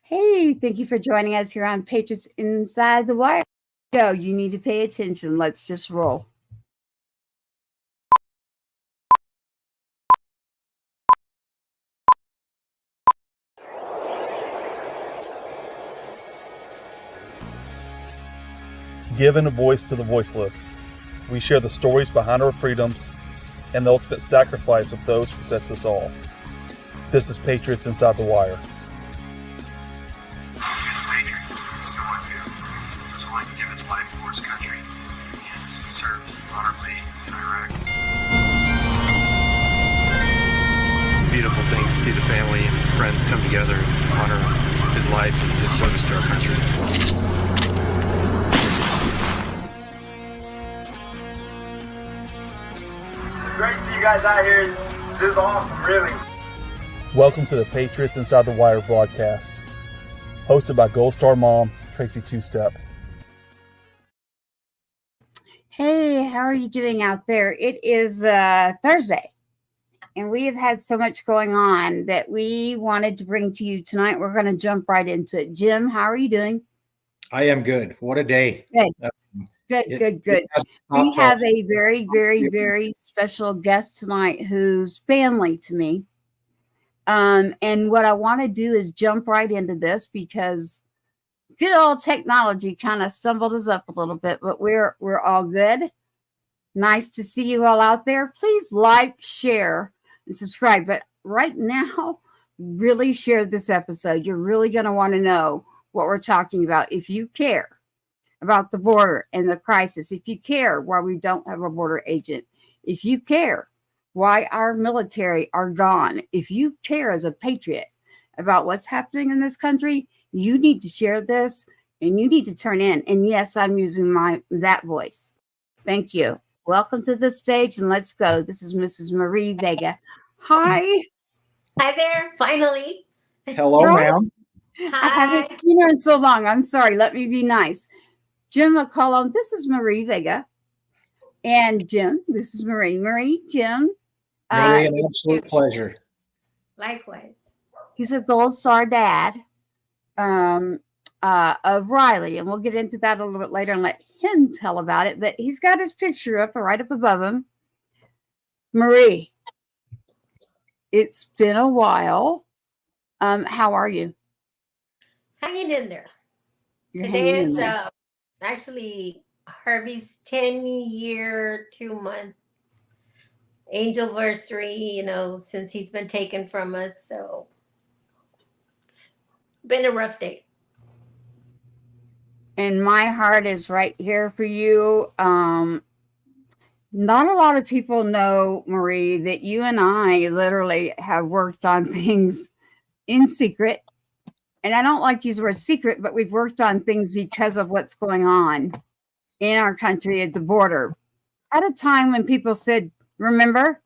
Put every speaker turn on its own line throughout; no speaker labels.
Hey, thank you for joining us here on Patriots Inside the Wire. Go, you need to pay attention. Let's just roll.
Giving a voice to the voiceless. We share the stories behind our freedoms and the ultimate sacrifice of those who protect us all. This is Patriots Inside the Wire.
Beautiful thing to see the family and friends come together and honor his life and his service to our country.
Great to see you guys out here. This is awesome, really.
Welcome to the Patriots Inside the Wire broadcast, hosted by Gold Star mom, Tracy Two-Step.
Hey, how are you doing out there? It is Thursday, and we have had so much going on that we wanted to bring to you tonight. We're going to jump right into it. Jim, how are you doing?
I am good. What a day.
Good. Good. We have a very, very, very special guest tonight who's family to me. And what I want to do is jump right into this because good old technology kind of stumbled us up a little bit, but we're all good. Nice to see you all out there. Please like, share, and subscribe. But right now, really share this episode. You're really going to want to know what we're talking about if you care about the border and the crisis, if you care why we don't have a border agent, if you care why our military are gone, if you care as a patriot about what's happening in this country, you need to share this and you need to turn in. And yes, I'm using that voice. Thank you. Welcome to the stage and let's go. This is Mrs. Marie Vega. Hi.
Hi there, finally.
Hello, ma'am.
I haven't seen her in so long. I'm sorry. Let me be nice. Jim McCollum, this is Marie Vega. And Jim, this is Marie. Marie, Jim.
Marie, an absolute pleasure.
Likewise.
He's a Gold Star dad of Riley. And we'll get into that a little bit later and let him tell about it. But he's got his picture up right up above him. Marie, it's been a while. How are you?
Hanging in there.
You're
Today
hanging in
is
there.
actually Harvey's 10-year, 2-month anniversary, since he's been taken from us. So it's been a rough day.
And my heart is right here for you. Not a lot of people know, Marie, that you and I literally have worked on things in secret. And I don't like to use the word secret, but we've worked on things because of what's going on in our country at the border. At a time when people said, remember,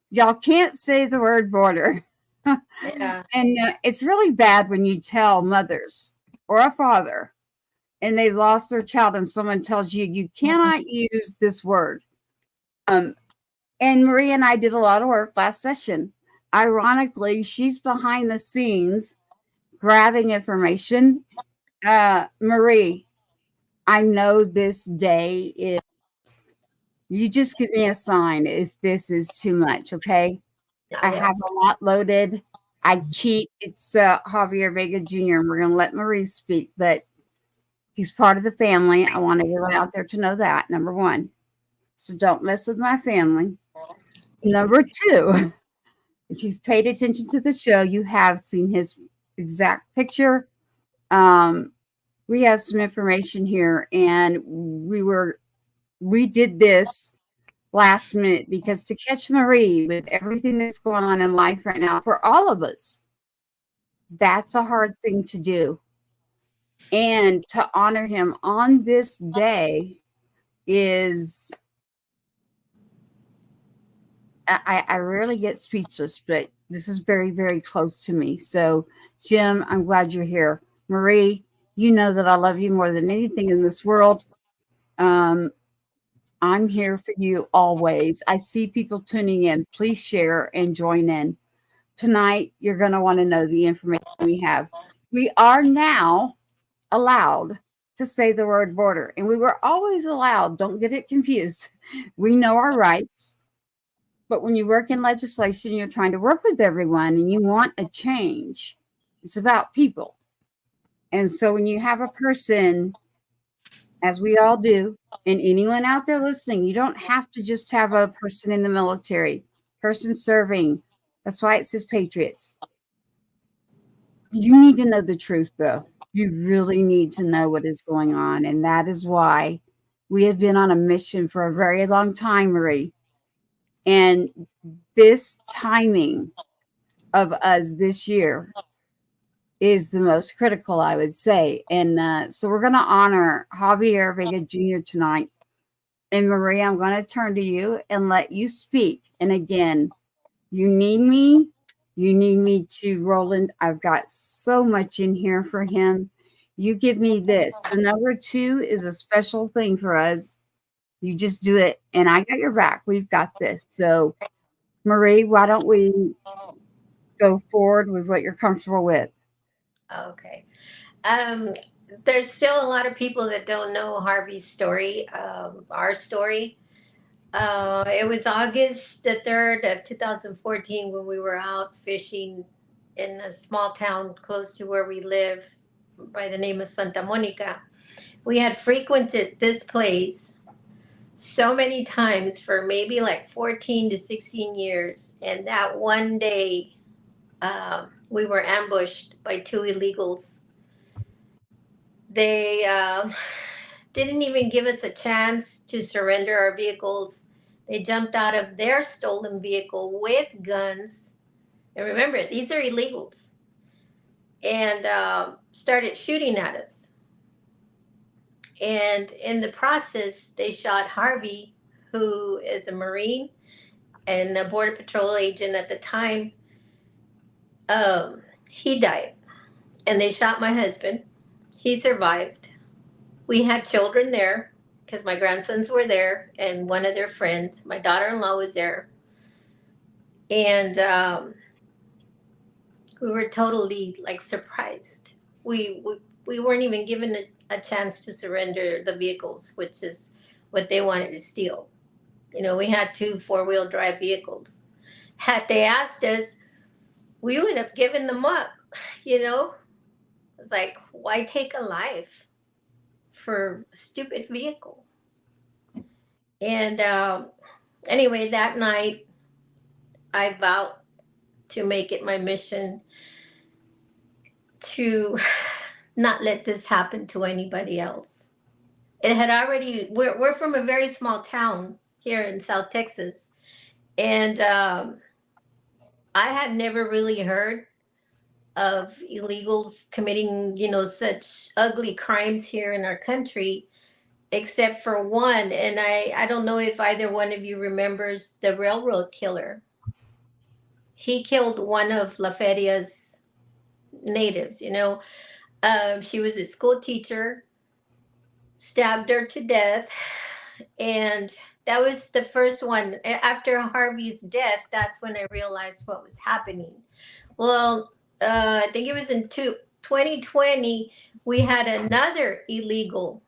y'all can't say the word border.
Yeah.
And it's really bad when you tell mothers or a father and they lost their child and someone tells you, you cannot use this word. And Marie and I did a lot of work last session. Ironically, she's behind the scenes grabbing information. Marie, I know this day is, you just give me a sign if this is too much, okay? I have a lot loaded. I cheat. It's Javier Vega Jr. and we're going to let Marie speak, but he's part of the family. I want everyone out there to know that, number one. So don't mess with my family. Number two, if you've paid attention to the show, you have seen his exact picture. We have some information here, and we did this last minute because to catch Marie with everything that's going on in life right now for all of us, that's a hard thing to do. And to honor him on this day is, I rarely get speechless, but this is very, very close to me. So, Jim, I'm glad you're here. Marie, you know that I love you more than anything in this world. I'm here for you always. I see people tuning in. Please share and join in. Tonight, you're going to want to know the information we have. we are now allowed to say the word border, and we were always allowed. Don't get it confused. We know our rights, but when you work in legislation, you're trying to work with everyone and you want a change. It's about people. And so when you have a person, as we all do, and anyone out there listening, you don't have to just have a person in the military, person serving. That's why it says patriots. You need to know the truth, though. You really need to know what is going on. And that is why we have been on a mission for a very long time, Marie. And this timing of us this year is the most critical, I would say. And so we're going to honor Javier Vega Jr. tonight. And Marie, I'm going to turn to you and let you speak. And again, you need me. You need me to, Roland. I've got so much in here for him. You give me this. The number 2 is a special thing for us. You just do it, and I got your back. We've got this. So, Marie, why don't we go forward with what you're comfortable with?
Okay. There's still a lot of people that don't know Harvey's story, our story. It was August the 3rd of 2014 when we were out fishing in a small town close to where we live by the name of Santa Monica. We had frequented this place so many times for maybe like 14 to 16 years. And that one day, we were ambushed by 2 illegals. They didn't even give us a chance to surrender our vehicles. They jumped out of their stolen vehicle with guns. And remember, these are illegals. And started shooting at us. And in the process, they shot Harvey, who is a Marine and a Border Patrol agent at the time. He died. And they shot my husband. He survived. We had children there because my grandsons were there and one of their friends. My daughter-in-law was there. And we were totally like surprised. We weren't even given a chance to surrender the vehicles, which is what they wanted to steal. You know, we had 2 4-wheel drive vehicles. Had they asked us, we would have given them up, you know? It's like, why take a life for a stupid vehicle? And anyway, that night, I vowed to make it my mission to not let this happen to anybody else. It had already, we're from a very small town here in South Texas. And I had never really heard of illegals committing, you know, such ugly crimes here in our country, except for one. And I don't know if either one of you remembers the railroad killer. He killed one of La Feria's natives, you know. She was a school teacher, stabbed her to death. And that was the first one. After Harvey's death, that's when I realized what was happening. Well, I think it was in 2020, we had another illegal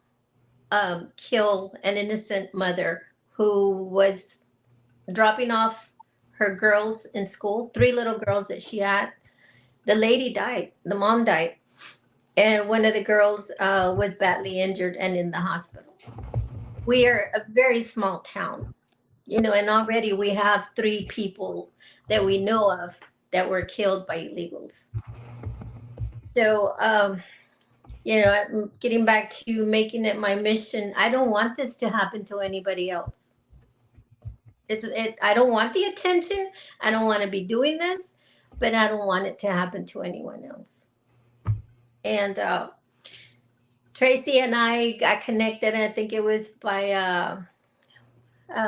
kill an innocent mother who was dropping off her girls in school, 3 little girls that she had. The lady died, the mom died, and one of the girls was badly injured and in the hospital. We are a very small town, you know, and already we have 3 people that we know of that were killed by illegals. So, you know, getting back to making it my mission, I don't want this to happen to anybody else. I don't want the attention. I don't want to be doing this, but I don't want it to happen to anyone else. And Tracy and I got connected. I think it was by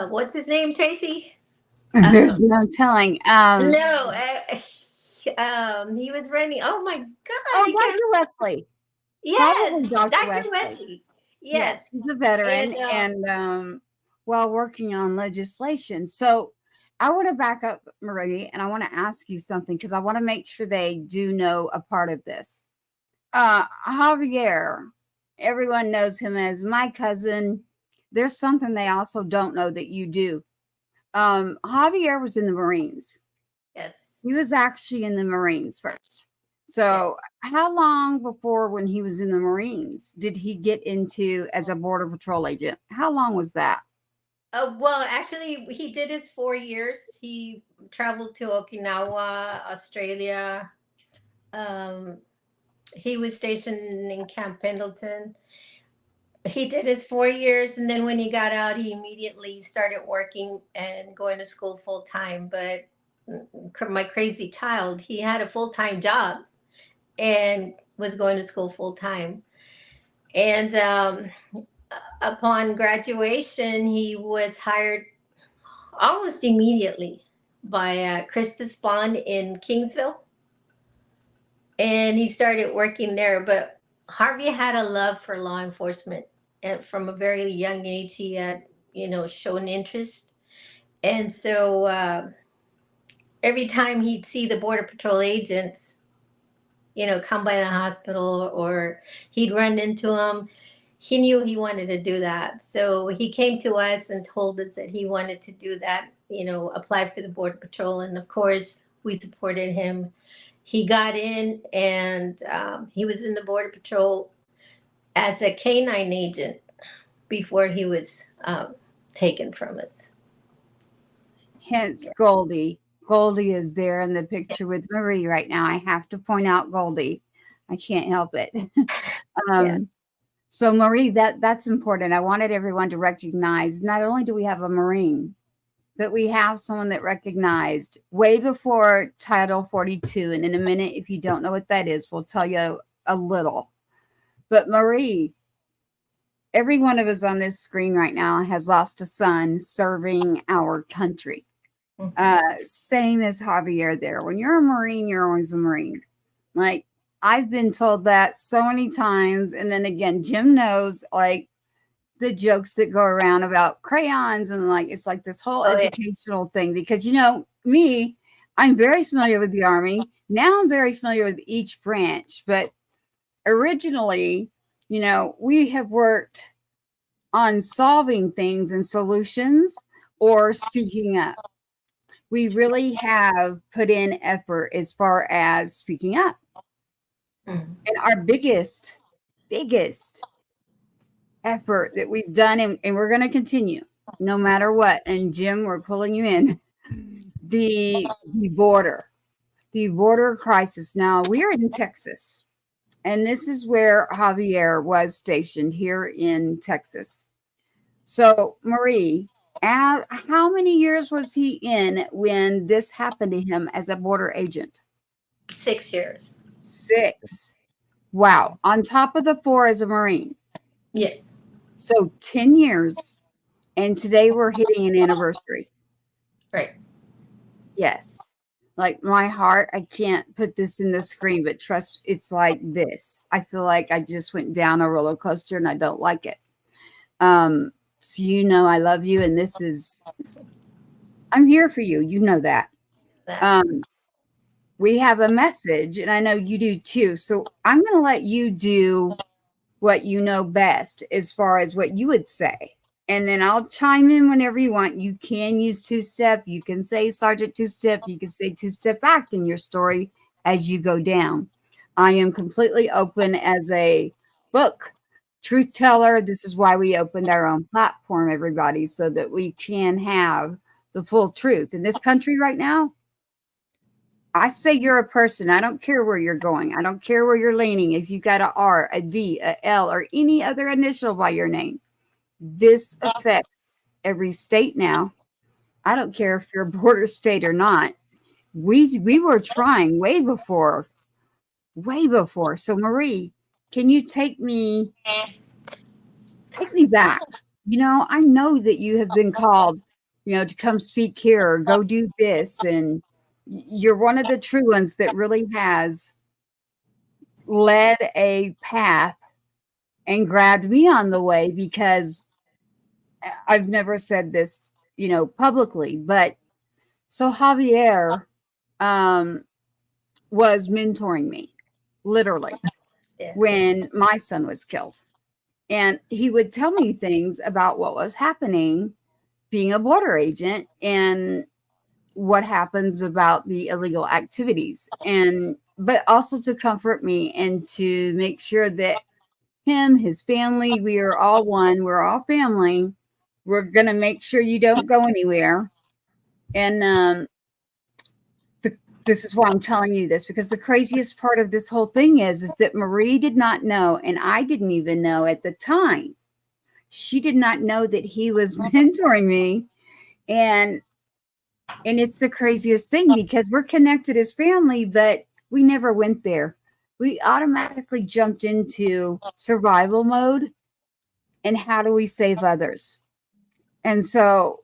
what's his name, Tracy?
There's no telling.
No, he was running. Oh my God!
Oh, Dr. Wesley.
Yes,
Probably
Dr. Wesley. Yes,
he's a veteran and while working on legislation. So I want to back up, Marie, and I want to ask you something because I want to make sure they do know a part of this. Javier, everyone knows him as my cousin. There's something they also don't know that you do. Javier was in the Marines.
Yes.
He was actually in the Marines first. So, how long before when he was in the Marines did he get into as a Border Patrol agent? How long was that?
Well, actually, he did his 4 years. He traveled to Okinawa, Australia. Um, he was stationed in Camp Pendleton. He did his 4 years, and then when he got out, he immediately started working and going to school full time. But my crazy child, he had a full time job and was going to school full time. And upon graduation, he was hired almost immediately by Christus Bond in Kingsville, and he started working there. But Harvey had a love for law enforcement, and from a very young age, he had shown interest, and so every time he'd see the Border Patrol agents, come by the hospital or he'd run into them. He knew he wanted to do that. So he came to us and told us that he wanted to do that, apply for the Border Patrol. And of course, we supported him. He got in and he was in the Border Patrol as a canine agent before he was taken from us.
Hence Goldie. Goldie is there in the picture with Marie right now. I have to point out Goldie. I can't help it.
Yeah.
So Marie, that's important. I wanted everyone to recognize not only do we have a Marine, but we have someone that recognized way before Title 42. And in a minute, if you don't know what that is, we'll tell you a little. But Marie, every one of us on this screen right now has lost a son serving our country. Same as Javier there. When you're a Marine, you're always a Marine. Like, I've been told that so many times. And then again, Jim knows like the jokes that go around about crayons and like it's like this whole educational thing because me, I'm very familiar with the Army. Now I'm very familiar with each branch, but originally, we have worked on solving things and solutions or speaking up. We really have put in effort as far as speaking up. And our biggest effort that we've done, and we're going to continue no matter what. And Jim, we're pulling you in. The border crisis. Now we are in Texas, and this is where Javier was stationed here in Texas. So Marie, how many years was he in when this happened to him as a border agent?
6 years.
6. Wow. On top of the 4 as a Marine.
Yes.
So 10 years. And today we're hitting an anniversary.
Right.
Yes. Like my heart, I can't put this in the screen, but trust, it's like this. I feel like I just went down a roller coaster and I don't like it. So I love you. And I'm here for you. You know that. We have a message and I know you do too. So I'm going to let you do what you know best as far as what you would say. And then I'll chime in whenever you want. You can use 2-step. You can say Sergeant 2-step. You can say 2-step act in your story as you go down. I am completely open as a book truth teller. This is why we opened our own platform, everybody, so that we can have the full truth. In this country right now, I say you're a person. I don't care where you're going. I don't care where you're leaning. If you got a R, a D, a L, or any other initial by your name, this affects every state now. I don't care if you're a border state or not. We were trying way before. So Marie, can you take me back? I know that you have been called, to come speak here or go do this. And you're one of the true ones that really has led a path and grabbed me on the way, because I've never said this, publicly, but so Javier was mentoring me, literally.
Yeah.
when my son was killed. And he would tell me things about what was happening being a border agent and what happens about the illegal activities, and but also to comfort me and to make sure that him, his family, we are all one, we're all family. We're gonna make sure you don't go anywhere. And this is why I'm telling you this, because the craziest part of this whole thing is that Marie did not know, and I didn't even know at the time. She did not know that he was mentoring me. And it's the craziest thing because we're connected as family, but we never went there. We automatically jumped into survival mode and how do we save others? And so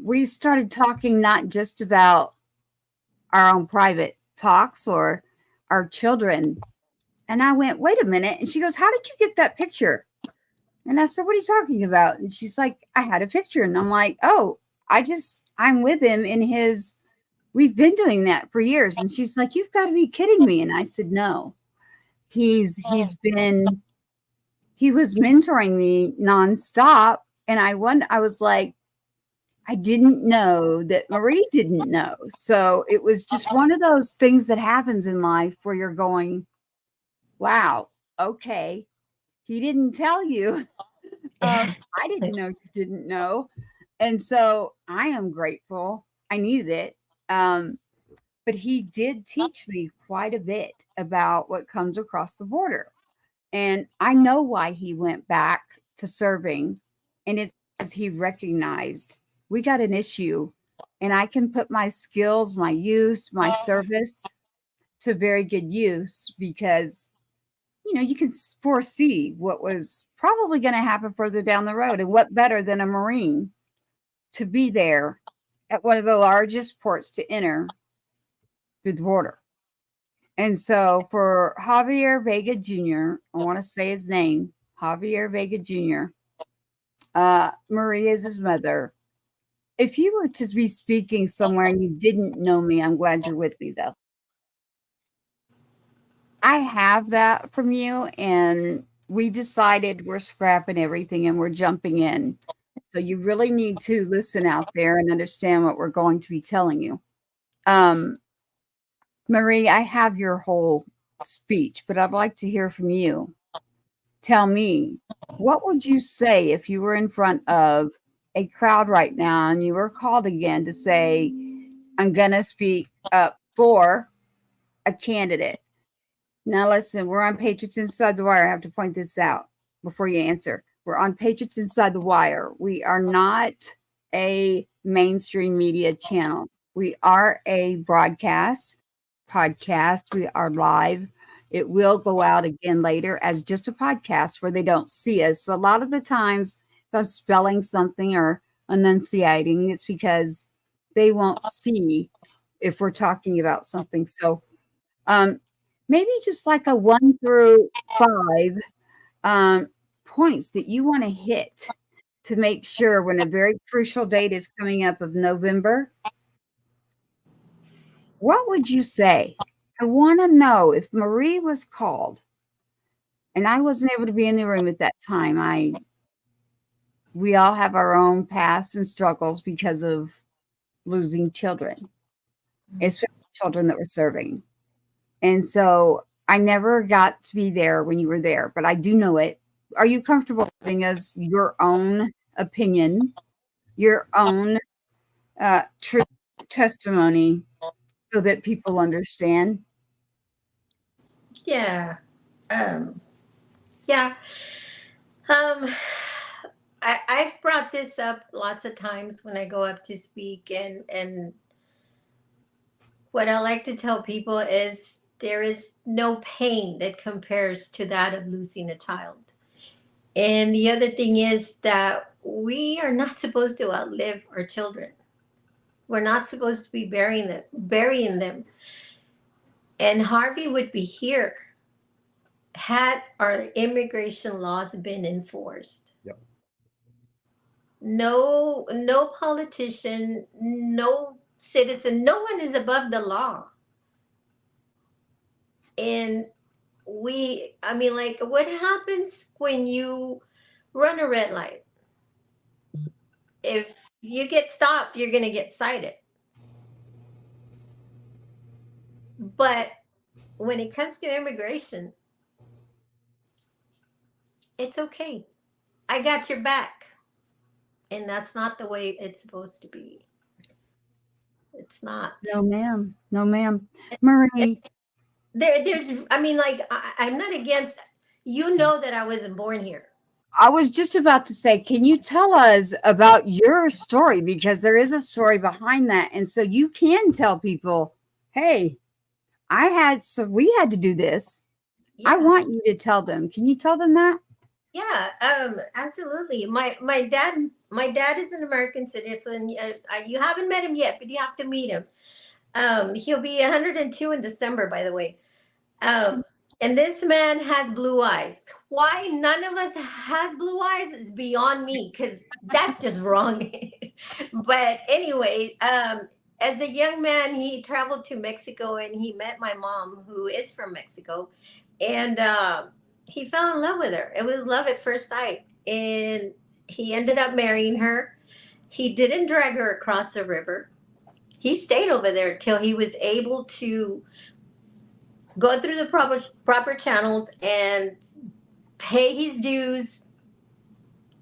we started talking not just about our own private talks or our children. And I went, wait a minute. And she goes, how did you get that picture? And I said, what are you talking about? And she's like, I had a picture. And I'm like, oh, I'm with him in his, we've been doing that for years. And she's like, you've got to be kidding me. And I said, no, he was mentoring me nonstop. And I was like, I didn't know that Marie didn't know. So it was just one of those things that happens in life where you're going, wow, okay, he didn't tell you. I didn't know you didn't know. And so I am grateful. I needed it. But he did teach me quite a bit about what comes across the border. And I know why he went back to serving. And it's because he recognized we got an issue and I can put my skills, my use, my service to very good use because, you can foresee what was probably going to happen further down the road. And what better than a Marine to be there at one of the largest ports to enter through the border. And so for Javier Vega Jr., I want to say his name, Javier Vega Jr., Maria is his mother. If you were to be speaking somewhere and you didn't know me, I'm glad you're with me, though. I have that from you, and we decided we're scrapping everything and we're jumping in. So you really need to listen out there and understand what we're going to be telling you. Marie, I have your whole speech, but I'd like to hear from you. Tell me, what would you say if you were in front of a crowd right now and you were called again to say, I'm going to speak up for a candidate? Now, listen, we're on Patriots Inside the Wire. I have to point this out before you answer. We're on Patriots Inside the Wire. We are not a mainstream media channel. We are a podcast. We are live. It will go out again later as just a podcast where they don't see us. So a lot of the times if I'm spelling something or enunciating, it's because they won't see if we're talking about something. So maybe just like a 1 through 5 points that you want to hit to make sure when a very crucial date is coming up of November. What would you say? I want to know if Marie was called and I wasn't able to be in the room at that time. We all have our own paths and struggles because of losing children, especially children that we're serving. And so I never got to be there when you were there, but I do know it. Are you comfortable giving us your own opinion, your own true testimony so that people understand?
Yeah. Yeah. I've brought this up lots of times when I go up to speak, and what I like to tell people is there is no pain that compares to that of losing a child. And the other thing is that we are not supposed to outlive our children. We're not supposed to be burying them. And Harvey would be here had our immigration laws been enforced.
Yep.
No politician, no citizen, no one is above the law. And I mean, like, what happens when you run a red light? If you get stopped, you're going to get cited. But when it comes to immigration, it's okay. I got your back. And that's not the way it's supposed to be. It's not.
No, ma'am. No, ma'am. Marie,
There's, I mean, like, I'm not against, you know, that I wasn't born here.
I was just about to say, can you tell us about your story? Because there is a story behind that. And so you can tell people, hey, we had to do this.
Yeah.
I want you to tell them. Can you tell them that?
Yeah, absolutely. My dad is an American citizen. You haven't met him yet, but you have to meet him. He'll be 102 in December, by the way. And this man has blue eyes. Why none of us has blue eyes is beyond me, because that's just wrong. But anyway, as a young man, he traveled to Mexico and he met my mom, who is from Mexico, and he fell in love with her. It was love at first sight, and he ended up marrying her. He didn't drag her across the river. He stayed over there till he was able to go through the proper channels and pay his dues,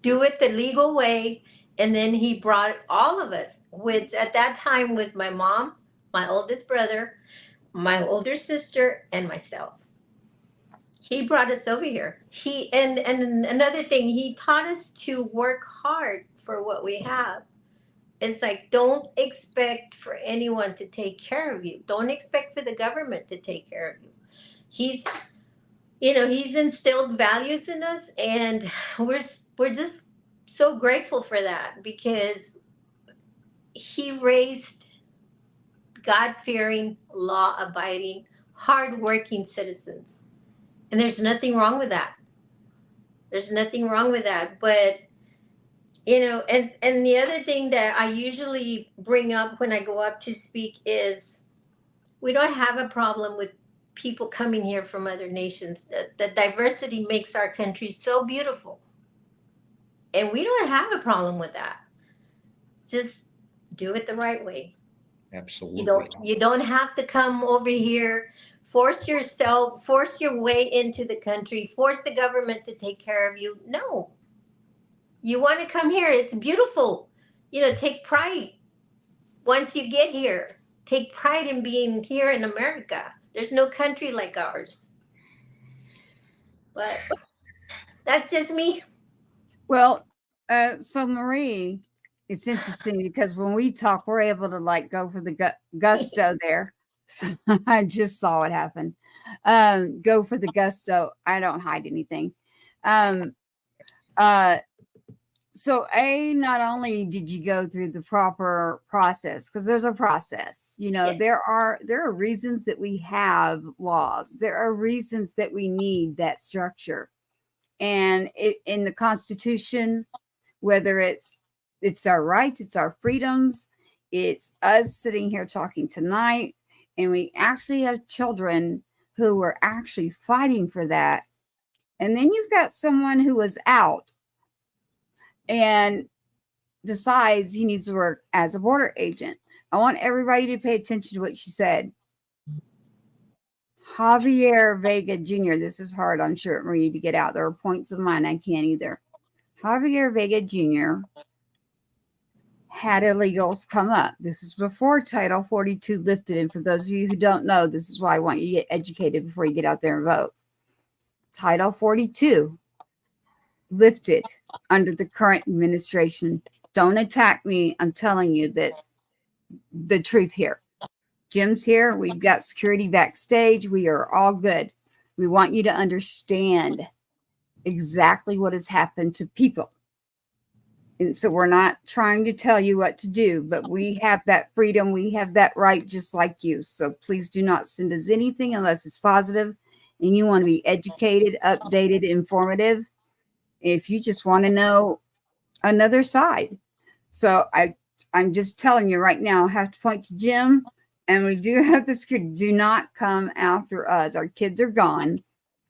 do it the legal way, and then he brought all of us, which at that time was my mom, my oldest brother, my older sister, and myself. He brought us over here. And another thing, he taught us to work hard for what we have. It's like, don't expect for anyone to take care of you. Don't expect for the government to take care of you. He's instilled values in us, and we're just so grateful for that, because he raised God-fearing, law-abiding, hard-working citizens. And there's nothing wrong with that. There's nothing wrong with that. But, and the other thing that I usually bring up when I go up to speak is, we don't have a problem with people coming here from other nations. The diversity makes our country so beautiful. And we don't have a problem with that. Just do it the right way.
Absolutely.
You don't have to come over here, force your way into the country, force the government to take care of you. No. You want to come here, it's beautiful. Take pride once you get here. Take pride in being here in America. There's no country like ours. But that's just me.
Well, so Marie, it's interesting because when we talk, we're able to like go for the gusto there. I just saw it happen. Go for the gusto. I don't hide anything. So not only did you go through the proper process, because there's a process,
Yes.
there are reasons that we have laws. There are reasons that we need that structure. And in the Constitution, whether it's our rights, it's our freedoms, it's us sitting here talking tonight, and we actually have children who are actually fighting for that. And then you've got someone who is out and decides he needs to work as a border agent. I want everybody to pay attention to what she said. Javier Vega Jr. This is hard, I'm sure, Marie, to get out. There are points of mine I can't either. Javier Vega Jr. had illegals come up. This is before Title 42 lifted. And for those of you who don't know, this is why I want you to get educated before you get out there and vote. Title 42 lifted under the current administration. Don't attack me. I'm telling you that the truth here. Jim's here. We've got security backstage. We are all good. We want you to understand exactly what has happened to people. And so we're not trying to tell you what to do, but we have that freedom. We have that right just like you. So please do not send us anything unless it's positive and you want to be educated, updated, informative. If you just want to know another side. So I'm just telling you right now, I have to point to Jim, and we do have the security. Do not come after us. Our kids are gone.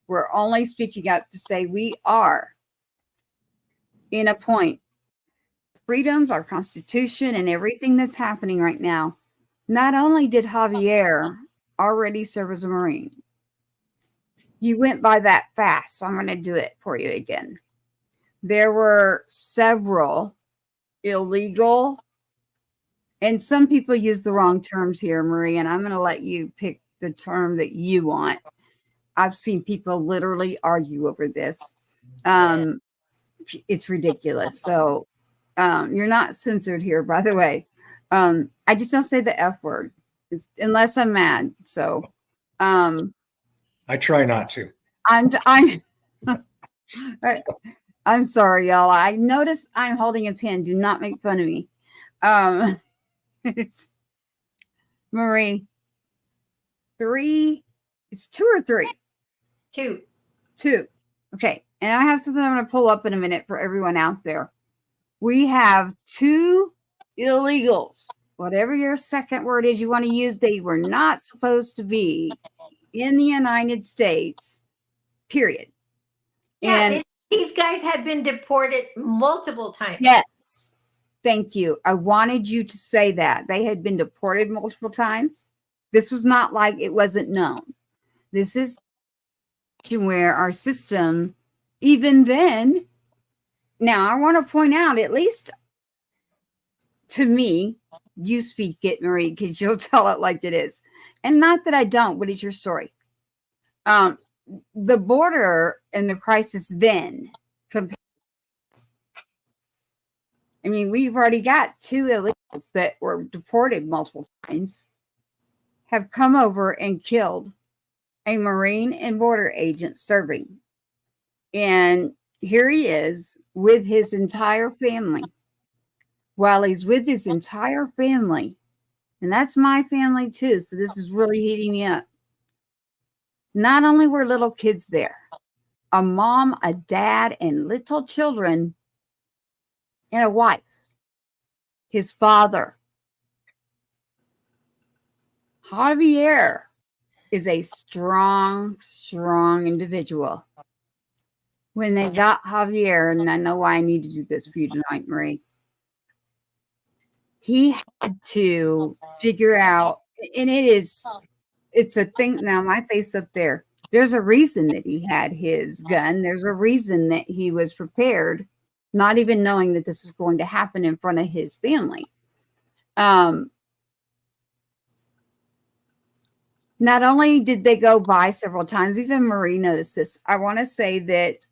We're only speaking out to say we are in a point. Freedoms, our Constitution, and everything that's happening right now. Not only did Javier already serve as a Marine, you went by that fast, so I'm going to do it for you again. There were several illegal, and some people use the wrong terms here, Marie, and I'm going to let you pick the term that you want. I've seen people literally argue over this. It's ridiculous. So you're not censored here, by the way. I just don't say the F word unless I'm mad. So
I try not to.
I'm sorry, y'all. I notice I'm holding a pen. Do not make fun of me. It's Marie. 3. It's 2 or 3?
2.
2. Okay. And I have something I'm going to pull up in a minute for everyone out there. We have 2 illegals. Whatever your second word is you want to use, they were not supposed to be in the United States, period.
Yeah,
And
these guys had been deported multiple times.
yes. Thank you. I wanted you to say that. They had been deported multiple times. This was not like it wasn't known. This is where our system, even then, now I want to point out, at least to me, you speak it, Marie, because you'll tell it like it is. And not that I don't, but it's your story. The border and the crisis then, I mean, we've already got 2 illegals that were deported multiple times, have come over and killed a Marine and border agent serving. And here he is with his entire family. While he's with his entire family, and that's my family too, so this is really heating me up. Not only were little kids there, a mom, a dad, and little children, and a wife, his father. Javier is a strong, strong individual. When they got Javier, and I know why I need to do this for you tonight, Marie, he had to figure out, and it's a thing now, my face up there. There's a reason that he had his gun. There's a reason that he was prepared, not even knowing that this was going to happen in front of his family. Not only did they go by several times, even Marie noticed this. I want to say that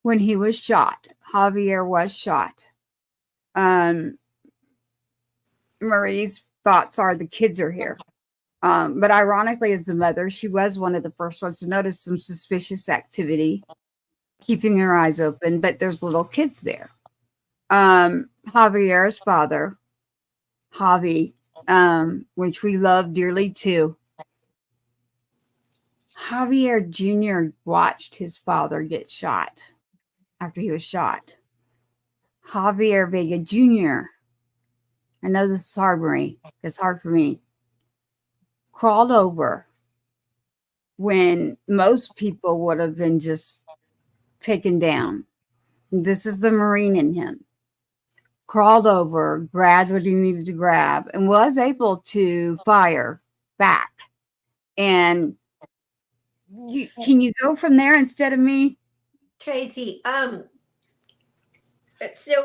when he was shot, Javier was shot. Marie's thoughts are the kids are here. But ironically, as the mother, she was one of the first ones to notice some suspicious activity, keeping her eyes open, but there's little kids there. Javier's father, Javi, which we love dearly too. Javier Jr. watched his father get shot after he was shot. Javier Vega Jr., I know this is hard, Marie. It's hard for me. Crawled over when most people would have been just taken down. This is the Marine in him. Crawled over, grabbed what he needed to grab, and was able to fire back. And can you go from there instead of me?
Tracy, so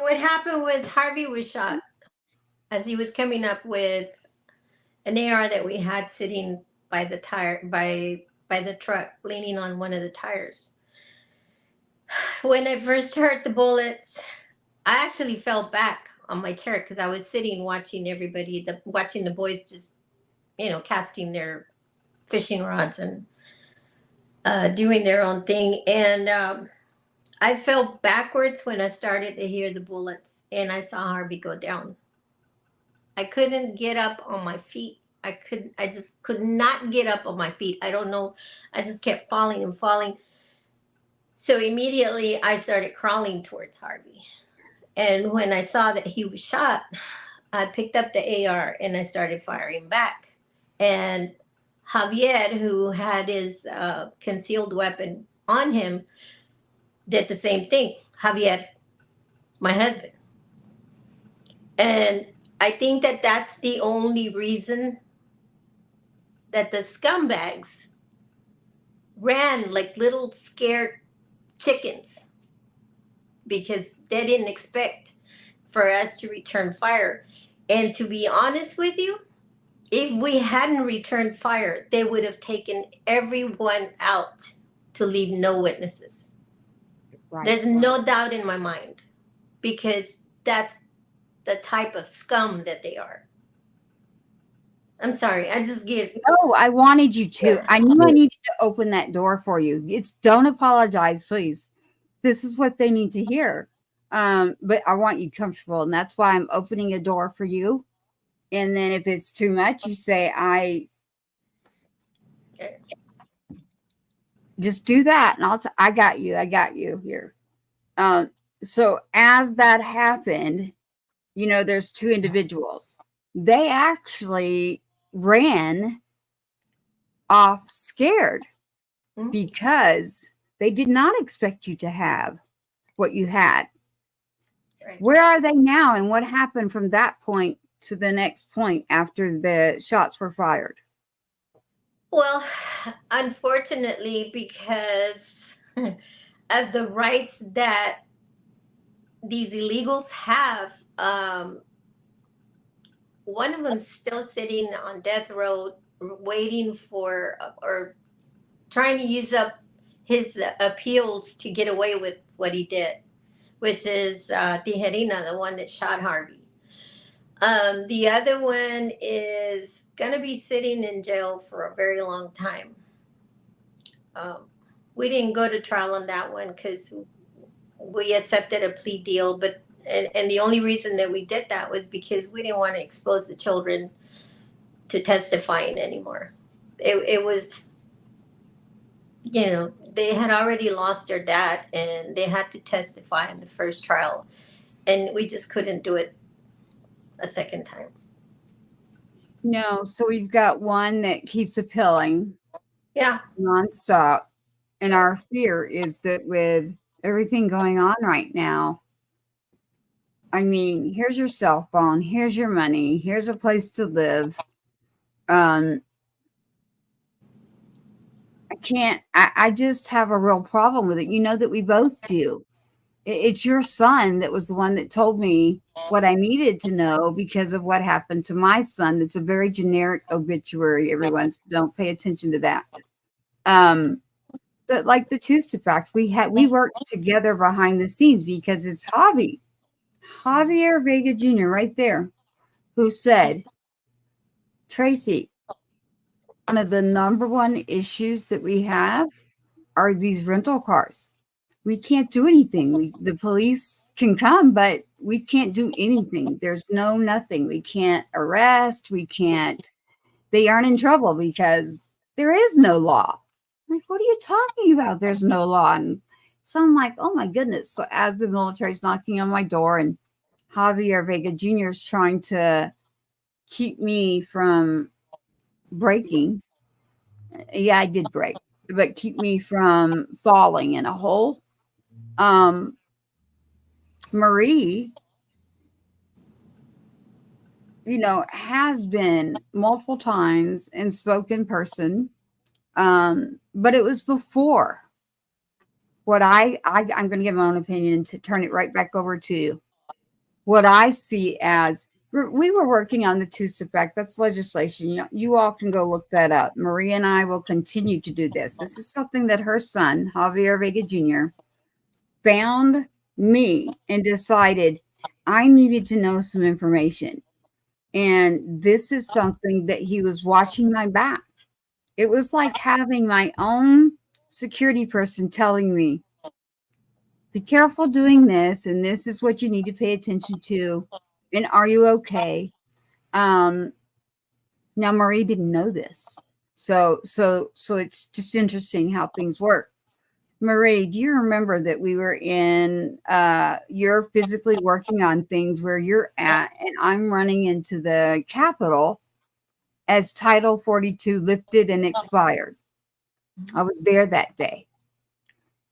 what happened was Harvey was shot as he was coming up with an AR that we had sitting by the tire, by the truck, leaning on one of the tires. When I first heard the bullets, I actually fell back on my chair because I was sitting watching everybody, watching the boys just, casting their fishing rods and doing their own thing. And I fell backwards when I started to hear the bullets, and I saw Harvey go down. I couldn't get up on my feet. I just could not get up on my feet. I don't know. I just kept falling and falling. So immediately I started crawling towards Harvey. And when I saw that he was shot, I picked up the AR and I started firing back. And Javier, who had his concealed weapon on him, did the same thing. Javier, my husband. And I think that that's the only reason that the scumbags ran like little scared chickens, because they didn't expect for us to return fire. And to be honest with you, if we hadn't returned fire, they would have taken everyone out to leave no witnesses.
Right.
There's no doubt in my mind, because that's the type of scum that they are. I'm sorry, I just get.
Oh, I wanted you to. I knew I needed to open that door for you. It's don't apologize, please. This is what they need to hear. But I want you comfortable, and that's why I'm opening a door for you. And then if it's too much, you say, I just do that. And I got you here. So as that happened, there's two individuals. They actually ran off scared because they did not expect you to have what you had.
Right.
Where are they now? And what happened from that point to the next point after the shots were fired?
Well, unfortunately, because of the rights that these illegals have, one of them's still sitting on death row, waiting for or trying to use up his appeals to get away with what he did, which is Tijerina, the one that shot Harvey. The other one is going to be sitting in jail for a very long time. We didn't go to trial on that one because we accepted a plea deal, but and the only reason that we did that was because we didn't want to expose the children to testifying anymore. It was, they had already lost their dad and they had to testify in the first trial, and we just couldn't do it a second time.
No, so we've got one that keeps appealing.
Yeah.
Nonstop. And our fear is that with everything going on right now, I mean, here's your cell phone, here's your money, here's a place to live. I just have a real problem with it. You know that we both do. It's your son that was the one that told me what I needed to know because of what happened to my son. That's a very generic obituary, everyone, so don't pay attention to that. But like the two-step fact, we worked together behind the scenes because it's Javier Vega Jr. right there, who said, Tracy, one of the number one issues that we have are these rental cars. We can't do anything. The police can come, but we can't do anything. There's nothing. We can't arrest. They aren't in trouble because there is no law. I'm like, what are you talking about? There's no law. And so I'm like, oh my goodness. So as the military's knocking on my door and Javier Vega Jr. is trying to keep me from breaking. Yeah, I did break, but keep me from falling in a hole. Marie, has been multiple times and spoke in person. But it was before what I'm going to give my own opinion to turn it right back over to you. What I see as we were working on the two-step back. That's legislation. You all can go look that up. Marie and I will continue to do this. This is something that her son, Javier Vega Jr., found me and decided I needed to know some information. And this is something that he was watching my back. It was like having my own security person telling me, be careful doing this, and this is what you need to pay attention to. And are you okay? Now Marie didn't know this. So it's just interesting how things work. Marie, do you remember that we were you're physically working on things where you're at, and I'm running into the Capitol, as Title 42 lifted and expired. I was there that day.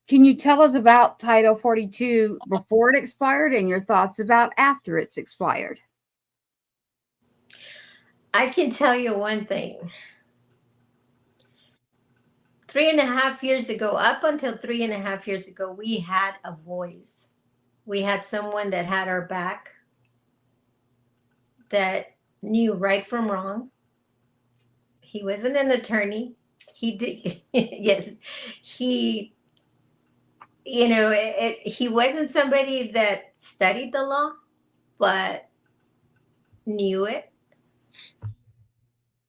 Can you tell us about Title 42 before it expired and your thoughts about after it's expired?
I can tell you one thing. 3.5 years ago, up until 3.5 years ago, we had a voice. We had someone that had our back, that knew right from wrong. He wasn't an attorney. He did, yes, he, he wasn't somebody that studied the law, but knew it.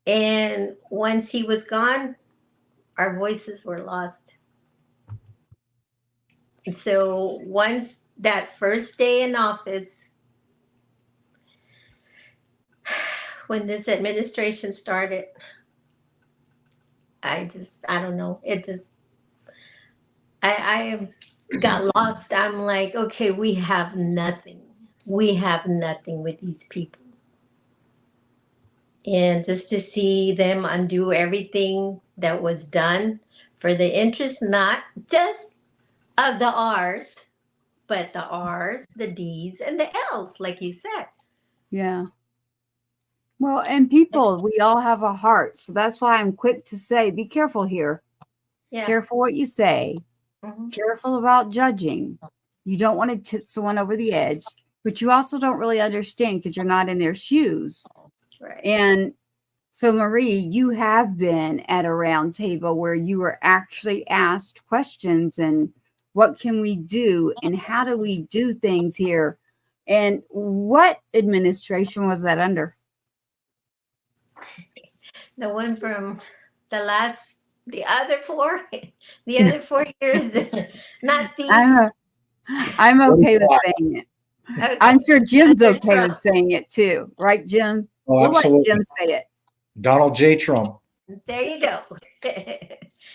And once he was gone, our voices were lost. And so once that first day in office, when this administration started, I don't know. I got lost. I'm like, okay, we have nothing. We have nothing with these people. And just to see them undo everything that was done for the interest, not just of the R's, but the R's, the D's, and the L's, like you said.
Yeah. Well, and people, we all have a heart. So that's why I'm quick to say, be careful here.
Yeah.
Careful what you say.
Mhm.
Careful about judging. You don't want to tip someone over the edge, but you also don't really understand because you're not in their shoes.
Right.
And so, Marie, you have been at a round table where you were actually asked questions and what can we do and how do we do things here? And what administration was that under?
The one from the other 4 years, not these.
I'm okay with saying it.
Okay.
I'm sure Jim's
Under
okay
Trump.
with saying it too, right, Jim?
Oh,
We'll let
absolutely.
Jim say it.
Donald J. Trump.
There you go.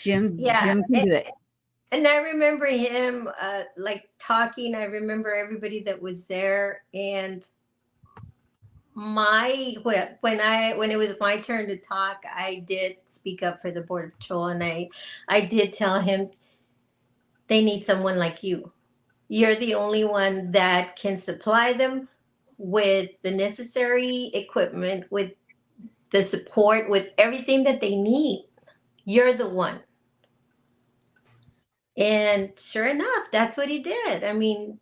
Jim
Yeah.
can do it.
And I remember him like talking. I remember everybody that was there. And when it was my turn to talk, I did speak up for the Border Patrol, and I did tell him they need someone like you. You're the only one that can supply them with the necessary equipment, with the support, with everything that they need. You're the one. And sure enough, that's what he did. I mean,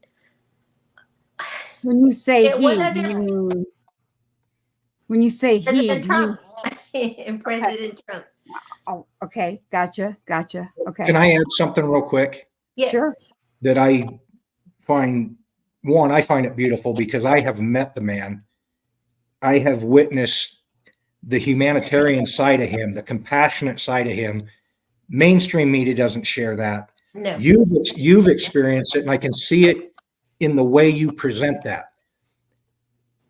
When you say
Yeah, what
he,
other-
do you mean when you say he?
President
do you-
Trump. And President Trump.
Oh, okay, gotcha. Okay,
Can I add something real quick?
Yes.
Sure.
That I find it beautiful because I have met the man. I have witnessed the humanitarian side of him, the compassionate side of him. Mainstream media doesn't share that.
No.
You've experienced it, and I can see it in the way you present that.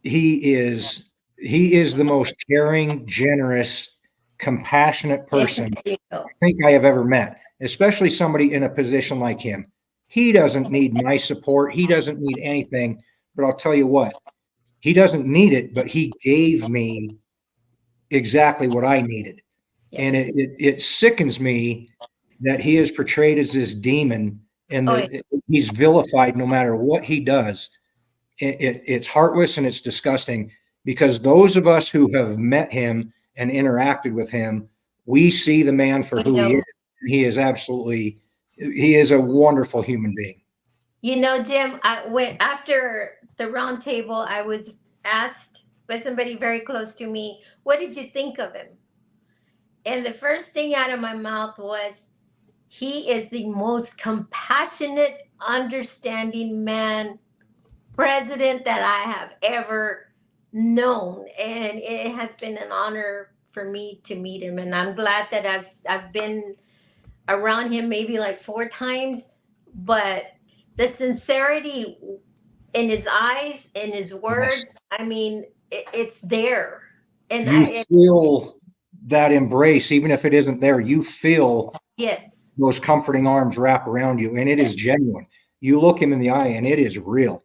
He is the most caring, generous, compassionate person
There you go.
I think I have ever met, especially somebody in a position like him. He doesn't need my support. He doesn't need anything, but I'll tell you what, he doesn't need it, but he gave me exactly what I needed.
Yes.
And it sickens me that he is portrayed as this demon and that he's vilified no matter what he does. It's heartless and it's disgusting because those of us who have met him and interacted with him, we see the man for who he is. He is a wonderful human being.
You know, Jim, after the round table, I was asked by somebody very close to me, what did you think of him? And the first thing out of my mouth was, he is the most compassionate, understanding man, president that I have ever known. And it has been an honor for me to meet him. And I'm glad that I've been around him maybe like 4 times, but the sincerity in his eyes, in his words, yes. I mean, it's there. And
you feel that embrace, even if it isn't there, you feel
yes,
those comforting arms wrap around you, and it is genuine. You look him in the eye and it is real.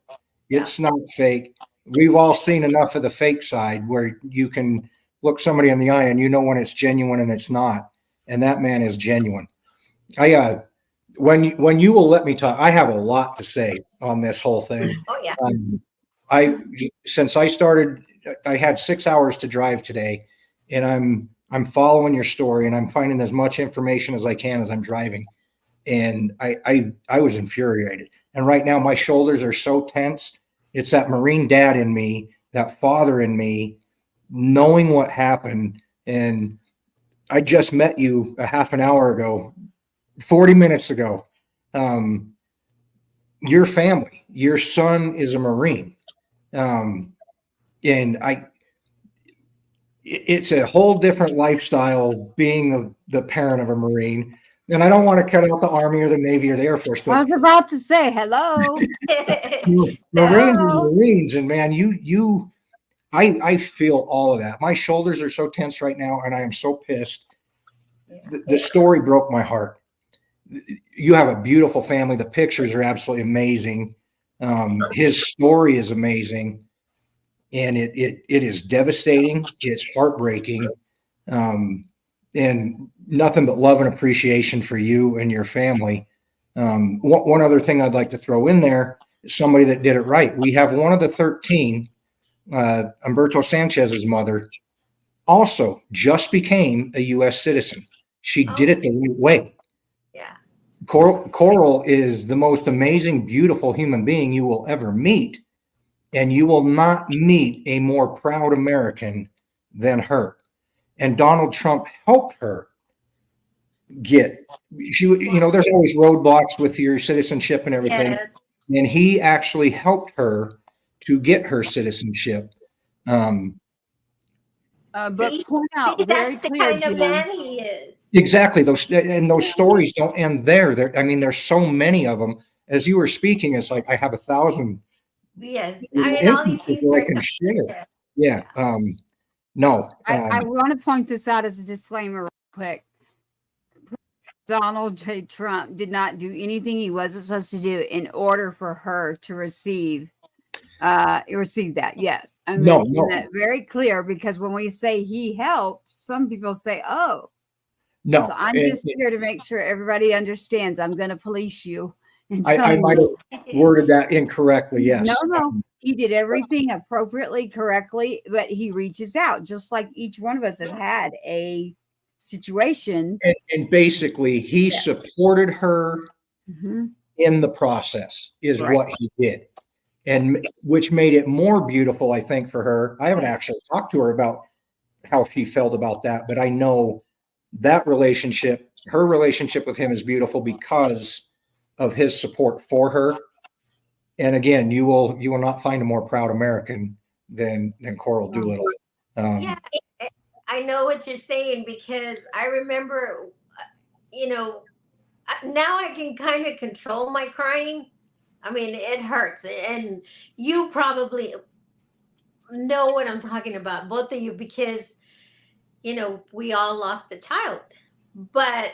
It's not fake. We've all seen enough of the fake side where you can look somebody in the eye and you know when it's genuine and it's not. And that man is genuine. When you will let me talk, I have a lot to say on this whole thing.
Oh yeah.
Since I started, I had 6 hours to drive today, and I'm following your story, and I'm finding as much information as I can as I'm driving. And I was infuriated. And right now my shoulders are so tense. It's that Marine dad in me, that father in me, knowing what happened. And I just met you a half an hour ago, 40 minutes ago. Your family, your son is a Marine. And it's a whole different lifestyle being the parent of a Marine. And I don't want to cut out the Army or the Navy or the Air Force,
I
but
was about to say hello.
Marines and
So,
Marines, and man, I feel all of that. My shoulders are so tense right now, and I am so pissed. The story broke my heart. You have a beautiful family. The pictures are absolutely amazing. His story is amazing, and it is devastating. It's heartbreaking, and nothing but love and appreciation for you and your family. One other thing I'd like to throw in there is somebody that did it right. We have one of the 13, Humberto Sanchez's mother, also just became a U.S. citizen. She did it the right way.
yeah.
Coral is the most amazing, beautiful human being you will ever meet. And you will not meet a more proud American than her. And Donald Trump helped her get, there's always roadblocks with your citizenship and everything.
Yes.
And he actually helped her to get her citizenship.
But
See,
point out very
that's the
clear,
kind of
Jim.
man he is.
Exactly. Those stories don't end there. There's so many of them. As you were speaking, it's like I have 1,000
Yes. I mean, all these
instances
things
where I
are
can share.
yeah.
Yeah. No.
I want to point this out as a disclaimer real quick. Donald J. Trump did not do anything he wasn't supposed to do in order for her to receive that. Yes. I'm making that very clear, because when we say he helped, some people say, oh.
No.
So I'm just here to make sure everybody understands. I'm going to police you. And
I might have worded that incorrectly. Yes.
No. He did everything appropriately, correctly, but he reaches out, just like each one of us have had a situation.
And basically, he supported her in the process, is what he did. And which made it more beautiful, I think, for her. I haven't actually talked to her about how she felt about that, but I know that relationship, her relationship with him, is beautiful because of his support for her. And again, you will not find a more proud American than Coral Doolittle.
Yeah, I know what you're saying, because I remember, now I can kind of control my crying. I mean, it hurts, and you probably know what I'm talking about, both of you, because we all lost a child. But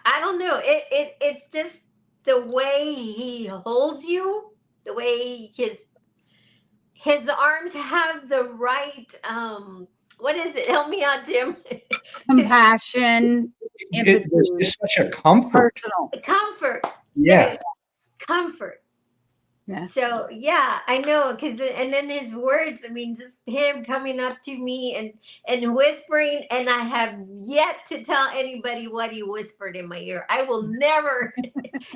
I don't know. It's just the way he holds you, the way his arms have the right what is it? Help me out, Jim.
Compassion, empathy,
it's such a comfort.
Personal
Comfort.
Yeah.
Comfort.
Yeah.
So yeah, I know, because and then his words. I mean, just him coming up to me and whispering, and I have yet to tell anybody what he whispered in my ear. I will never.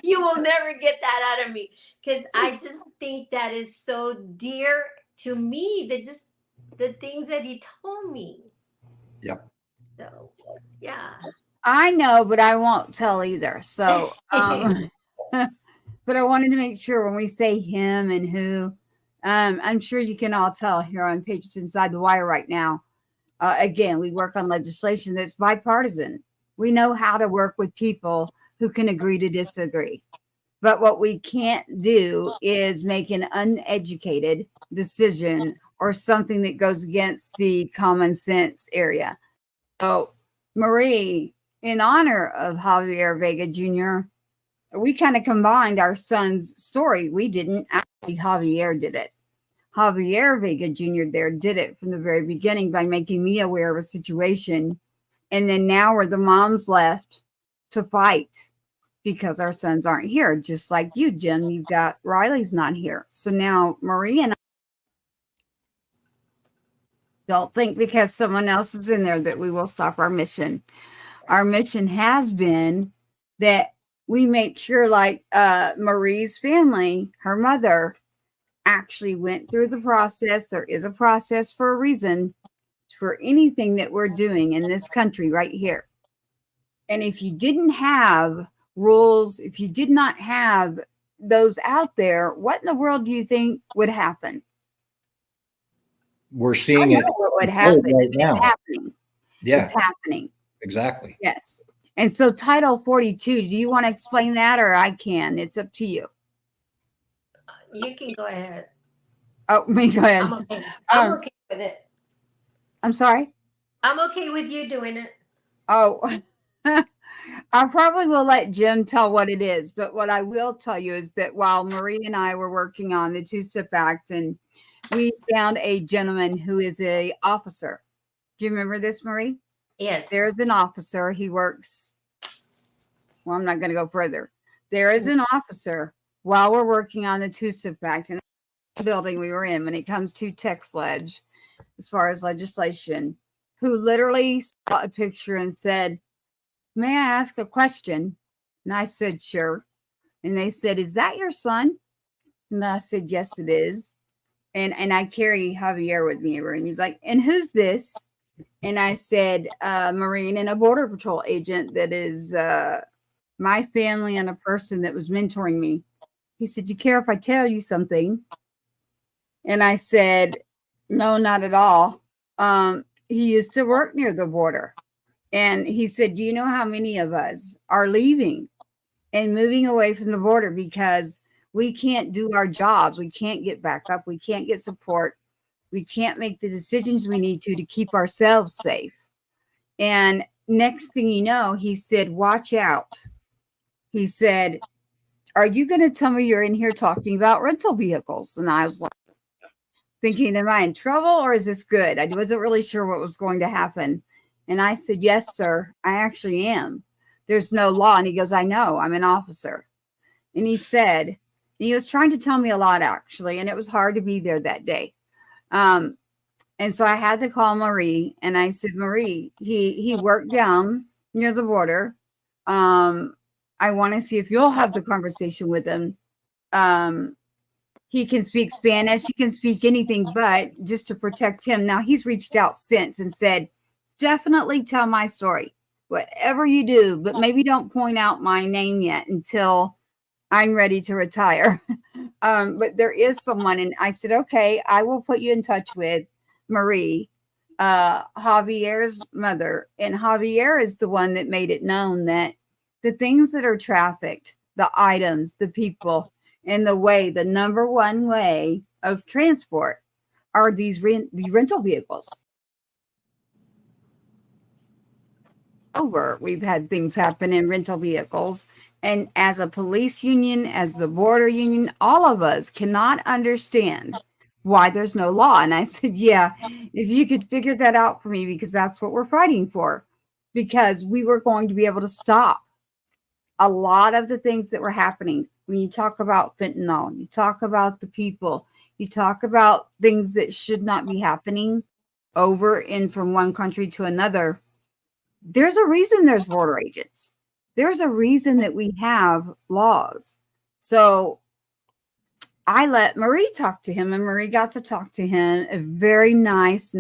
You will never get that out of me, because I just think that is so dear to me. That just the things that he told me.
Yep.
So yeah.
I know, but I won't tell either. So but I wanted to make sure when we say him and who, I'm sure you can all tell here on Patriots Inside the Wire right now. Again, we work on legislation that's bipartisan. We know how to work with people who can agree to disagree. But what we can't do is make an uneducated decision or something that goes against the common sense area. So, Marie, in honor of Javier Vega Jr., we kind of combined our son's story. We didn't. Actually, Javier did it. Javier Vega Jr. there did it from the very beginning by making me aware of a situation. And then now we're the moms left to fight because our sons aren't here. Just like you, Jim, you've got Riley's not here. So now Marie and I don't think because someone else is in there that we will stop our mission. Our mission has been that we make sure, like Marie's family, her mother, actually went through the process. There is a process for a reason for anything that we're doing in this country right here. And if you didn't have rules, if you did not have those out there, what in the world do you think would happen?
We're seeing it.
What would happen?
Right now.
It's happening.
Yeah,
It's happening.
exactly.
Yes. And so Title 42, do you want to explain that, or I can? It's up to you.
You can go ahead.
Oh, me, go ahead.
I'm okay. I'm okay with it.
I'm sorry?
I'm okay with you doing it.
Oh, I probably will let Jim tell what it is. But what I will tell you is that while Marie and I were working on the Two-Step Act, and we found a gentleman who is a officer. Do you remember this, Marie?
Yes.
There's an officer. He works. Well, I'm not going to go further. There is an officer while we're working on the Two-Step Act in the building we were in when it comes to text ledge, as far as legislation, who literally saw a picture and said, "May I ask a question?" And I said, "Sure." And they said, "Is that your son?" And I said, "Yes, it is." And I carry Javier with me everywhere. And he's like, "And who's this?" And I said, Marine and a Border Patrol agent that is my family and a person that was mentoring me. He said, "Do you care if I tell you something?" And I said, "No, not at all." He used to work near the border. And he said, "Do you know how many of us are leaving and moving away from the border because we can't do our jobs? We can't get back up. We can't get support. We can't make the decisions we need to keep ourselves safe." And next thing you know, he said, "Watch out." He said, "Are you going to tell me you're in here talking about rental vehicles?" And I was like, thinking, am I in trouble or is this good? I wasn't really sure what was going to happen. And I said, "Yes, sir, I actually am. There's no law." And he goes, "I know, I'm an officer." And he said, and he was trying to tell me a lot, actually, and it was hard to be there that day. And so I had to call Marie, and I said, "Marie, he worked down near the border. I want to see if you'll have the conversation with him. He can speak Spanish, he can speak anything, but just to protect him." Now he's reached out since and said, "Definitely tell my story, whatever you do, but maybe don't point out my name yet until I'm ready to retire." But there is someone, and I said, "Okay, I will put you in touch with Marie, Javier's mother." And Javier is the one that made it known that the things that are trafficked, the items, the people, and the number one way of transport are these rental vehicles. We've had things happen in rental vehicles. And as a police union, as the border union, all of us cannot understand why there's no law. And I said, "Yeah, if you could figure that out for me, because that's what we're fighting for, because we were going to be able to stop a lot of the things that were happening." When you talk about fentanyl, you talk about the people, you talk about things that should not be happening over and from one country to another. There's a reason there's border agents. There's a reason that we have laws. So I let Marie talk to him, and Marie got to talk to him, a very nice,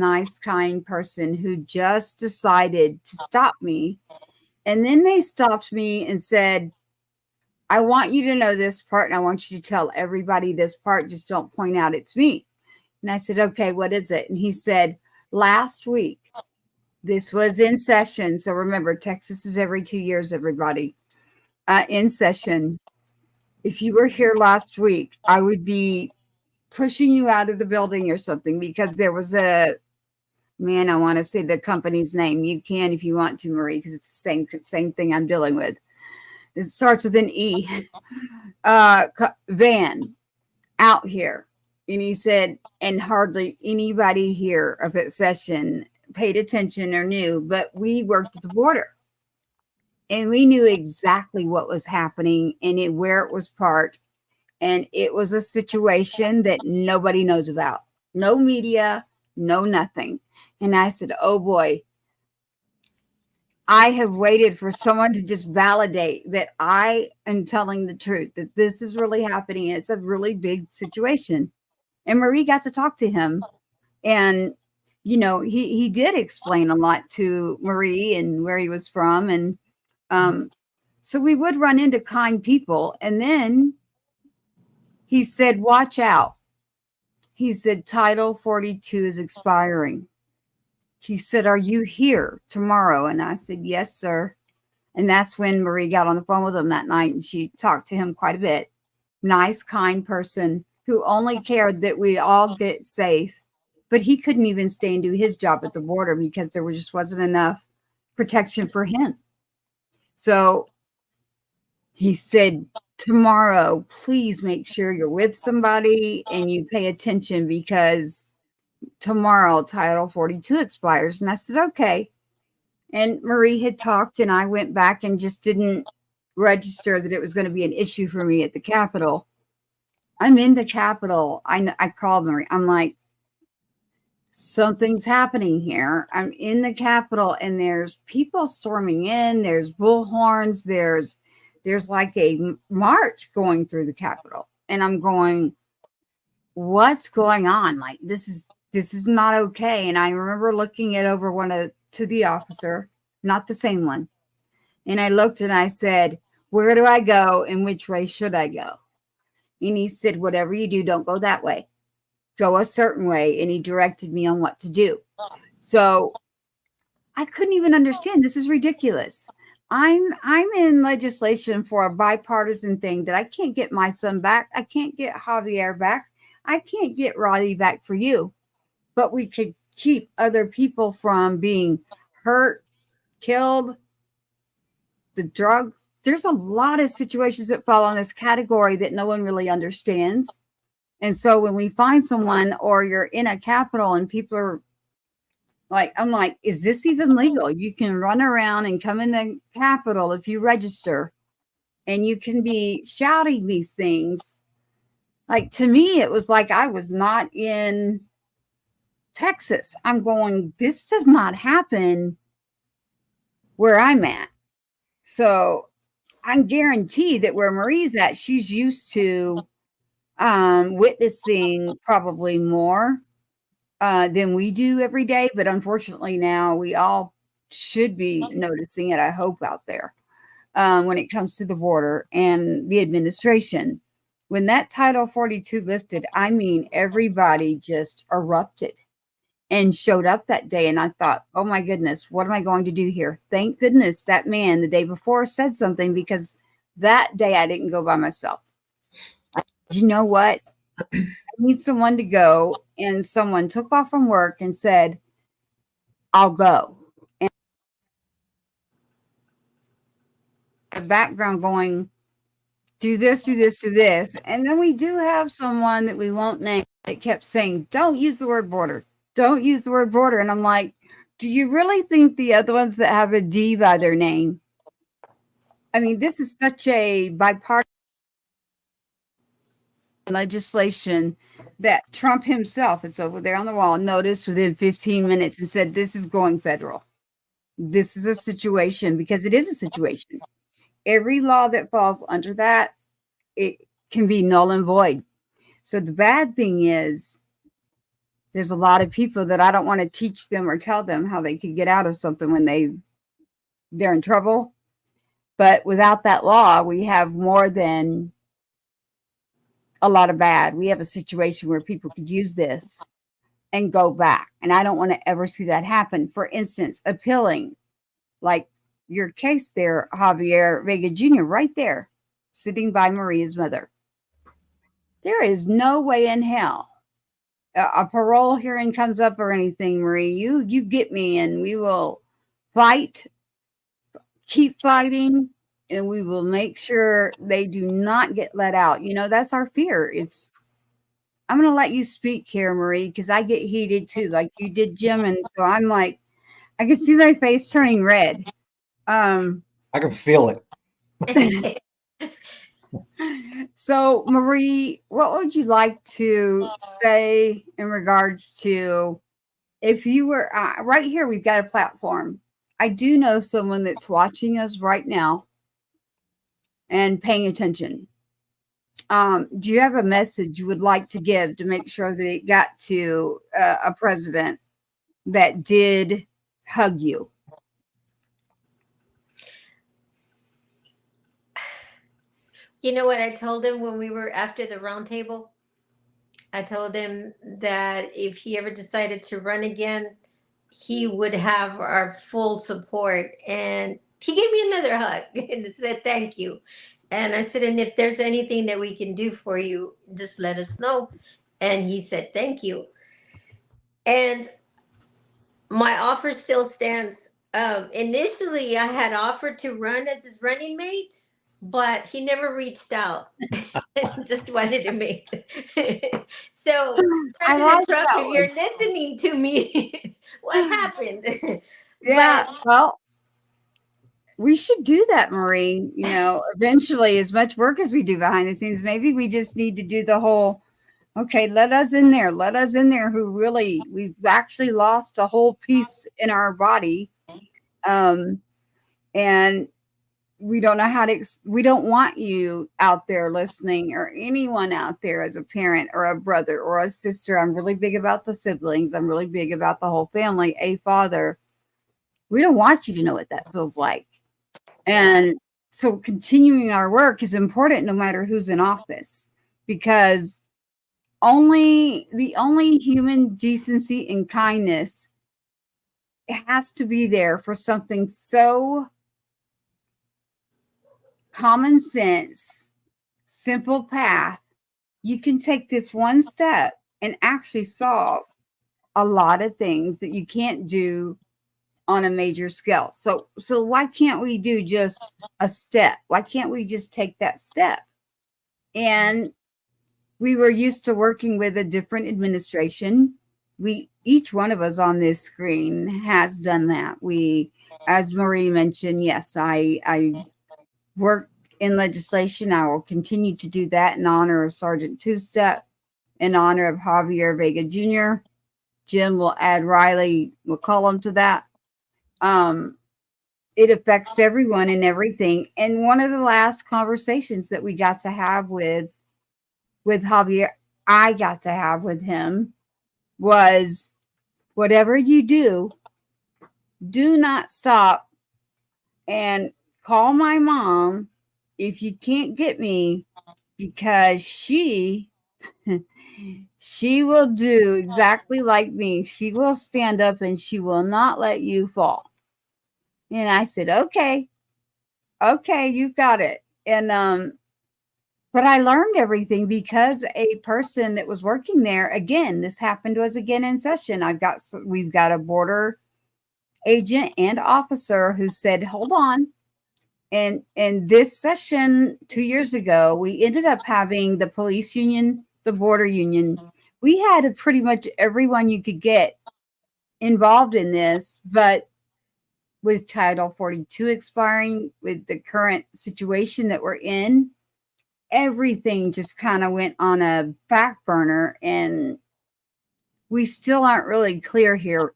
kind person who just decided to stop me. And then they stopped me and said, "I want you to know this part, and I want you to tell everybody this part. Just don't point out it's me." And I said, "Okay, what is it?" And he said, "Last week," this was in session. So remember, Texas is every 2 years, everybody. In session, if you were here last week, I would be pushing you out of the building or something, because there was I want to say the company's name. You can if you want to, Marie, because it's the same thing I'm dealing with. It starts with an E. Van out here. And he said, and hardly anybody here of that session paid attention or knew, but we worked at the border. And we knew exactly what was happening and where it was parked. And it was a situation that nobody knows about. No media, no nothing. And I said, oh boy, I have waited for someone to just validate that I am telling the truth, that this is really happening. It's a really big situation. And Marie got to talk to him. And, you know, he did explain a lot to Marie and where he was from. And so we would run into kind people. And then he said, watch out. He said, Title 42 is expiring. He said, are you here tomorrow? And I said, yes, sir. And that's when Marie got on the phone with him that night, and she talked to him quite a bit. Nice, kind person who only cared that we all get safe. But he couldn't even stay and do his job at the border because there just wasn't enough protection for him. So he said, tomorrow, please make sure you're with somebody and you pay attention because tomorrow Title 42 expires. And I said, okay. And Marie had talked, and I went back and just didn't register that it was going to be an issue for me at the Capitol. I'm in the Capitol. I called Marie. I'm like, something's happening here. I'm in the Capitol, and there's people storming in. There's bullhorns. There's like a march going through the Capitol. And I'm going, what's going on? Like, this is not okay. And I remember looking it over to the officer, not the same one. And I looked and I said, where do I go and which way should I go? And he said, whatever you do, don't go that way. Go a certain way. And he directed me on what to do. So I couldn't even understand. This is ridiculous. I'm in legislation for a bipartisan thing that I can't get my son back. I can't get Javier back. I can't get Roddy back for you. But we could keep other people from being hurt, killed, the drugs. There's a lot of situations that fall in this category that no one really understands. And so when we find someone, or you're in a Capitol and people are like, I'm like, is this even legal? You can run around and come in the Capitol if you register, and you can be shouting these things. Like, to me, it was like I was not in Texas. I'm going, this does not happen where I'm at. So I'm guaranteed that where Marie's at, she's used to witnessing probably more than we do every day. But unfortunately now we all should be noticing it, I hope, out there when it comes to the border and the administration. When that Title 42 lifted, I mean, everybody just erupted and showed up that day. And I thought, oh my goodness, what am I going to do here? Thank goodness that man the day before said something, because that day I didn't go by myself. You know what? I need someone to go. And someone took off from work and said, I'll go. And the background going, do this, do this, do this. And then we do have someone that we won't name that kept saying, don't use the word border. Don't use the word border. And I'm like, do you really think the other ones that have a D by their name? I mean, this is such a bipartisan legislation that Trump himself, it's over there on the wall, noticed within 15 minutes and said, this is going federal. This is a situation, because it is a situation. Every law that falls under that, it can be null and void. So the bad thing is, there's a lot of people that I don't want to teach them or tell them how they could get out of something when they're in trouble. But without that law, we have more than a lot of bad. We have a situation where people could use this and go back. And I don't want to ever see that happen. For instance, appealing, like your case there, Javier Vega Jr., right there, sitting by Maria's mother. There is no way in hell a parole hearing comes up or anything, Marie. You get me, and we will fight, keep fighting, and we will make sure they do not get let out. You know, that's our fear. I'm going to let you speak here, Marie, because I get heated too, like you did, Jim. And so I'm like, I can see my face turning red.
I can feel it.
So, Marie, what would you like to say in regards to if you were right here? We've got a platform. I do know someone that's watching us right now and paying attention. Do you have a message you would like to give to make sure that it got to a president that did hug you?
You know what I told him when we were after the roundtable? I told him that if he ever decided to run again, he would have our full support. And he gave me another hug and said, thank you. And I said, and if there's anything that we can do for you, just let us know. And he said, thank you. And my offer still stands. Initially, I had offered to run as his running mate, but he never reached out. Just wanted to make. So,
I like
President Trump,
that
if
one.
you're listening to me, what happened?
Yeah,
But
well, we should do that, Marie. You know, eventually, as much work as we do behind the scenes, maybe we just need to do the whole, okay, let us in there. Let us in there who really, we've actually lost a whole piece in our body. And we don't know how to, we don't want you out there listening or anyone out there as a parent or a brother or a sister. I'm really big about the siblings. I'm really big about the whole family, a father. We don't want you to know what that feels like. And so continuing our work is important no matter who's in office, because the only human decency and kindness has to be there for something so common sense, simple path. You can take this one step and actually solve a lot of things that you can't do on a major scale. So why can't we do just a step? Why can't we just take that step? And we were used to working with a different administration. Each one of us on this screen has done that. As Marie mentioned, yes, I worked in legislation. I will continue to do that in honor of Sergeant Two-Step, in honor of Javier Vega Jr. Jim will add Riley McCollum to that. It affects everyone and everything. And one of the last conversations that we got to have with Javier, I got to have with him, was whatever you do, do not stop and call my mom if you can't get me, because she will do exactly like me. She will stand up and she will not let you fall. And I said, okay, you've got it. And but I learned everything because a person that was working there, again, this happened to us again in session. We've got a border agent and officer who said, hold on. And in this session 2 years ago, we ended up having the police union, the border union. We had pretty much everyone you could get involved in this, but with Title 42 expiring, with the current situation that we're in, everything just kind of went on a back burner, and we still aren't really clear here.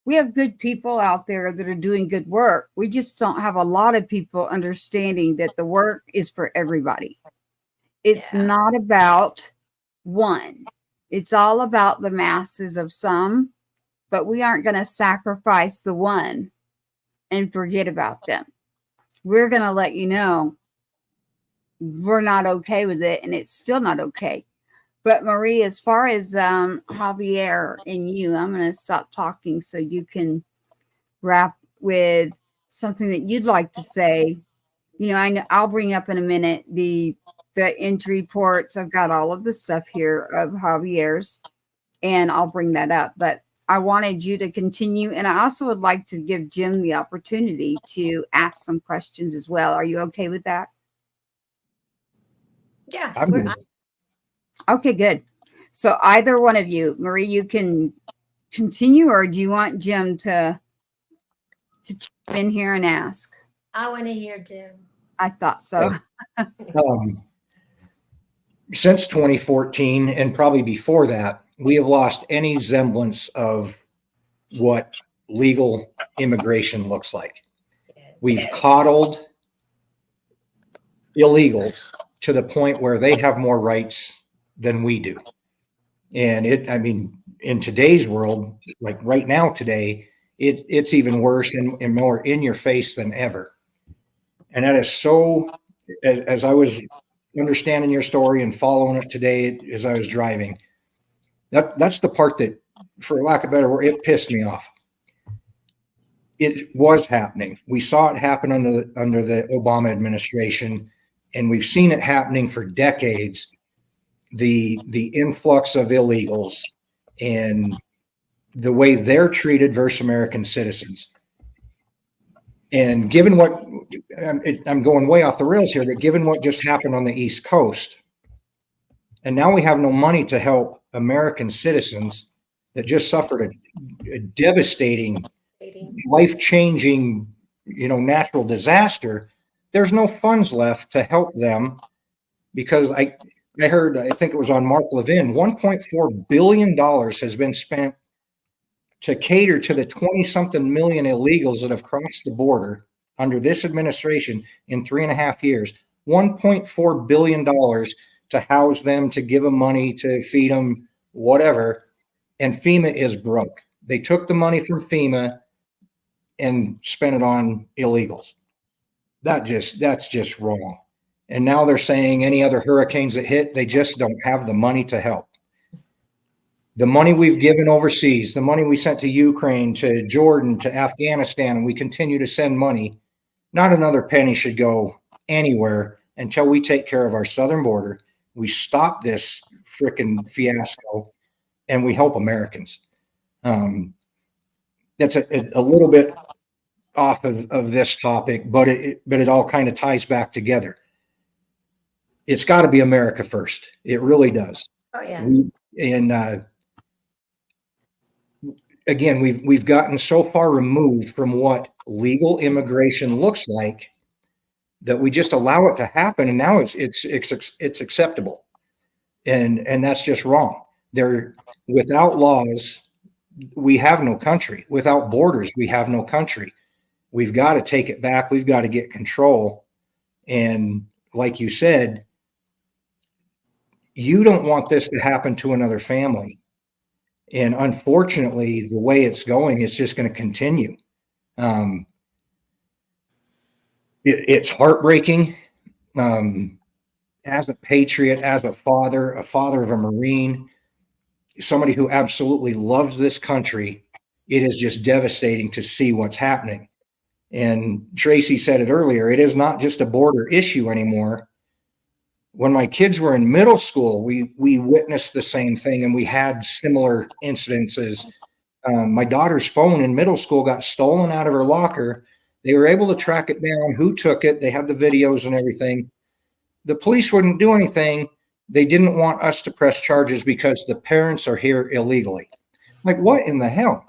We have good people out there that are doing good work. We just don't have a lot of people understanding that the work is for everybody. It's not about one. It's all about the masses of some, but we aren't going to sacrifice the one and forget about them. We're going to let you know we're not okay with it, and it's still not okay. But Marie, as far as Javier and you, I'm going to stop talking so you can wrap with something that you'd like to say. You know, I'll bring up in a minute the injury reports. I've got all of the stuff here of Javier's, and I'll bring that up. But I wanted you to continue, and I also would like to give Jim the opportunity to ask some questions as well. Are you okay with that?
Yeah,
I'm good.
Okay, good. So either one of you, Marie, you can continue, or do you want Jim to chime in here and ask?
I want to hear Jim.
I thought so.
Since 2014, and probably before that, we have lost any semblance of what legal immigration looks like. We've coddled illegals to the point where they have more rights than we do. And I mean, in today's world, like right now, today, it's even worse and more in your face than ever. And that is so, as I was understanding your story and following it today as I was driving, that's the part that, for lack of a better word, it pissed me off. It was happening. We saw it happen under the Obama administration, and we've seen it happening for decades. The influx of illegals and the way they're treated versus American citizens. And given what, I'm going way off the rails here, but given what just happened on the East Coast, and now we have no money to help American citizens that just suffered a devastating, life-changing, natural disaster. There's no funds left to help them because I heard, I think it was on Mark Levin, $1.4 billion has been spent to cater to the 20-something million illegals that have crossed the border under this administration in 3.5 years. $1.4 billion to house them, to give them money, to feed them, whatever. And FEMA is broke. They took the money from FEMA and spent it on illegals. That's just wrong. And now they're saying any other hurricanes that hit, they just don't have the money to help. The money we've given overseas, the money we sent to Ukraine, to Jordan, to Afghanistan, and we continue to send money, not another penny should go anywhere until we take care of our southern border. We stop this frickin' fiasco and we help Americans. That's a little bit off of this topic, but it all kind of ties back together. It's got to be America first. It really does.
Oh yeah.
Again, we've gotten so far removed from what legal immigration looks like that we just allow it to happen, and now it's acceptable, and that's just wrong. Without laws, we have no country. Without borders, we have no country. We've got to take it back. We've got to get control, and like you said, you don't want this to happen to another family. And unfortunately, the way it's going, it's just going to continue. It's heartbreaking. As a patriot, as a father of a Marine, somebody who absolutely loves this country, it is just devastating to see what's happening. And Tracy said it earlier, it is not just a border issue anymore. When my kids were in middle school, we witnessed the same thing, and we had similar incidences. My daughter's phone in middle school got stolen out of her locker. They were able to track it down, who took it. They have the videos and everything. The police wouldn't do anything. They didn't want us to press charges because the parents are here illegally. Like, what in the hell?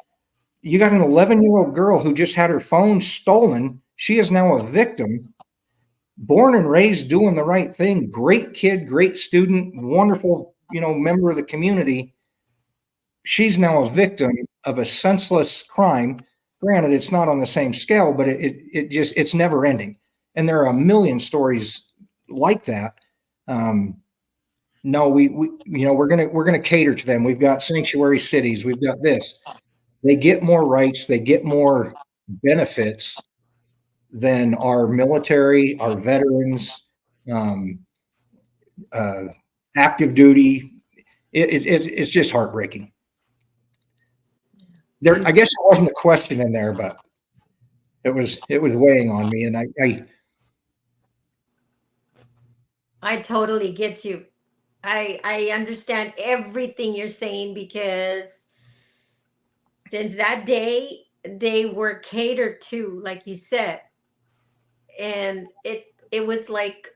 You got an 11-year-old girl who just had her phone stolen. She is now a victim. Born and raised doing the right thing, great kid, great student, wonderful, member of the community. She's now a victim of a senseless crime. Granted, it's not on the same scale, but it's never ending. And there are a million stories like that. No, we're gonna cater to them. We've got sanctuary cities. We've got this. They get more rights. They get more benefits than our military, our veterans, active duty. It's just heartbreaking. I guess it wasn't a question in there, but it was weighing on me, and
I totally get you. I understand everything you're saying, because since that day they were catered to, like you said, and it was like,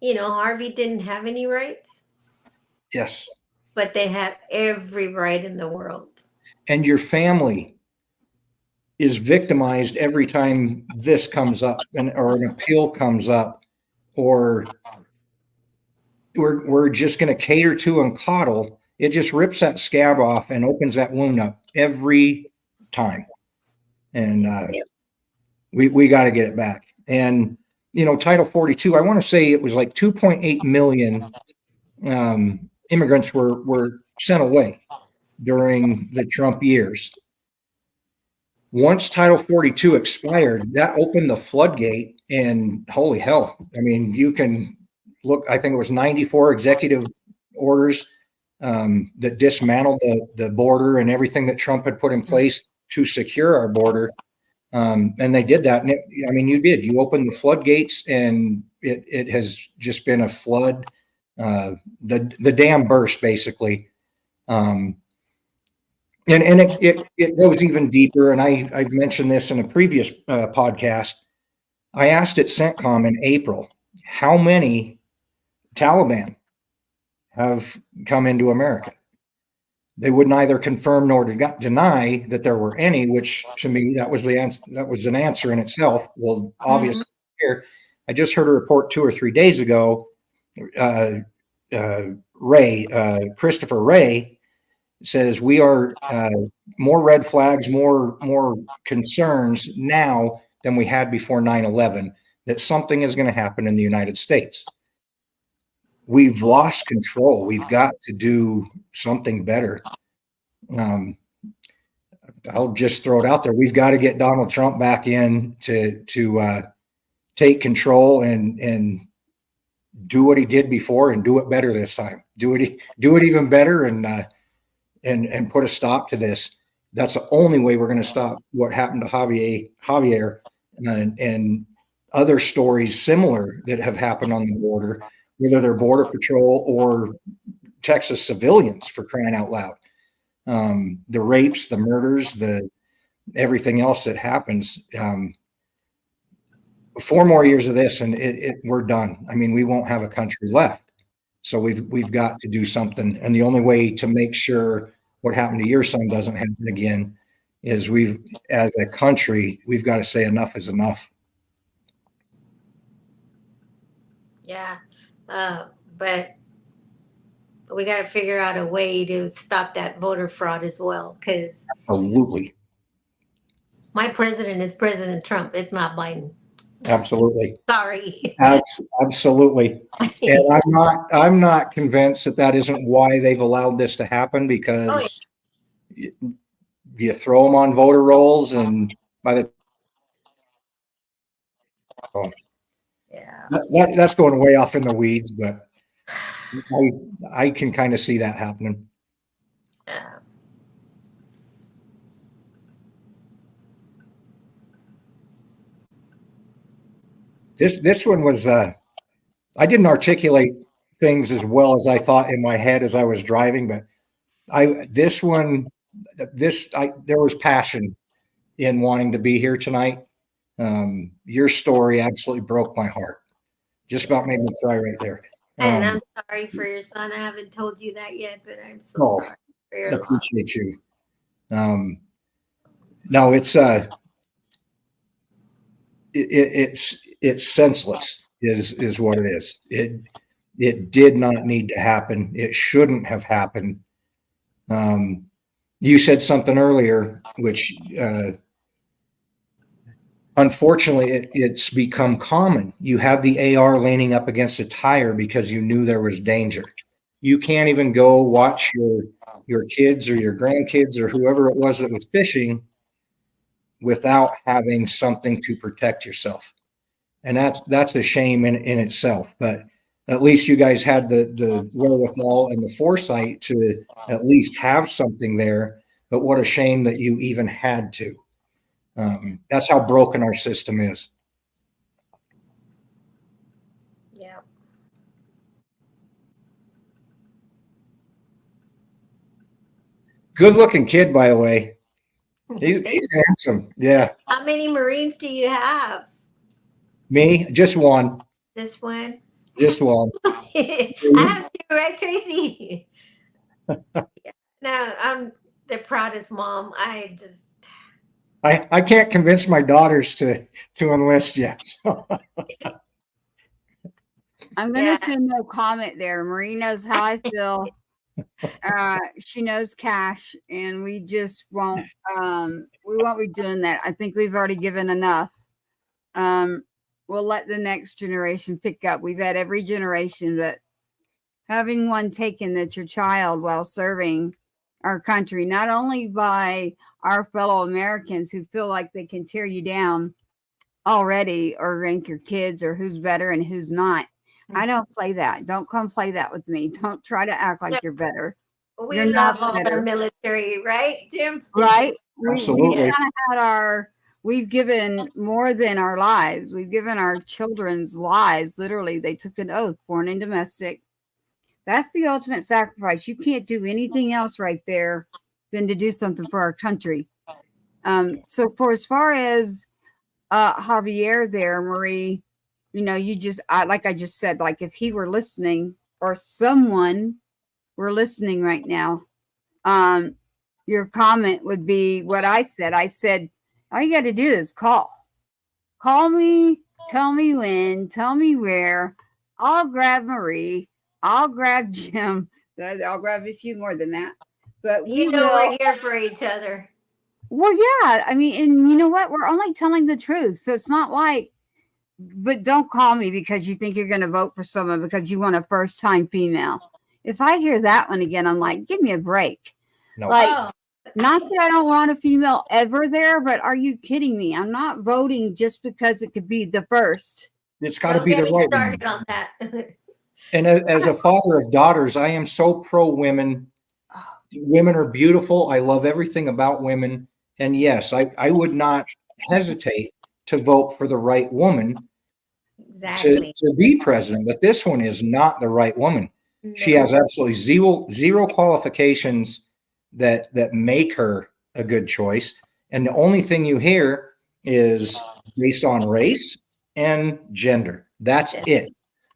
Harvey didn't have any rights.
Yes.
But they have every right in the world.
And your family is victimized every time this comes up or an appeal comes up, or we're just going to cater to and coddle. It just rips that scab off and opens that wound up every time. And we got to get it back. And, Title 42, I want to say it was like 2.8 million immigrants were sent away during the Trump years. Once Title 42 expired, that opened the floodgate, and holy hell. I mean, you can look, I think it was 94 executive orders that dismantled the border and everything that Trump had put in place to secure our border. And they did that. And you opened the floodgates, and it has just been a flood. The dam burst, basically. And it goes even deeper. And I've mentioned this in a previous podcast. I asked at CENTCOM in April, how many Taliban have come into America? They would neither confirm nor deny that there were any, which to me, that was the answer. That was an answer in itself. Well, obviously here, I just heard a report 2 or 3 days ago. Christopher Wray says we are more red flags, more concerns now than we had before 9/11, that something is going to happen in the United States. We've lost control. We've got to do something better. I'll just throw it out there. We've got to get Donald Trump back in to take control and do what he did before, and do it better this time. Do it even better, and put a stop to this. That's the only way we're going to stop what happened to Javier and other stories similar that have happened on the border, whether they're Border Patrol or Texas civilians, for crying out loud. The rapes, the murders, the everything else that happens. 4 more years of this, and we're done. I mean, we won't have a country left. So we've got to do something. And the only way to make sure what happened to your son doesn't happen again is as a country, we've got to say enough is enough.
Yeah. But we got to figure out a way to stop that voter fraud as well. Because
Absolutely.
My president is President Trump. It's not Biden.
Absolutely.
Sorry.
Absolutely. And I'm not convinced that isn't why they've allowed this to happen, because you throw them on voter rolls, and by the that's going way off in the weeds, but I can kind of see that happening.
Yeah.
This one was I didn't articulate things as well as I thought in my head as I was driving, but there was passion in wanting to be here tonight. Your story absolutely broke my heart. Just about made me cry right there.
And I'm sorry for your son. I haven't told you that yet, but I'm so sorry for your loss.
Appreciate you. No, it's senseless is what it is. It did not need to happen. It shouldn't have happened. You said something earlier, which unfortunately it's become common. You have the AR leaning up against a tire because you knew there was danger. You can't even go watch your kids or your grandkids or whoever it was that was fishing without having something to protect yourself. And that's a shame in itself. But at least you guys had the wherewithal and the foresight to at least have something there. But what a shame that you even had to. That's how broken our system is.
Yeah.
Good looking kid, by the way. He's handsome. Yeah.
How many Marines do you have?
Me, just one.
This one?
Just one.
I have to, right, Tracy? Yeah. No, I'm the proudest mom.
I can't convince my daughters to enlist yet.
I'm going
Yeah.
to send no comment there. Marie knows how I feel. She knows Cash, and we just won't. We won't be doing that. I think we've already given enough. We'll let the next generation pick up. We've had every generation, but having one taken that's your child while serving our country, not only by our fellow Americans who feel like they can tear you down already or rank your kids or who's better and who's not. I don't play that. Don't come play that with me. Don't try to act like you're better.
We
You're
love
not
all
better.
our military, right, Jim?
Right?
Absolutely.
We kind of had we've given more than our lives. We've given our children's lives. Literally, they took an oath, foreign and domestic. That's the ultimate sacrifice. You can't do anything else right there than to do something for our country. So for as far as Javier there, Marie, you know, like I just said, like if he were listening or someone were listening right now, your comment would be what I said. I said, all you got to do is call me, tell me when, tell me where. I'll grab Marie. I'll grab Jim. I'll grab a few more than that. But we will.
We're here for each other.
Well, yeah. I mean, and you know what? We're only telling the truth. So it's not like, but don't call me because you think you're going to vote for someone because you want a first time female. If I hear that one again, I'm like, give me a break.
No.
Like, not that I don't want a female ever there, but are you kidding me? I'm not voting just because it could be the first.
It's got to be the right one.
On that.
And as a father of daughters, I am so pro women. Women are beautiful. I love everything about women. And yes, I would not hesitate to vote for the right woman to be president. But this one is not the right woman. No. She has absolutely zero qualifications that make her a good choice. And the only thing you hear is based on race and gender. That's it.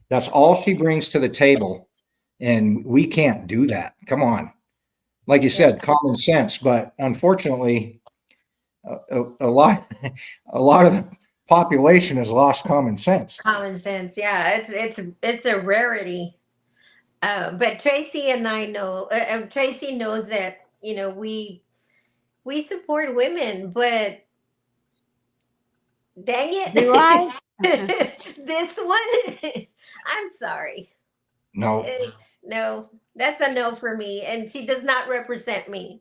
That's all she brings to the table. And we can't do that. Come on. Like you said, common sense. But unfortunately, a lot of the population has lost common sense.
Common sense. Yeah. It's a rarity. But Tracy and I know, Tracy knows that, you know, we support women, but dang it.
Do I?
This one, I'm sorry.
No.
No, that's a no for me. And she does not represent me.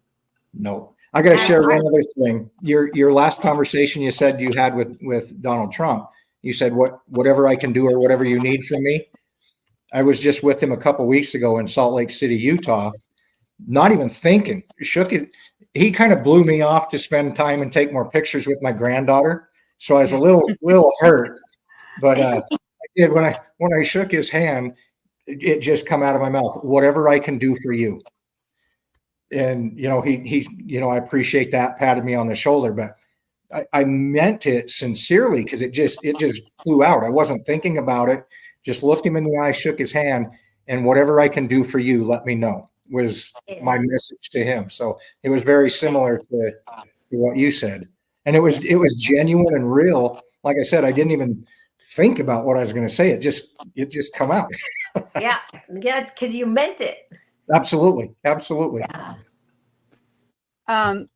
No. I got to share one other thing. Your last conversation you said you had with Donald Trump, you said, whatever I can do or whatever you need from me. I was just with him a couple of weeks ago in Salt Lake City, Utah, not even thinking. He kind of blew me off to spend time and take more pictures with my granddaughter. So I was a little hurt, but I did when I shook his hand, it just come out of my mouth. Whatever I can do for you. And you know, he's I appreciate that, patted me on the shoulder, but I meant it sincerely because it just flew out. I wasn't thinking about it. Just looked him in the eye, shook his hand, and whatever I can do for you, let me know, was my message to him. So it was very similar to what you said. And it was genuine and real. Like I said, I didn't even think about what I was going to say. It just come out.
Yeah, it's because you meant it.
Absolutely.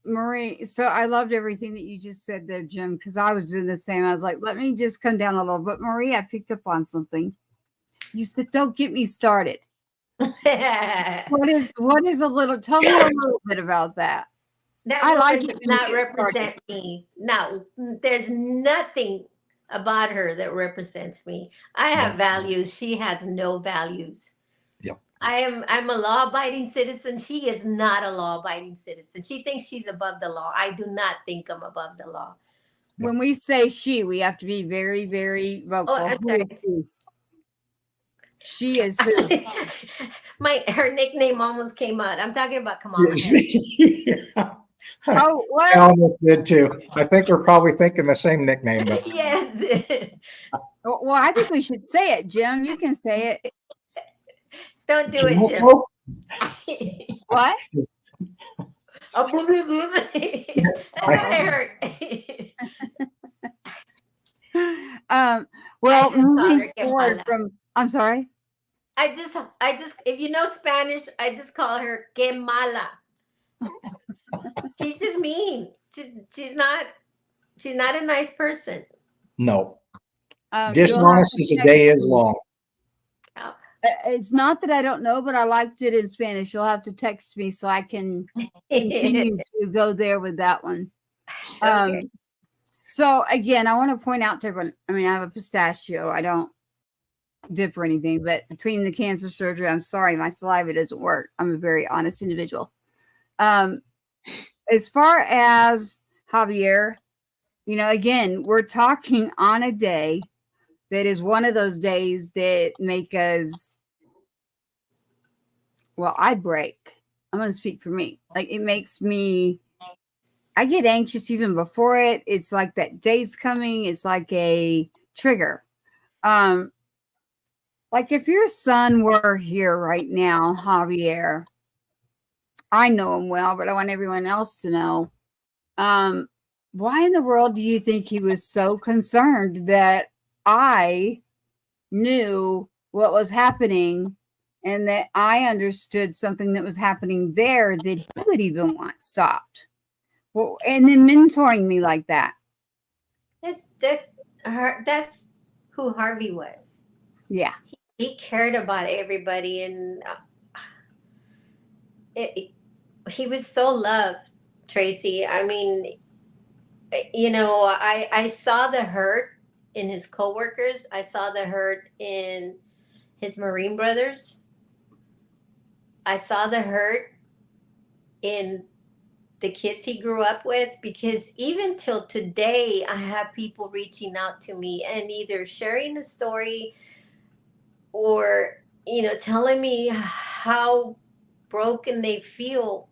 Marie, so I loved everything that you just said there, Jim, because I was doing the same. I was like, let me just come down a little bit. Marie, I picked up on something. You said, don't get me started. What is a little, tell me a little bit about that.
That woman does not represent me. No, there's nothing about her that represents me. I have values. She has no values.
Yep.
I'm a law-abiding citizen. She is not a law-abiding citizen. She thinks she's above the law. I do not think I'm above the law.
When we say she, we have to be very, very vocal.
Oh, I'm sorry.
She is who?
Her nickname almost came out. I'm talking about Kamala.
Oh, what?
I almost did too. I think we're probably thinking the same nickname. But.
Yes.
Well, I think we should say it, Jim. You can say it.
Don't do it, Jim.
Oh,
What?
Oh, that really hurt.
Well,
just call
moving
her
forward
Kemala.
from, I'm sorry.
I just, if you know Spanish, I just call her que mala. She's just mean. She's not a nice person.
no.
You'll have
Dishonest
to
as a
text
day is
me.
long.
It's not that I don't know, but I liked it in Spanish. You'll have to text me so I can continue to go there with that one.
Okay.
So again, I want to point out to everyone, I mean, I have a pistachio. I don't dip or anything, but between the cancer surgery, I'm sorry, my saliva doesn't work. I'm a very honest individual. As far as Javier, you know, again, we're talking on a day that is one of those days that make us, well, I break. I'm going to speak for me. Like, it makes me, I get anxious even before it. It's like that day's coming. It's like a trigger. Like if your son were here right now, Javier, I know him well, but I want everyone else to know. Why in the world do you think he was so concerned that I knew what was happening and that I understood something that was happening there that he would even want stopped? Well, and then mentoring me like that.
That's who Harvey was.
Yeah.
He cared about everybody, and he was so loved, Tracy. I mean, you know, I saw the hurt in his coworkers. I saw the hurt in his Marine brothers. I saw the hurt in the kids he grew up with, because even till today, I have people reaching out to me and either sharing the story or, you know, telling me how broken they feel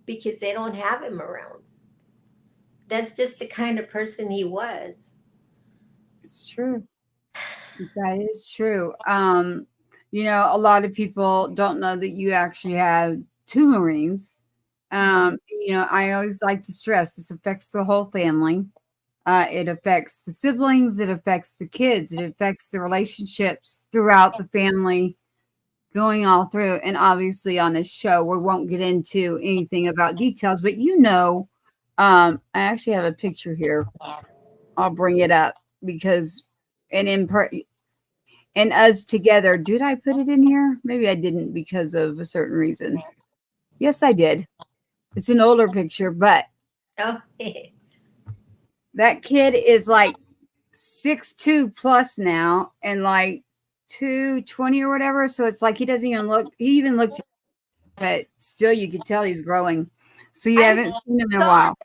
because they don't have him around. That's just the kind of person he was.
It's true. That is true. You know, a lot of people don't know that you actually have two Marines. You know, I always like to stress this affects the whole family. It affects the siblings, it affects the kids, it affects the relationships throughout the family, going all through. And obviously on this show, we won't get into anything about details, but you know, I actually have a picture here. I'll bring it up because and us together, did I put it in here? Maybe I didn't because of a certain reason. Yes, I did. It's an older picture, but
Oh,
that kid is like 6'2" plus now and like 220 or whatever. So it's like he doesn't even look, he even looked, but still you could tell he's growing. So you haven't seen him in a while.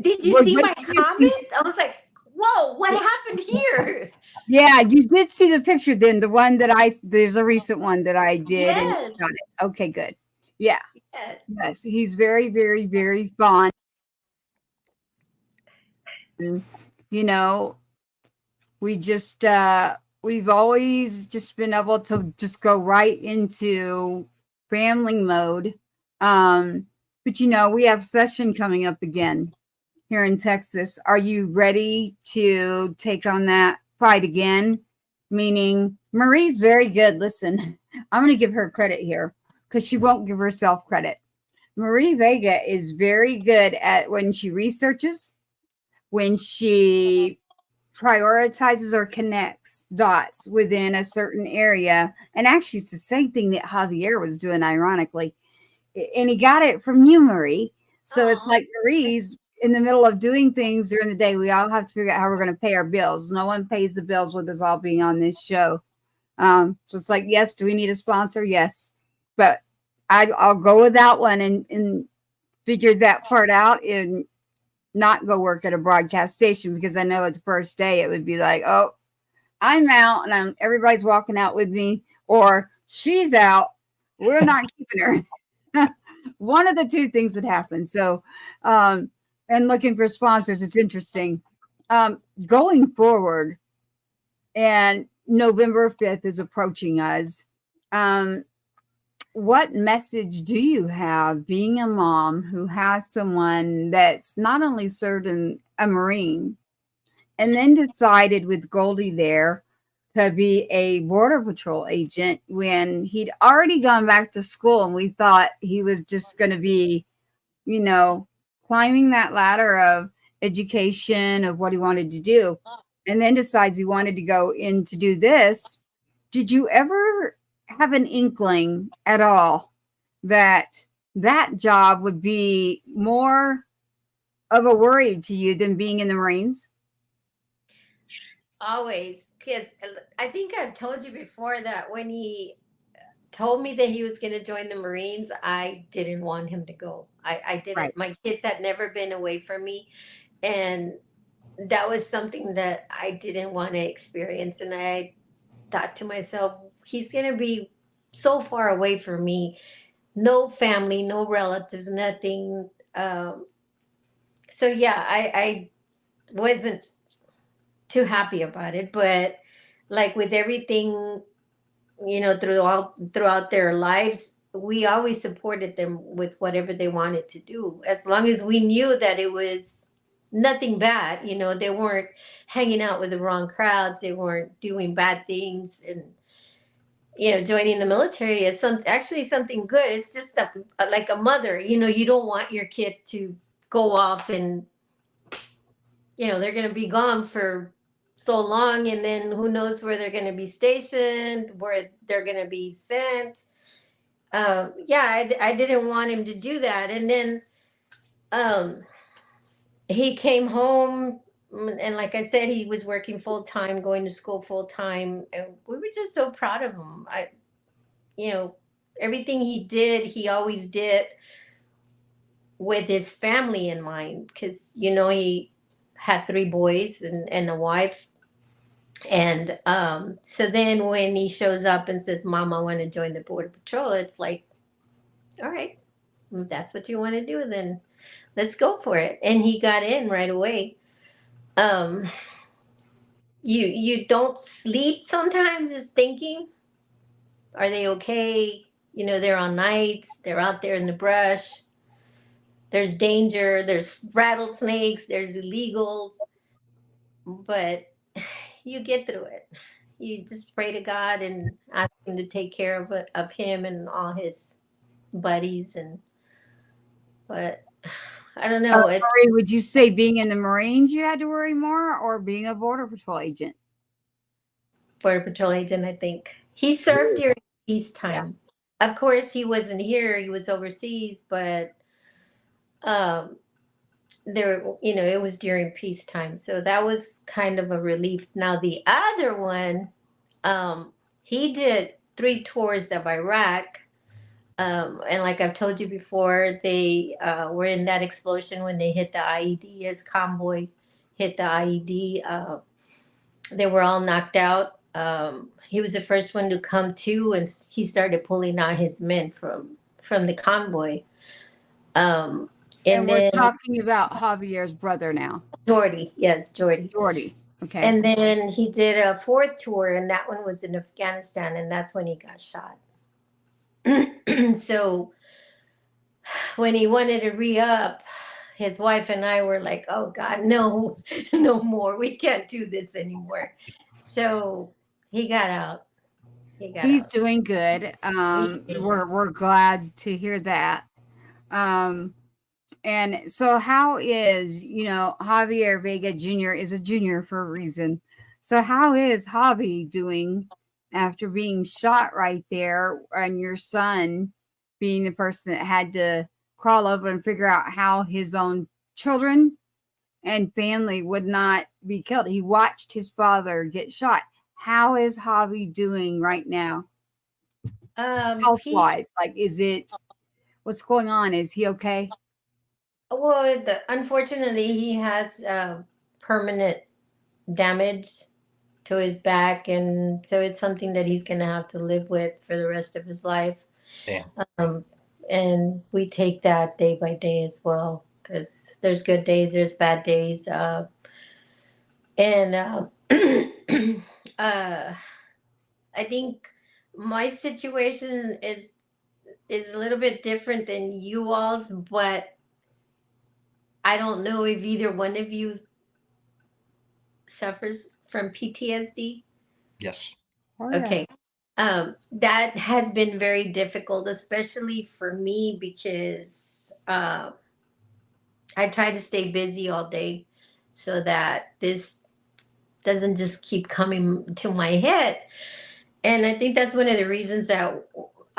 Did you
Well,
see
but
my comment? I was like, whoa, what happened here?
Yeah, you did see the picture then. The one that there's a recent one that I did and
Yes.
got it. Okay, good. Yeah.
Yes.
Yes. He's very, very, very fond. You know, we just we've always just been able to just go right into family mode. But you know, we have session coming up again here in Texas. Are you ready to take on that fight again? Meaning Marie's very good. Listen, I'm going to give her credit here because she won't give herself credit. Marie Vega is very good at when she researches, when she prioritizes or connects dots within a certain area. And actually, it's the same thing that Javier was doing, ironically. And he got it from you, Marie. So it's like Marie's in the middle of doing things during the day. We all have to figure out how we're going to pay our bills. No one pays the bills with us all being on this show. So it's like, yes, do we need a sponsor? Yes. But I'll go with that one and figure that part out and not go work at a broadcast station, because I know at the first day it would be like, oh, I'm out and everybody's walking out with me, or she's out. We're not keeping her. One of the two things would happen. So, and looking for sponsors, it's interesting. Going forward, and November 5th is approaching us. What message do you have being a mom who has someone that's not only served in a Marine and then decided with Goldie there to be a Border Patrol agent when he'd already gone back to school and we thought he was just going to be, climbing that ladder of education of what he wanted to do, and then decides he wanted to go in to do this. Did you ever have an inkling at all that that job would be more of a worry to you than being in the Marines?
Always, because I think I've told you before that when he told me that he was going to join the Marines, I didn't want him to go. I
Right.
didn't. My kids had never been away from me, and that was something that I didn't want to experience. And I thought to myself, he's going to be so far away from me, no family, no relatives, nothing. So yeah, I wasn't too happy about it, but like with everything, throughout their lives, we always supported them with whatever they wanted to do, as long as we knew that it was nothing bad. They weren't hanging out with the wrong crowds, they weren't doing bad things. And joining the military is actually something good. It's just like a mother, you don't want your kid to go off and they're going to be gone for so long, and then who knows where they're going to be stationed, where they're going to be sent. Yeah, I didn't want him to do that. And then um, he came home, and like I said, he was working full time, going to school full time, and we were just so proud of him. You know, Everything he did, he always did with his family in mind, because he had three boys and a wife. And so then when he shows up and says, "Mom, I want to join the Border Patrol," it's like, all right, if that's what you want to do, then let's go for it. And he got in right away. Um, you don't sleep sometimes, just thinking, are they okay? They're on nights, they're out there in the brush. There's danger, there's rattlesnakes, there's illegals, but you get through it. You just pray to God and ask him to take care of him and all his buddies. But I don't know.
Marie, would you say being in the Marines you had to worry more, or being a Border Patrol agent?
Border Patrol agent, I think he served during peacetime. Of course, he wasn't here; he was overseas. But um, it was during peacetime, so that was kind of a relief. Now the other one, he did 3 tours of Iraq. And like I've told you before, they were in that explosion when they hit the IED. His convoy hit the IED. They were all knocked out. He was the first one to come to, and he started pulling out his men from the convoy. Um,
And
and
we're
then
talking about Javier's brother now.
Jordy, yes, Jordy.
Jordy. Okay.
And then he did a 4th tour, and that one was in Afghanistan, and that's when he got shot. So when he wanted to re-up, his wife and I were like, "Oh God, no, no more. We can't do this anymore." So he got out.
He's doing good. We're glad to hear that. And so how is, Javier Vega Jr. is a junior for a reason. So how is Javi doing after being shot right there, and your son being the person that had to crawl over and figure out how his own children and family would not be killed? He watched his father get shot. How is Javi doing right now? Health wise, what's going on? Is he okay?
Well, unfortunately, he has permanent damage to his back, and so it's something that he's going to have to live with for the rest of his life.
Yeah.
And we take that day by day as well, because there's good days, there's bad days. And uh, I think my situation is a little bit different than you all's, but I don't know if either one of you suffers from PTSD.
Yes.
Oh, yeah.
Okay. That has been very difficult, especially for me, because I try to stay busy all day so that this doesn't just keep coming to my head. And I think that's one of the reasons that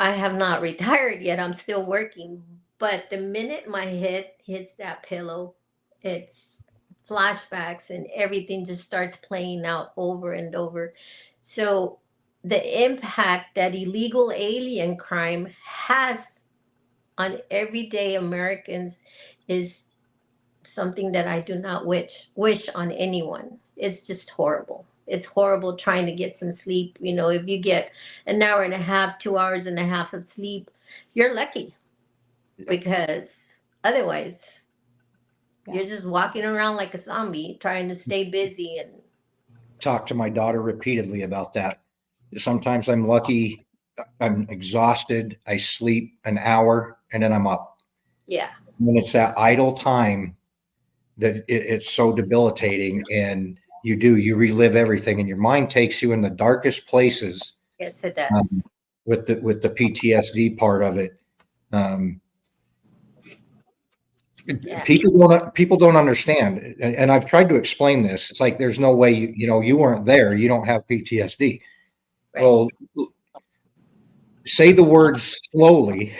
I have not retired yet. I'm still working. But the minute my head hits that pillow, it's flashbacks and everything just starts playing out over and over. So the impact that illegal alien crime has on everyday Americans is something that I do not wish on anyone. It's just horrible. It's horrible trying to get some sleep. You know, if you get an hour and a half, 2 hours and a half of sleep, you're lucky, because otherwise you're just walking around like a zombie trying to stay busy. And
Talk to my daughter repeatedly about that. Sometimes I'm lucky, I'm exhausted, I sleep an hour and then I'm up.
yeah,
When it's that idle time that it's so debilitating, and you relive everything, and your mind takes you in the darkest places.
yes, it does.
With the PTSD part of it. Um,
Yeah,
people don't understand, and I've tried to explain this. It's like there's no way you weren't there. You don't have PTSD.
right.
Well, say the words slowly.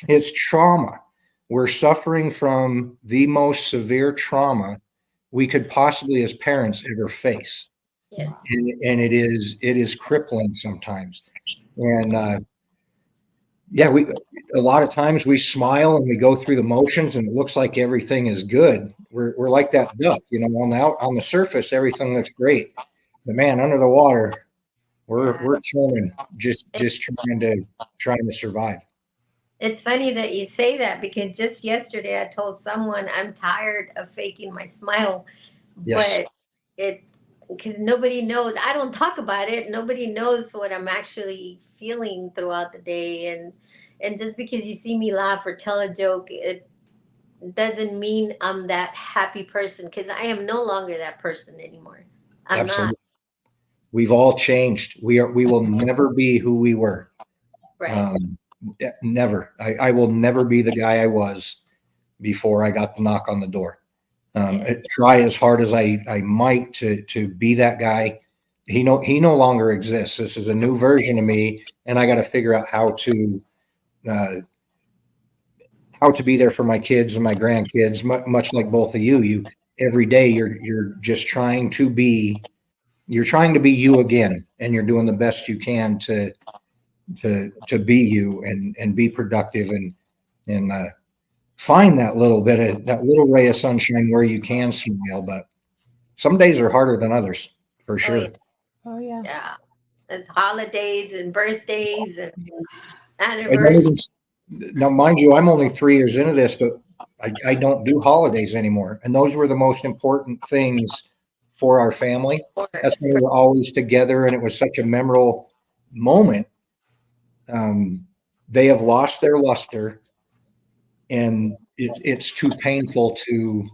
It's trauma. We're suffering from the most severe trauma we could possibly, as parents, ever face,
Yes.
and it is crippling sometimes. And yeah, a lot of times we smile and we go through the motions and it looks like everything is good. We're like that duck, on the surface everything looks great, but man, under the water we're churning, just trying to survive.
It's funny that you say that, because just yesterday I told someone I'm tired of faking my smile,
Yes,
but it because nobody knows. I don't talk about it. Nobody knows what I'm actually feeling throughout the day, and just because you see me laugh or tell a joke, it doesn't mean I'm that happy person, because I am no longer that person anymore. I'm not.
absolutely. We've all changed. We will never be who we were.
Right.
Um, Never. I will never be the guy I was before I got the knock on the door. Try as hard as I might to be that guy. He no longer exists. This is a new version of me, and I got to figure out uh, how to be there for my kids and my grandkids. Much like both of you, every day you're just trying to be you again, and you're doing the best you can to be you and be productive and find that little ray of sunshine where you can smile. But some days are harder than others, for
Oh yeah.
sure.
Oh, yeah.
Yeah. It's holidays and birthdays and
I don't
anniversaries.
even, now, mind you, I'm only 3 years into this, but I don't do holidays anymore. And those were the most important things for our family. That's when we were always together, and it was such a memorable moment. They have lost their luster, and it's too painful to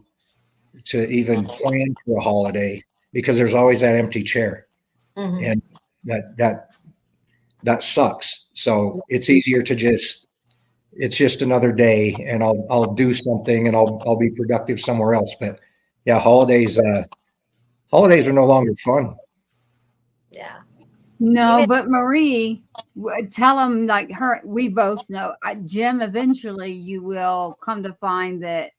even plan for a holiday, because there's always that empty chair,
Mhm.
and that sucks. So it's easier to it's just another day, and I'll do something, and I'll be productive somewhere else. But yeah, holidays are no longer fun.
Yeah.
No,
Even
but Marie, tell them like her. We both know, Jim. Eventually, you will come to find that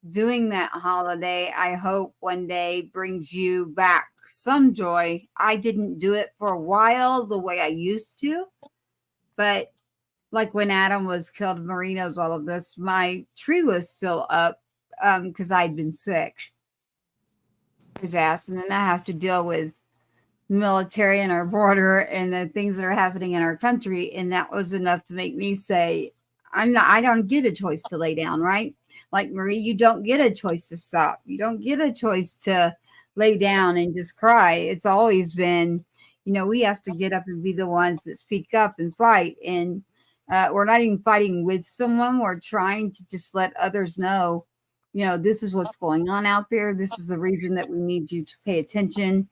doing that holiday, I hope one day brings you back some joy. I didn't do it for a while the way I used to, but like when Adam was killed, Marie knows all of this. My tree was still up because I'd been sick. His ass, and then I have to deal with military and our border and the things that are happening in our country, and that was enough to make me say, I don't get a choice to lay down, right? Like Marie, you don't get a choice to stop. You don't get a choice to lay down and just cry. It's always been, we have to get up and be the ones that speak up and fight. And we're not even fighting with someone. We're trying to just let others know, this is what's going on out there. This is the reason that we need you to pay attention.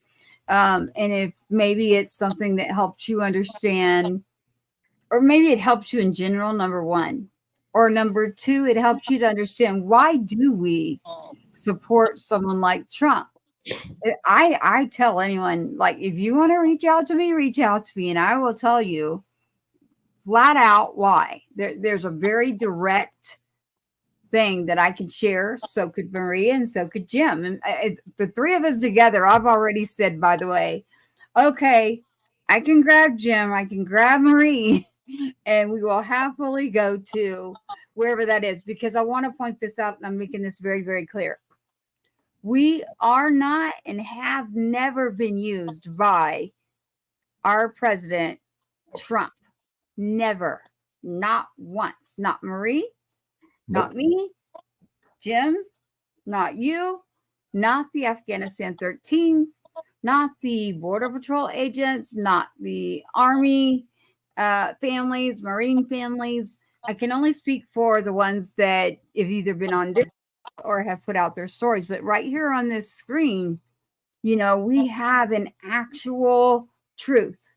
And if maybe it's something that helps you understand, or maybe it helps you in general, number one, or number two, it helps you to understand, why do we support someone like Trump? I tell anyone, like, if you want to reach out to me, and I will tell you flat out why. There's a very direct thing that I could share. So could Maria, and so could Jim. And the three of us together, I've already said, by the way, okay, I can grab Jim, I can grab Marie, and we will happily go to wherever that is, because I want to point this out, and I'm making this very, very clear. We are not and have never been used by our president, Trump. Never. Not once. Not Marie. Not me. Jim. Not you. Not the Afghanistan 13. Not the Border Patrol agents. Not the Army families, Marine families. I can only speak for the ones that have either been on this or have put out their stories. But right here on this screen, we have an actual truth.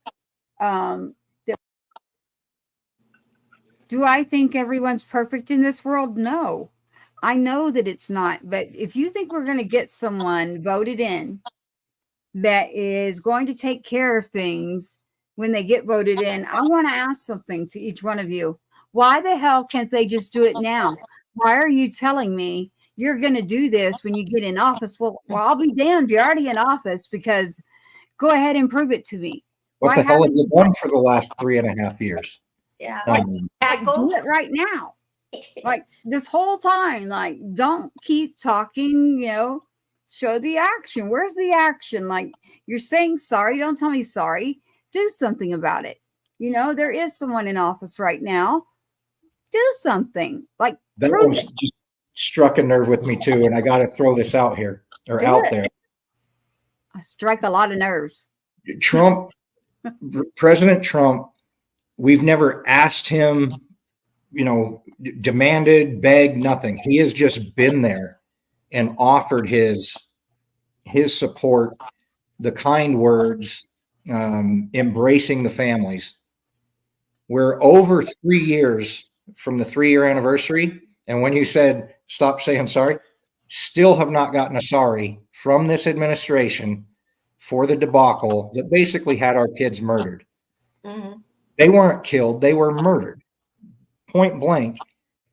Do I think everyone's perfect in this world? No. I know that it's not. But if you think we're going to get someone voted in that is going to take care of things when they get voted in, I want to ask something to each one of you. Why the hell can't they just do it now? Why are you telling me you're going to do this when you get in office? Well, I'll be damned. You're already in office, because go ahead and prove it to me.
What the hell have you done for the last 3.5 years?
Yeah.
Do it right now. Like, this whole time, like, don't keep talking, show the action. Where's the action? Like, you're saying sorry. Don't tell me sorry. Do something about it. There is someone in office right now. Do something. Like,
that one's just struck a nerve with me too, and I got to throw this out here or out there.
I strike a lot of nerves.
Trump, President Trump, we've never asked him, demanded, begged, nothing. He has just been there and offered his support, the kind words, embracing the families. We're over 3 years from the 3-year anniversary. And when you said, stop saying sorry, still have not gotten a sorry from this administration for the debacle that basically had our kids murdered.
Mm-hmm.
They weren't killed. They were murdered. Point blank.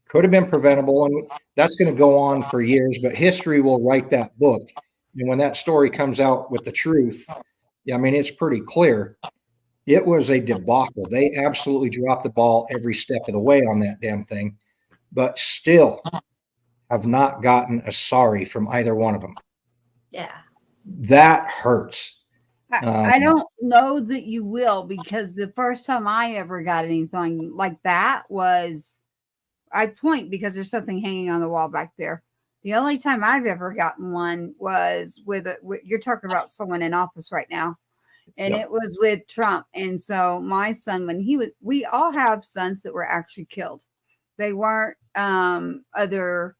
Could have been preventable. And that's going to go on for years, but history will write that book. And when that story comes out with the truth, it's pretty clear. It was a debacle. They absolutely dropped the ball every step of the way on that damn thing, but still have not gotten a sorry from either one of them.
Yeah.
That hurts.
I don't know that you will, because the first time I ever got anything like that was, I point because there's something hanging on the wall back there. The only time I've ever gotten one was with you're talking about someone in office right now. And It was with Trump. And so my son, we all have sons that were actually killed. They weren't other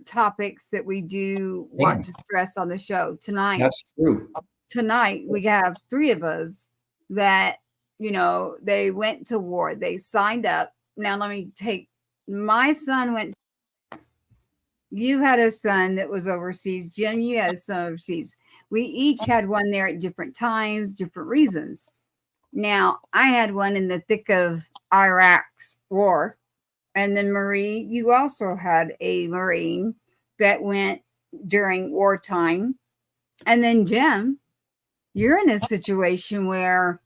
topics that we do want to stress on the show tonight.
That's true.
Tonight, we have 3 of us that, they went to war. They signed up. Now, let me take, my son went, you had a son that was overseas. Jim, you had a son overseas. We each had one there at different times, different reasons. Now, I had one in the thick of Iraq's war. And then Marie, you also had a Marine that went during wartime. And then Jim, you're in a situation where,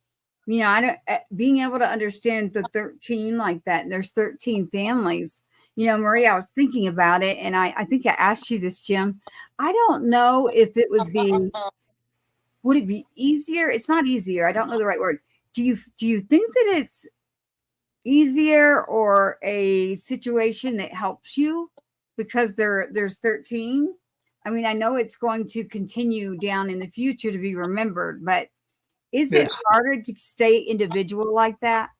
I don't, being able to understand the 13 like that, and there's 13 families. Marie, I was thinking about it, and I think I asked you this, Jim. I don't know if it would it be easier? It's not easier. I don't know the right word. Do you think that it's easier or a situation that helps you because there's 13? I mean, I know it's going to continue down in the future to be remembered, but is it
It's
harder to stay individual like that?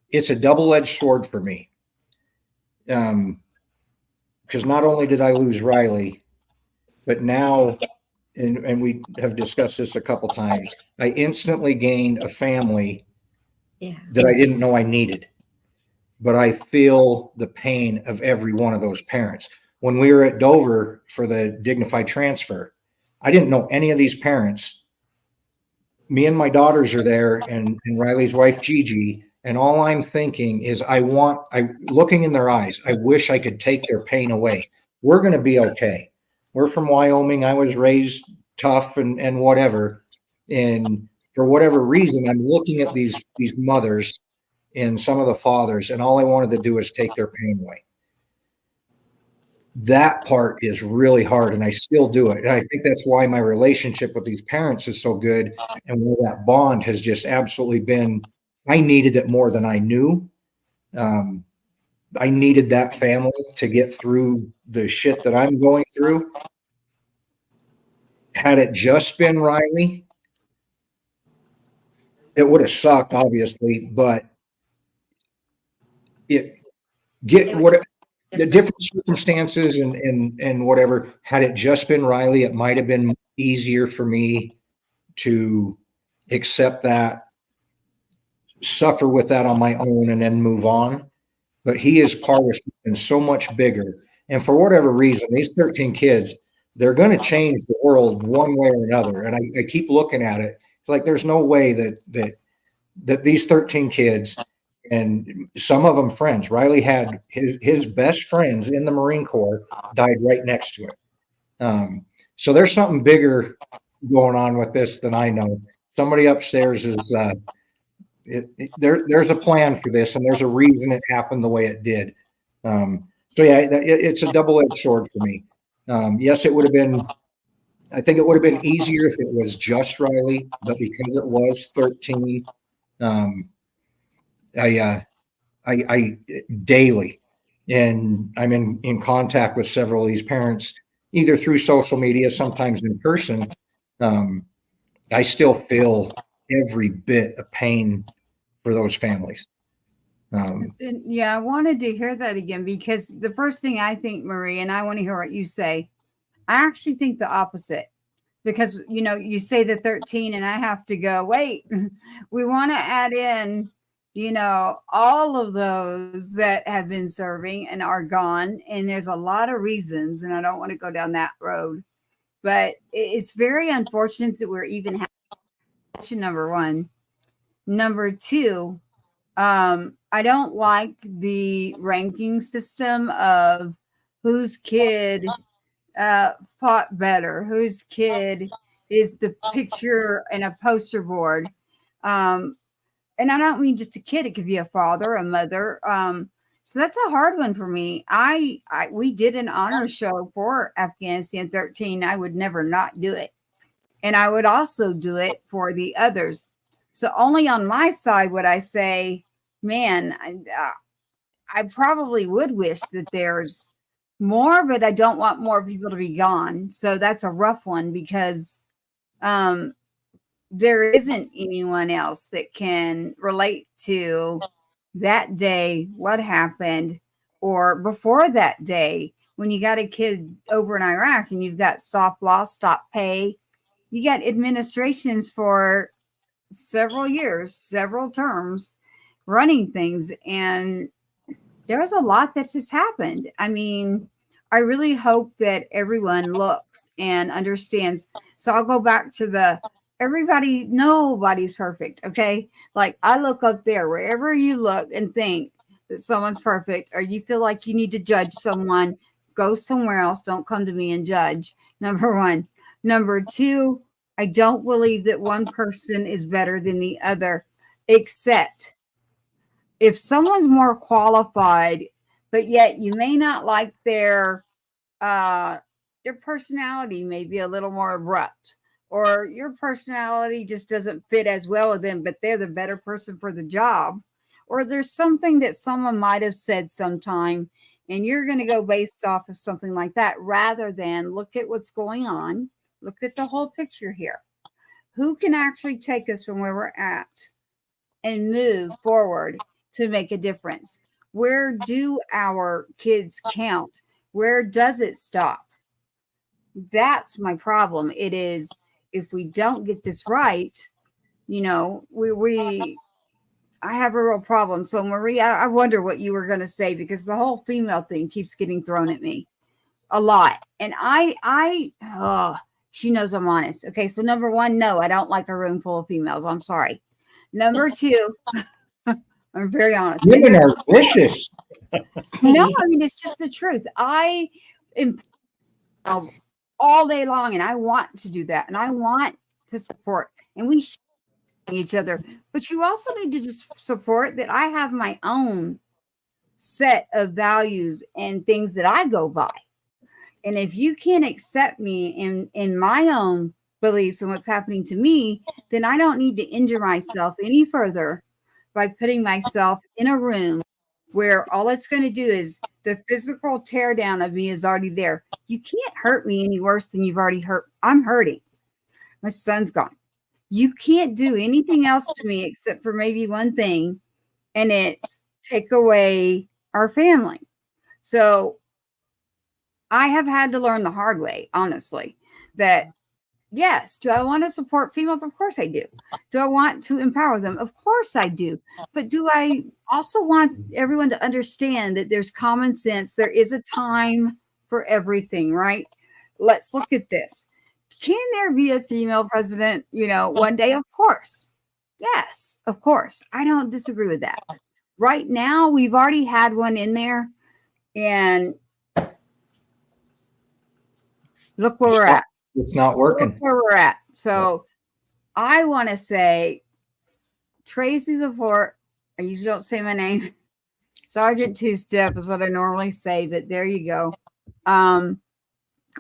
it's a double-edged sword for me. Because not only did I lose Riley, but now, and we have discussed this a couple times, I instantly gained a family
Yeah.
that I didn't know I needed. But I feel the pain of every one of those parents. When we were at Dover for the dignified transfer, I didn't know any of these parents. Me and my daughters are there, and Riley's wife, Gigi, and all I'm thinking is looking in their eyes, I wish I could take their pain away. We're going to be okay. We're from Wyoming. I was raised tough and whatever. And for whatever reason, I'm looking at these mothers and some of the fathers, and all I wanted to do is take their pain away. That part is really hard, and I still do it. And I think that's why my relationship with these parents is so good, and where that bond has just absolutely been. I needed it more than I knew. I needed that family to get through the shit that I'm going through. Had it just been Riley, it would have sucked, obviously, but it
It was
the different circumstances and whatever. Had it just been Riley, it might have been easier for me to accept that, suffer with that on my own, and then move on. But he is part of something so much bigger. And for whatever reason, these 13 kids, they're going to change the world one way or another. And I keep looking at it. It's like there's no way that these 13 kids, and some of them friends. Riley had his best friends in the Marine Corps died right next to him. So there's something bigger going on with this than I know. Somebody upstairs is there's a plan for this, and there's a reason it happened the way it did. So yeah, it's a double-edged sword for me. Yes, it would have been. I think it would have been easier if it was just Riley, but because it was 13. I daily, and I'm in contact with several of these parents, either through social media, sometimes in person. I still feel every bit of pain for those families.
Yeah, I wanted to hear that again because the first thing I think, Marie, and I want to hear what you say, I actually think the opposite. Because, you say the 13 and I have to go, wait, we want to add in, all of those that have been serving and are gone. And there's a lot of reasons, and I don't want to go down that road. But it's very unfortunate that we're even having number one. Number two, I don't like the ranking system of whose kid fought better, whose kid is the picture and a poster board. And I don't mean just a kid, it could be a father, a mother. So that's a hard one for me. We did an honor show for Afghanistan 13. I would never not do it. And I would also do it for the others. So only on my side would I say, man, I probably would wish that there's more, but I don't want more people to be gone. So that's a rough one because there isn't anyone else that can relate to that day, what happened, or before that day when you got a kid over in Iraq and you've got stop loss, stop pay. You got administrations for several years, several terms running things. And there was a lot that just happened. I mean, I really hope that everyone looks and understands. So I'll go back to nobody's perfect. Okay. Like I look up there, wherever you look and think that someone's perfect, or you feel like you need to judge someone, go somewhere else. Don't come to me and judge. Number one. Number two, I don't believe that one person is better than the other, except if someone's more qualified, but yet you may not like their personality may be a little more abrupt, or your personality just doesn't fit as well with them, but they're the better person for the job, or there's something that someone might have said sometime And you're going to go based off of something like that rather than look at what's going on. Look at the whole picture here. Who can actually take us from where we're at and move forward to make a difference? Where do our kids count? Where does it stop? That's my problem. It is, if we don't get this right, you know, I have a real problem. So Marie, I wonder what you were going to say, because the whole female thing keeps getting thrown at me a lot. And she knows I'm honest. Okay. So number one, no, I don't like a room full of females. I'm sorry. Number two, I'm very honest.
Women are vicious.
No, I mean, it's just the truth. I am all day long, and I want to do that, and I want to support, and we should each other. But you also need to just support that I have my own set of values and things that I go by. And if you can't accept me in my own beliefs and what's happening to me, then I don't need to injure myself any further by putting myself in a room where all it's going to do is the physical tear down of me is already there. You can't hurt me any worse than you've already hurt. I'm hurting. My son's gone. You can't do anything else to me except for maybe one thing, and it's take away our family. So I have had to learn the hard way, honestly, that yes, do I want to support females? Of course I do. Do I want to empower them? Of course I do. But do I also want everyone to understand that there's common sense? There is a time for everything, right? Let's look at this. Can there be a female president, one day? Of course. Yes, of course. I don't disagree with that. Right now, we've already had one in there, and look where we're at.
It's not working.
Look where we're at. So I want to say, Tracy the Fort, I usually don't say my name. Sergeant Two Step is what I normally say, but there you go.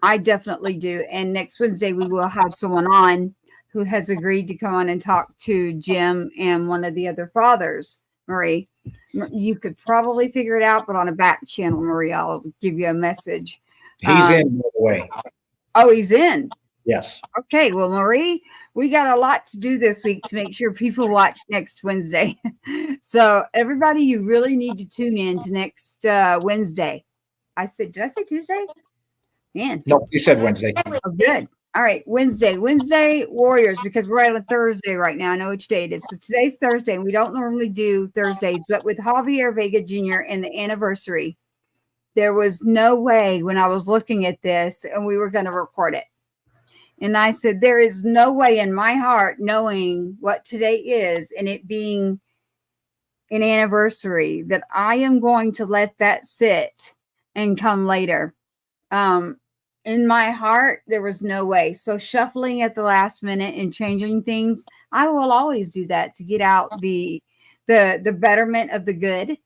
I definitely do. And next Wednesday, we will have someone on who has agreed to come on and talk to Jim and one of the other fathers, Marie. You could probably figure it out, but on a back channel, Marie, I'll give you a message.
He's in, by the way.
Oh, he's in.
Yes.
Okay. Well, Marie, we got a lot to do this week to make sure people watch next Wednesday. So everybody, you really need to tune in to next Wednesday. Did I say Tuesday? Man.
No, you said Wednesday.
Oh, good. All right. Wednesday Warriors, because we're at a Thursday right now. I know which day it is. So today's Thursday, and we don't normally do Thursdays, but with Javier Vega Jr. and the anniversary, there was no way when I was looking at this and we were going to record it. And I said, there is no way in my heart, knowing what today is and it being an anniversary, that I am going to let that sit and come later. In my heart, there was no way. So shuffling at the last minute and changing things, I will always do that to get out the betterment of the good.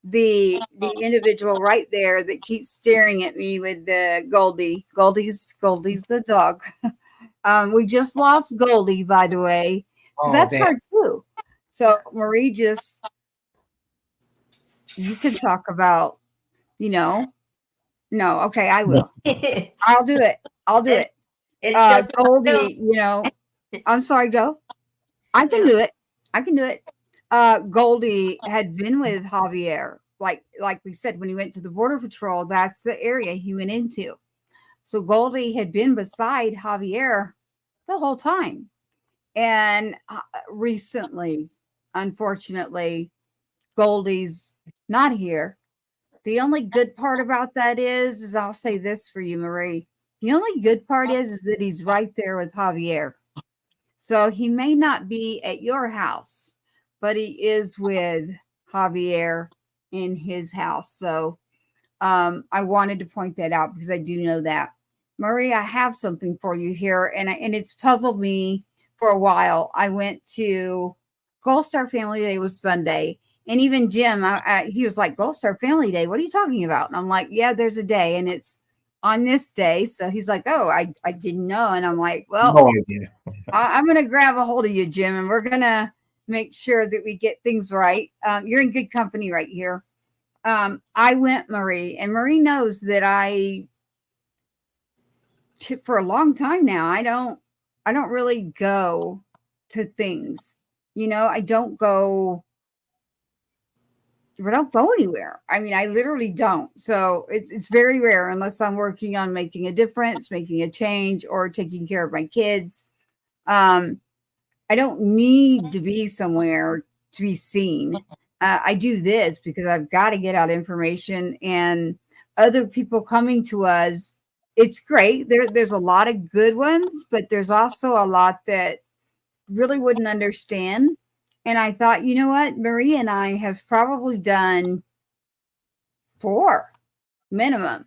The individual right there that keeps staring at me with the Goldie's the dog. We just lost Goldie, by the way. So that's hard too. So Marie, you can talk about, no, okay, I will. I'll do it. Goldie, I'm sorry, go. I can do it. Goldie had been with Javier, like we said, when he went to the Border Patrol, that's the area he went into. So Goldie had been beside Javier the whole time. And recently, unfortunately, Goldie's not here. The only good part about that is I'll say this for you, Marie. The only good part is that he's right there with Javier. So he may not be at your house, but he is with Javier in his house. So I wanted to point that out because I do know that. Marie, I have something for you here, and it's puzzled me for a while. I went to Gold Star Family Day was Sunday, and even Jim, he was like, Gold Star Family Day, what are you talking about? And I'm like, yeah, there's a day, and it's on this day. So he's like, oh, I didn't know. And I'm like, well,
no idea.
I'm going to grab a hold of you, Jim, and we're going to make sure that we get things right. You're in good company right here. I went, Marie, and Marie knows that for a long time now, I don't really go to things. I don't go anywhere. I mean, I literally don't. So it's very rare unless I'm working on making a difference, making a change, or taking care of my kids. I don't need to be somewhere to be seen. I do this because I've got to get out information, and other people coming to us. It's great. There's a lot of good ones, but there's also a lot that really wouldn't understand. And I thought, you know what? Marie and I have probably done 4 minimum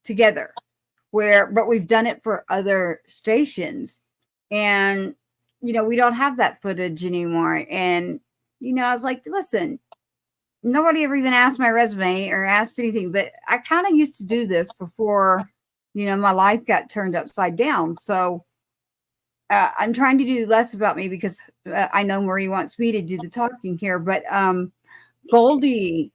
together, but we've done it for other stations. And, we don't have that footage anymore. And, I was like, listen, nobody ever even asked my resume or asked anything, but I kind of used to do this before, my life got turned upside down. So I'm trying to do less about me because I know Marie wants me to do the talking here, but Goldie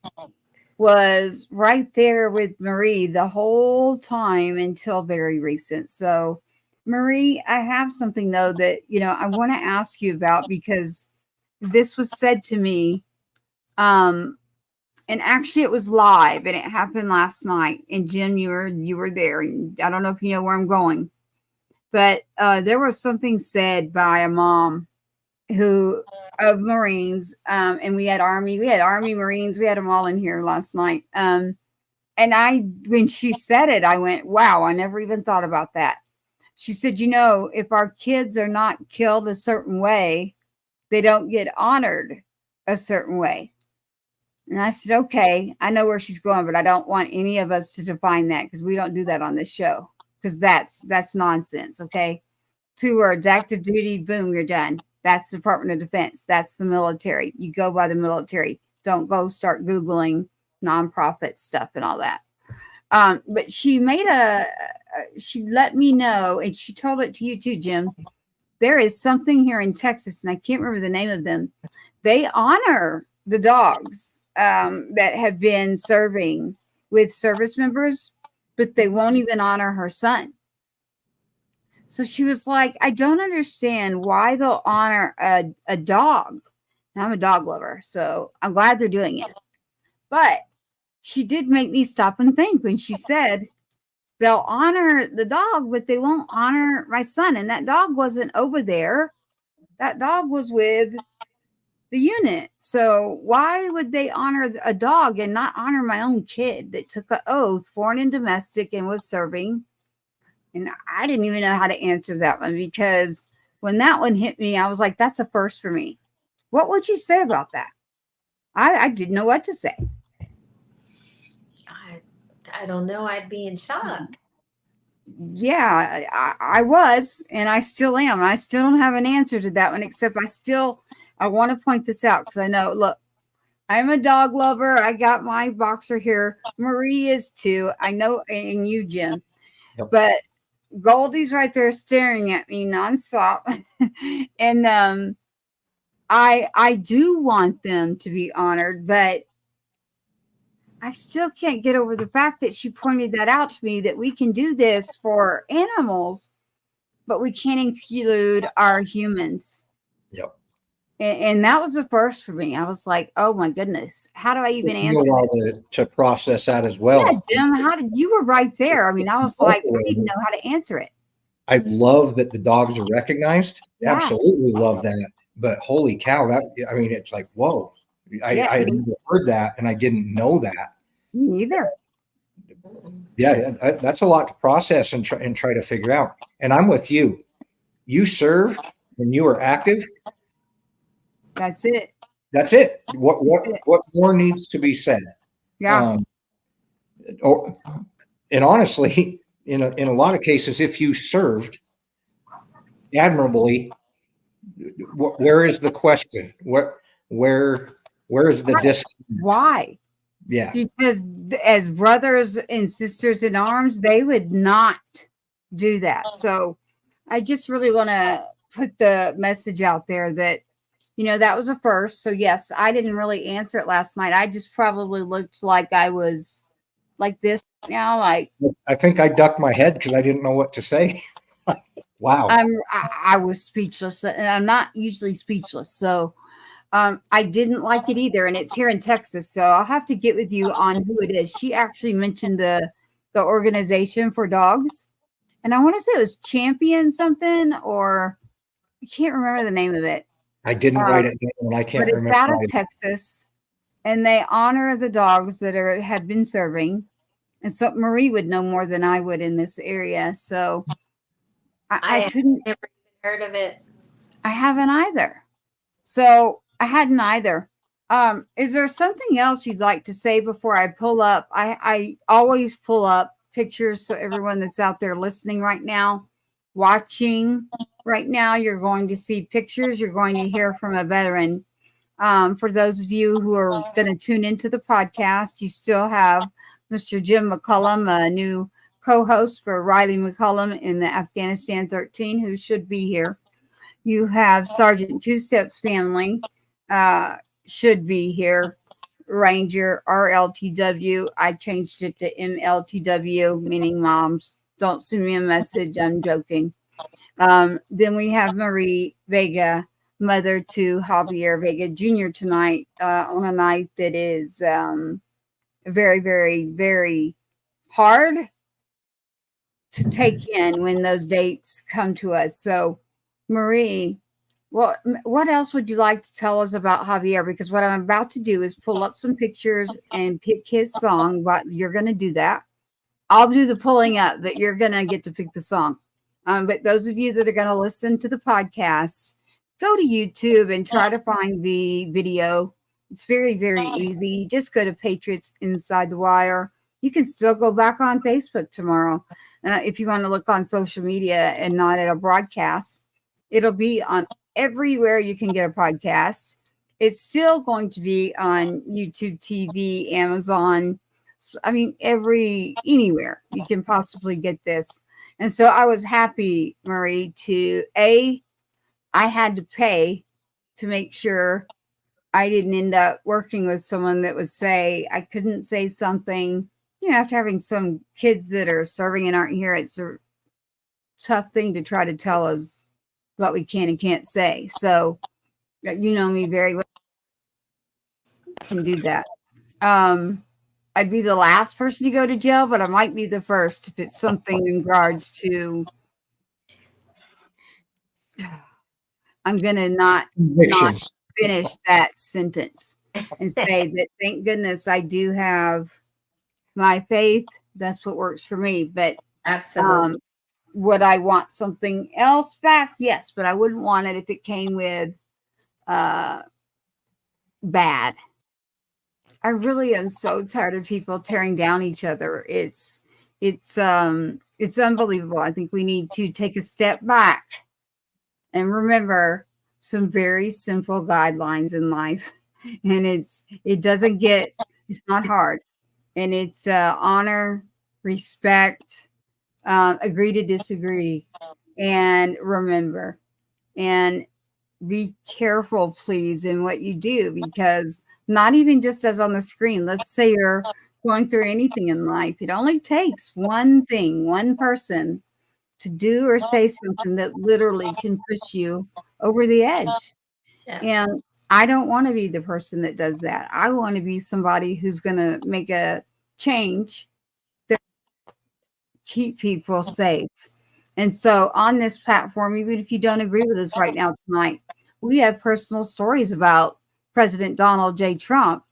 was right there with Marie the whole time until very recent. So, Marie, I have something though that, I want to ask you about because this was said to me. And actually it was live and it happened last night. And Jim, you were there. And I don't know if you know where I'm going, but there was something said by a mom of Marines. And we had Army, Marines, we had them all in here last night. And when she said it, I went, wow, I never even thought about that. She said, if our kids are not killed a certain way, they don't get honored a certain way. And I said, okay, I know where she's going, but I don't want any of us to define that because we don't do that on this show because that's nonsense. Okay. 2 words, active duty, boom, you're done. That's the Department of Defense. That's the military. You go by the military. Don't go start Googling nonprofit stuff and all that. But she she let me know, and she told it to you too, Jim. There is something here in Texas, and I can't remember the name of them. They honor the dogs that have been serving with service members, but they won't even honor her son. So she was like, I don't understand why they'll honor a dog. Now, I'm a dog lover, so I'm glad they're doing it. But she did make me stop and think when she said they'll honor the dog, but they won't honor my son. And that dog wasn't over there. That dog was with the unit. So why would they honor a dog and not honor my own kid that took an oath, foreign and domestic, and was serving? And I didn't even know how to answer that one because when that one hit me, I was like, that's a first for me. What would you say about that? I didn't know what to say.
I don't know. I'd be in shock.
Yeah, I was, and I still am. I still don't have an answer to that one, except I want to point this out because I know, look, I'm a dog lover. I got my boxer here. Marie is too. I know, and you, Jim. Yep. But Goldie's right there staring at me nonstop. And I do want them to be honored, but I still can't get over the fact that she pointed that out to me, that we can do this for animals, but we can't include our humans.
Yep.
And that was the first for me. I was like, oh my goodness, how do I even answer
this? To process that as well.
Yeah, Jim, you were right there. I mean, I was like, I didn't know how to answer it.
I love that the dogs are recognized. Yeah. Absolutely love that. But holy cow, it's like, whoa. I had never heard that, and I didn't know that.
Neither.
Yeah, that's a lot to process and try to figure out. And I'm with you. You served when you were active.
That's it.
That's it. What more needs to be said?
Yeah.
And honestly, in a lot of cases, if you served admirably, where is the question? Where is the distance?
Why?
Yeah.
Because as brothers and sisters in arms, they would not do that. So I just really want to put the message out there that, that was a first. So yes, I didn't really answer it last night. I just probably looked like I was like this now, like
I think I ducked my head because I didn't know what to say. Wow.
I was speechless, and I'm not usually speechless. So I didn't like it either, and it's here in Texas. So I'll have to get with you on who it is. She actually mentioned the organization for dogs, and I want to say it was Champion something, or I can't remember the name of it.
I didn't write it down, and I
But
can't
it's
remember.
out of Texas, and they honor the dogs that have been serving. And so Marie would know more than I would in this area. So I couldn't.
Never heard of it.
I haven't either. So I hadn't either. Is there something else you'd like to say before I pull up? I always pull up pictures so everyone that's out there listening right now, watching right now, you're going to see pictures. You're going to hear from a veteran. For those of you who are going to tune into the podcast, you still have Mr. Jim McCullum, a new co-host for Riley McCullum in the Afghanistan 13, who should be here. You have Sergeant Two Steps family, should be here. Ranger RLTW. I changed it to MLTW, meaning moms. Don't send me a message. I'm joking. Then we have Marie Vega, mother to Javier Vega Jr. tonight, on a night that is very, very, very hard to take in when those dates come to us. So, Marie, what else would you like to tell us about Javier? Because what I'm about to do is pull up some pictures and pick his song. But you're going to do that. I'll do the pulling up, but you're going to get to pick the song. But those of you that are going to listen to the podcast, go to YouTube and try to find the video. It's very, very easy. Just go to Patriots Inside the Wire. You can still go back on Facebook tomorrow. If you want to look on social media and not at a broadcast, it'll be on everywhere you can get a podcast. It's still going to be on YouTube TV, Amazon. I mean, anywhere you can possibly get this. And so I was happy, Marie, I had to pay to make sure I didn't end up working with someone that would say I couldn't say something. After having some kids that are serving and aren't here, it's a tough thing to try to tell us what we can and can't say. So, you know me very well. I can do that. I'd be the last person to go to jail, but I might be the first if it's something in regards to. I'm gonna not finish that sentence and say that thank goodness I do have my faith. That's what works for me. But
Absolutely.
Would I want something else back? Yes, but I wouldn't want it if it came with bad. I really am so tired of people tearing down each other. It's unbelievable. I think we need to take a step back and remember some very simple guidelines in life. And it's not hard. And it's honor, respect, agree to disagree, and remember. And be careful, please, in what you do, because not even just as on the screen. Let's say you're going through anything in life. It only takes one thing, one person to do or say something that literally can push you over the edge.
Yeah.
And I don't want to be the person that does that. I want to be somebody who's going to make a change that keep people safe. And so on this platform, even if you don't agree with us right now tonight, we have personal stories about President Donald J. Trump.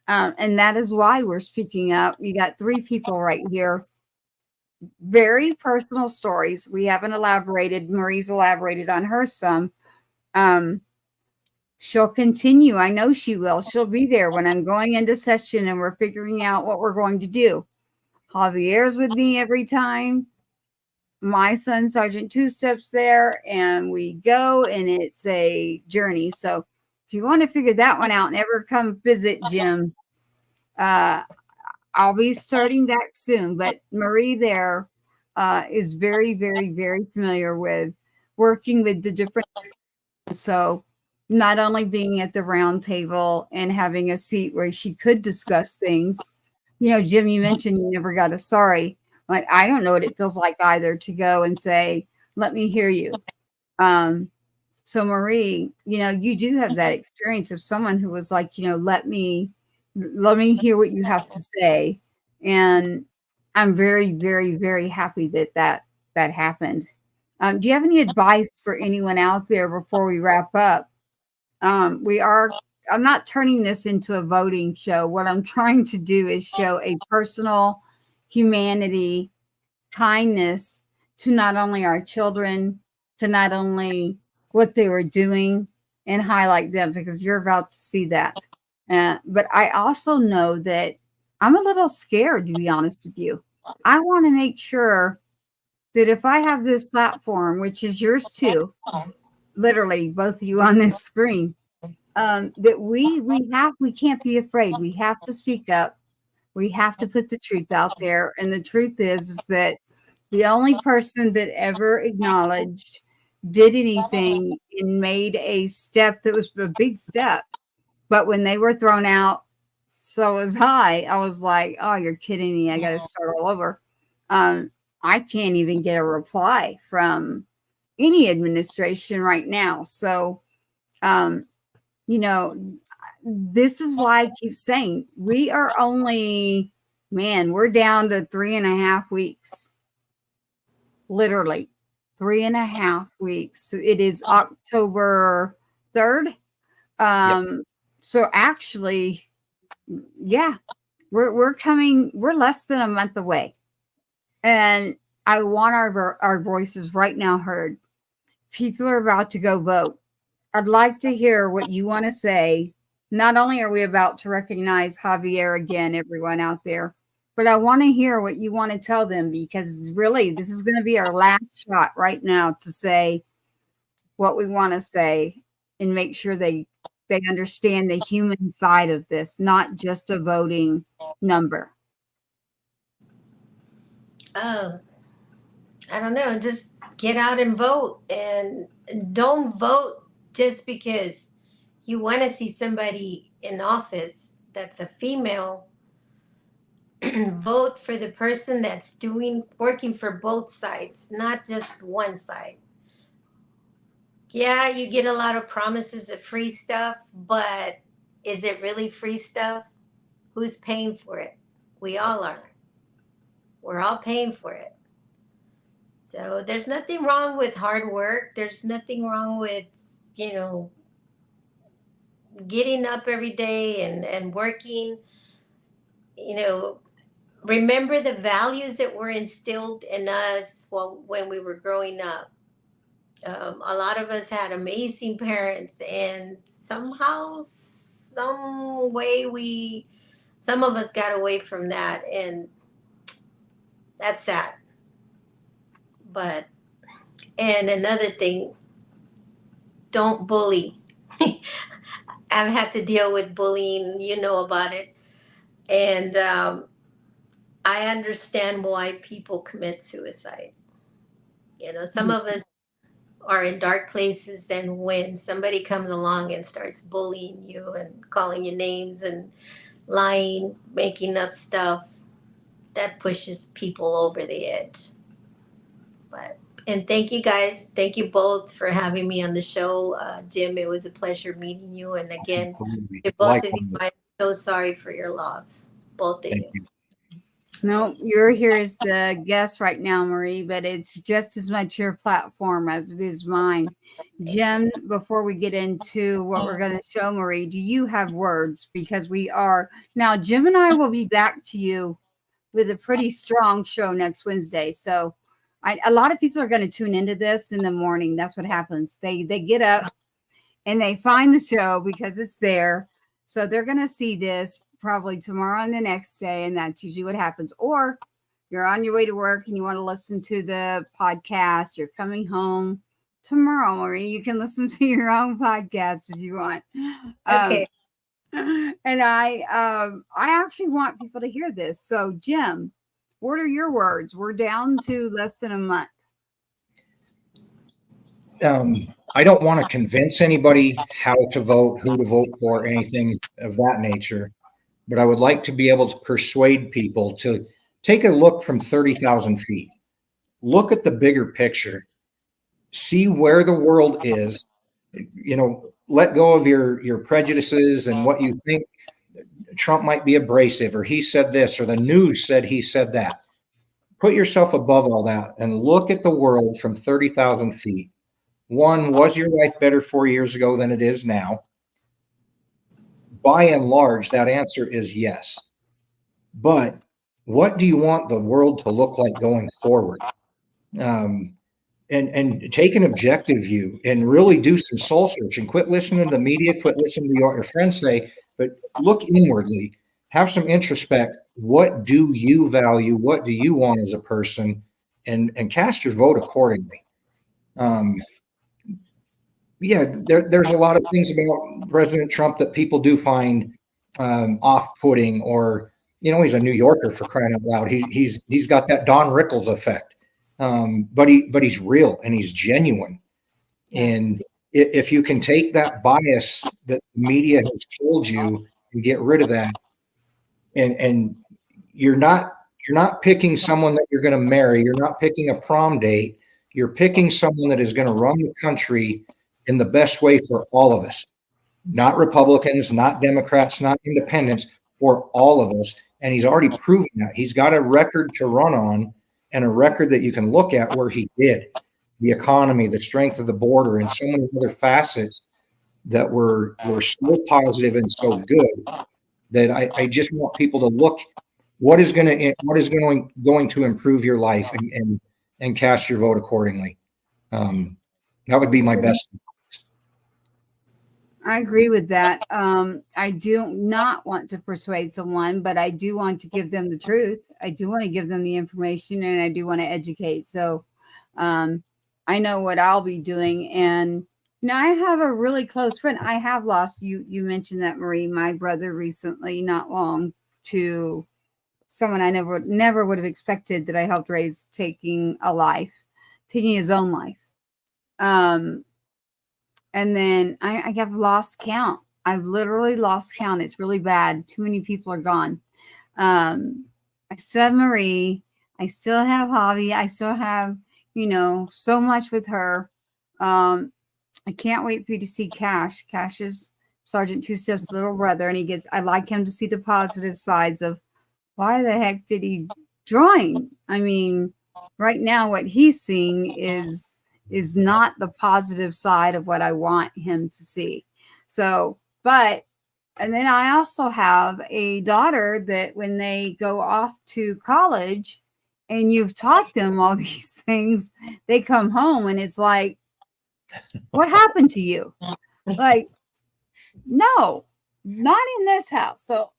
And that is why we're speaking up. You got 3 people right here. Very personal stories. We haven't elaborated. Marie's elaborated on her some. She'll continue. I know she will. She'll be there when I'm going into session and we're figuring out what we're going to do. Javier's with me every time. My son, Sergeant Two Steps, there, and we go, and it's a journey. So if you want to figure that one out and ever come visit Jim, I'll be starting back soon. But Marie there is very, very, very familiar with working with the different. So not only being at the round table and having a seat where she could discuss things. You know, Jim, you mentioned you never got a sorry. Like, I don't know what it feels like either to go and say, let me hear you. So Marie, you know, you do have that experience of someone who was like, you know, let me hear what you have to say. And I'm very, very, very happy that that happened. Do you have any advice for anyone out there before we wrap up? I'm not turning this into a voting show. What I'm trying to do is show a personal humanity, kindness to not only our children, to not only what they were doing, and highlight them, because you're about to see that. But I also know that I'm a little scared, to be honest with you. I want to make sure that if I have this platform, which is yours too, literally both of you on this screen, that we can't be afraid. We have to speak up. We have to put the truth out there. And the truth is that the only person that ever acknowledged, did anything, and made a step that was a big step, but when they were thrown out, so was I was like, oh, you're kidding me. I got to start all over. I can't even get a reply from any administration right now. So, you know, this is why I keep saying we are only, man, we're down to 3.5 weeks. Literally 3.5 weeks. So it is October 3rd. So actually, yeah, we're coming, we're less than a month away. And I want our voices right now heard. People are about to go vote. I'd like to hear what you want to say. Not only are we about to recognize Javier again, everyone out there, but I want to hear what you want to tell them, because really this is going to be our last shot right now to say what we want to say and make sure they understand the human side of this, not just a voting number.
I don't know, just get out and vote, and don't vote just because you want to see somebody in office that's a female. Vote for the person that's working for both sides, not just one side. Yeah, you get a lot of promises of free stuff, but is it really free stuff? Who's paying for it? We all are. We're all paying for it. So there's nothing wrong with hard work. There's nothing wrong with, you know, getting up every day and working. You know, remember the values that were instilled in us when we were growing up. A lot of us had amazing parents, and somehow, some way, some of us got away from that, and that's sad. But, and another thing, don't bully. I've had to deal with bullying, you know about it. And I understand why people commit suicide. You know, some of us are in dark places, and when somebody comes along and starts bullying you and calling you names and lying, making up stuff, that pushes people over the edge. But, and thank you guys, thank you both for having me on the show. Jim, it was a pleasure meeting you, and again, to both of you, I'm so sorry for your loss, both of you.
No, you're here as the guest right now, Marie, but it's just as much your platform as it is mine. Jim, before we get into what we're going to show, Marie, do you have words? Because we are now, Jim and I will be back to you with a pretty strong show next Wednesday. So a lot of people are going to tune into this in the morning. That's what happens. They get up and they find the show because it's there. So they're going to see this probably tomorrow and the next day, and that's usually what happens. Or you're on your way to work and you want to listen to the podcast, you're coming home tomorrow, Marie, you can listen to your own podcast if you want.
Okay.
And I actually want people to hear this. So Jim, what are your words? We're down to less than a month.
I don't want to convince anybody how to vote, who to vote for, anything of that nature. But I would like to be able to persuade people to take a look from 30,000 feet. Look at the bigger picture. See where the world is. Let go of your prejudices and what you think Trump might be abrasive, or he said this, or the news said he said that. Put yourself above all that and look at the world from 30,000 feet. One, was your life better 4 years ago than it is now? By and large, that answer is yes. But what do you want the world to look like going forward? And take an objective view and really do some soul searching. Quit listening to the media, quit listening to what your friends say, but look inwardly. Have some introspect. What do you value? What do you want as a person? And cast your vote accordingly. There's a lot of things about President Trump that people do find off-putting, or he's a New Yorker, for crying out loud. He's got that Don Rickles effect, but he's real and he's genuine. And if you can take that bias that the media has told you and get rid of that, and you're not picking someone that you're going to marry, you're not picking a prom date, you're picking someone that is going to run the country in the best way for all of us, not Republicans, not Democrats, not independents, for all of us. And he's already proven that. He's got a record to run on, and a record that you can look at where he did. The economy, the strength of the border, and so many other facets that were so positive and so good that I just want people to look what is going to improve your life, and cast your vote accordingly. That would be my best.
I agree with that. I do not want to persuade someone, but I do want to give them the truth. I do want to give them the information, and I do want to educate. So I know what I'll be doing. And I have a really close friend. I have lost you. You mentioned that, Marie, my brother recently, not long, to someone I never would have expected that I helped raise, taking his own life. And then I have lost count. I've literally lost count. It's really bad. Too many people are gone. I still have Marie. I still have Javi. I still have, so much with her. I can't wait for you to see Cash. Cash is Sergeant Two Steps' little brother, and I like him to see the positive sides of why the heck did he join? I mean, right now what he's seeing is not the positive side of what I want him to see. So, and then I also have a daughter that when they go off to college and you've taught them all these things, they come home and it's like, what happened to you? Like, no, not in this house. So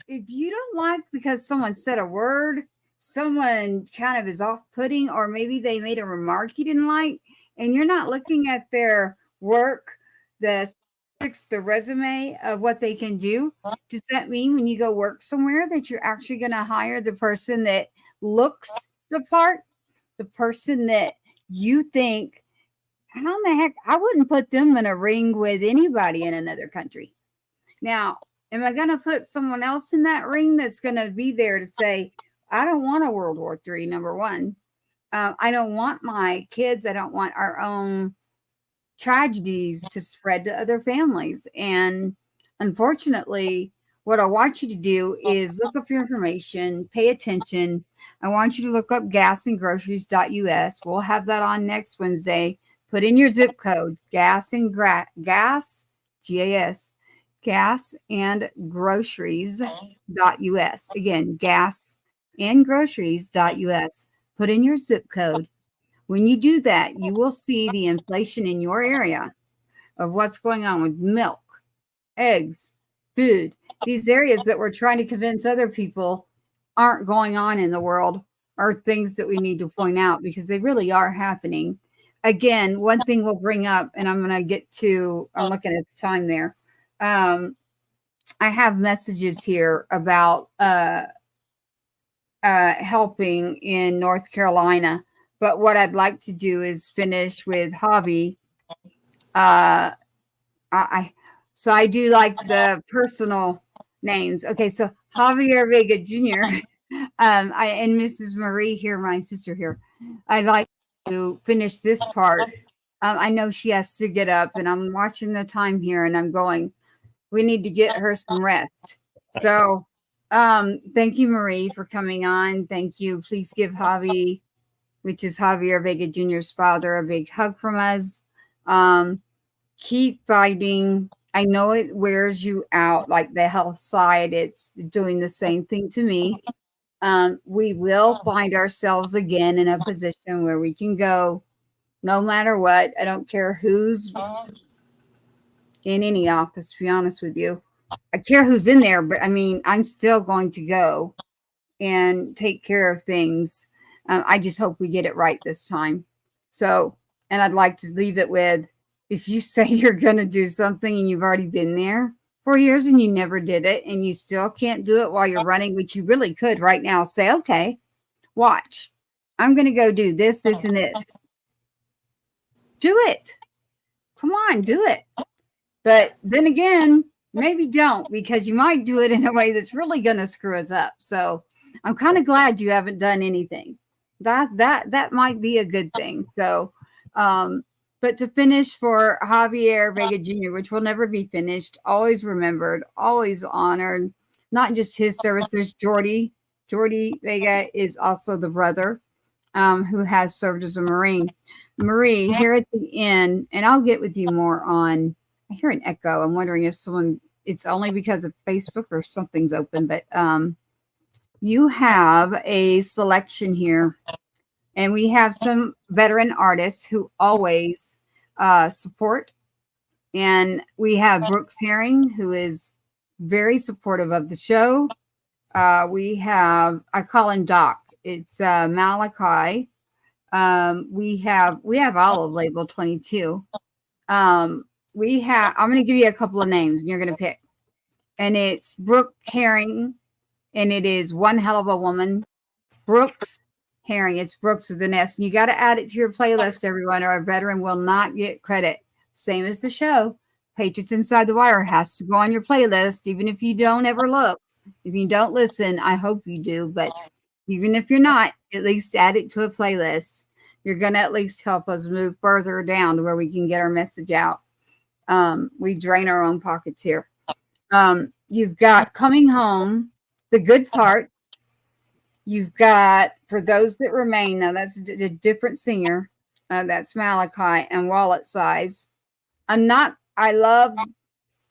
if you don't like because someone said a word, someone kind of is off-putting, or maybe they made a remark you didn't like, and you're not looking at their work, the resume of what they can do, does that mean when you go work somewhere that you're actually going to hire the person that looks the part, the person that you think, how in the heck, I wouldn't put them in a ring with anybody in another country. Now, am I going to put someone else in that ring that's going to be there to say, I don't want a World War III, number one. I don't want my kids. I don't want our own tragedies to spread to other families. And unfortunately, what I want you to do is look up your information, pay attention. I want you to look up gasandgroceries.us. We'll have that on next Wednesday. Put in your zip code, gas, GAS, gasandgroceries.us. Again, gasandgroceries.us. Put in your zip code. When you do that, you will see the inflation in your area of what's going on with milk, eggs, food. These areas that we're trying to convince other people aren't going on in the world are things that we need to point out because they really are happening. Again, one thing we'll bring up, and I'm going to get to, I'm looking at the time there. I have messages here about helping in North Carolina But what I'd like to do is finish with Javi. So I do like the personal names. Okay, so Javier Vega Jr. And Mrs. Marie here, my sister here. I'd like to finish this part. I know she has to get up, and I'm watching the time here, and I'm going, we need to get her some rest. So thank you, Marie, for coming on. Thank you. Please give Javi, which is Javier Vega Jr.'s father, a big hug from us. Keep fighting. I know it wears you out, like the health side. It's doing the same thing to me. We will find ourselves again in a position where we can go no matter what. I don't care who's in any office, to be honest with you. I care who's in there, but I mean, I'm still going to go and take care of things. I just hope we get it right this time. So, and I'd like to leave it with, if you say you're going to do something and you've already been there for years and you never did it and you still can't do it while you're running, which you really could right now, say, okay, watch. I'm going to go do this, this, and this. Do it. Come on, do it. But then again, maybe don't, because you might do it in a way that's really going to screw us up. So I'm kind of glad you haven't done anything. That might be a good thing. So, but to finish for Javier Vega Jr., which will never be finished, always remembered, always honored, not just his service. There's Jordy. Jordy Vega is also the brother who has served as a Marine. Marie, here at the end, and I'll get with you more on, I hear an echo. I'm wondering if it's only because of Facebook or something's open, but you have a selection here. And we have some veteran artists who always support. And we have Brooks Herring, who is very supportive of the show. We have, I call him Doc. It's Malachi. We have Olive Label 22. I'm going to give you a couple of names and you're going to pick. And it's Brooke Herring, and it is One Hell of a Woman. Brooks Herring. It's Brooks with an S. And you got to add it to your playlist, everyone, or a veteran will not get credit. Same as the show. Patriots Inside the Wire has to go on your playlist, even if you don't ever look. If you don't listen, I hope you do. But even if you're not, at least add it to a playlist. You're going to at least help us move further down to where we can get our message out. We drain our own pockets here. You've got Coming Home, The Good Parts. You've got For Those That Remain. Now, that's a different singer. That's Malachi, and Wallet Size. I love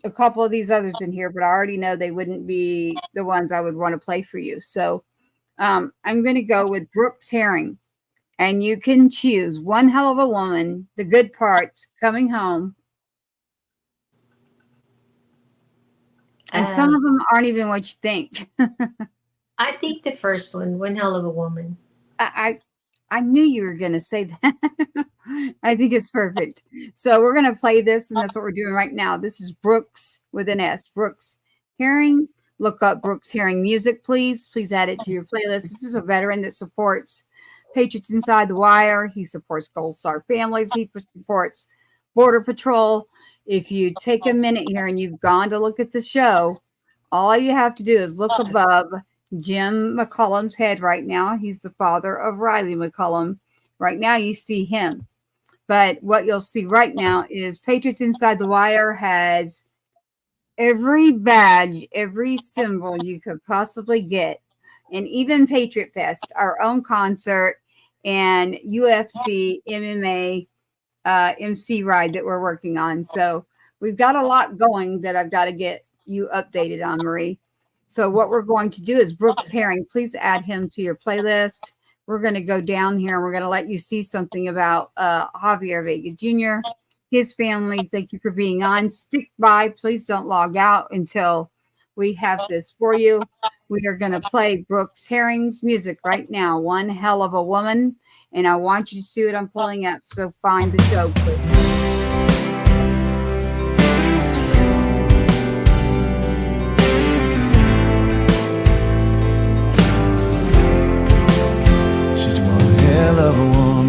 a couple of these others in here, but I already know they wouldn't be the ones I would want to play for you. So I'm going to go with Brooks Herring. And you can choose One Hell of a Woman, The Good Parts, Coming Home. And some of them aren't even what you think.
I think the first One Hell of a Woman.
I knew you were going to say that. I think it's perfect. So we're going to play this, and that's what we're doing right now. This is Brooks with an S. Brooks Herring. Look up Brooks Herring music, please. Please add it to your playlist. This is a veteran that supports Patriots Inside the Wire. He supports Gold Star families. He supports Border Patrol. If you take a minute here and you've gone to look at the show, all you have to do is look above Jim McCullum's head right now. He's the father of Riley McCullum. Right now you see him. But what you'll see right now is Patriots Inside the Wire has every badge, every symbol you could possibly get. And even Patriot Fest, our own concert, and UFC, MMA, MC ride that we're working on. So we've got a lot going that I've got to get you updated on, Marie. So what we're going to do is Brooks Herring, please add him to your playlist. We're going to go down here and we're going to let you see something about Javier Vega Jr., his family. Thank you for being on. Stick by. Please don't log out until we have this for you. We are going to play Brooks Herring's music right now, One Hell of a Woman. And I want you to see what I'm pulling up. So find the show, please.
She's one hell of a woman.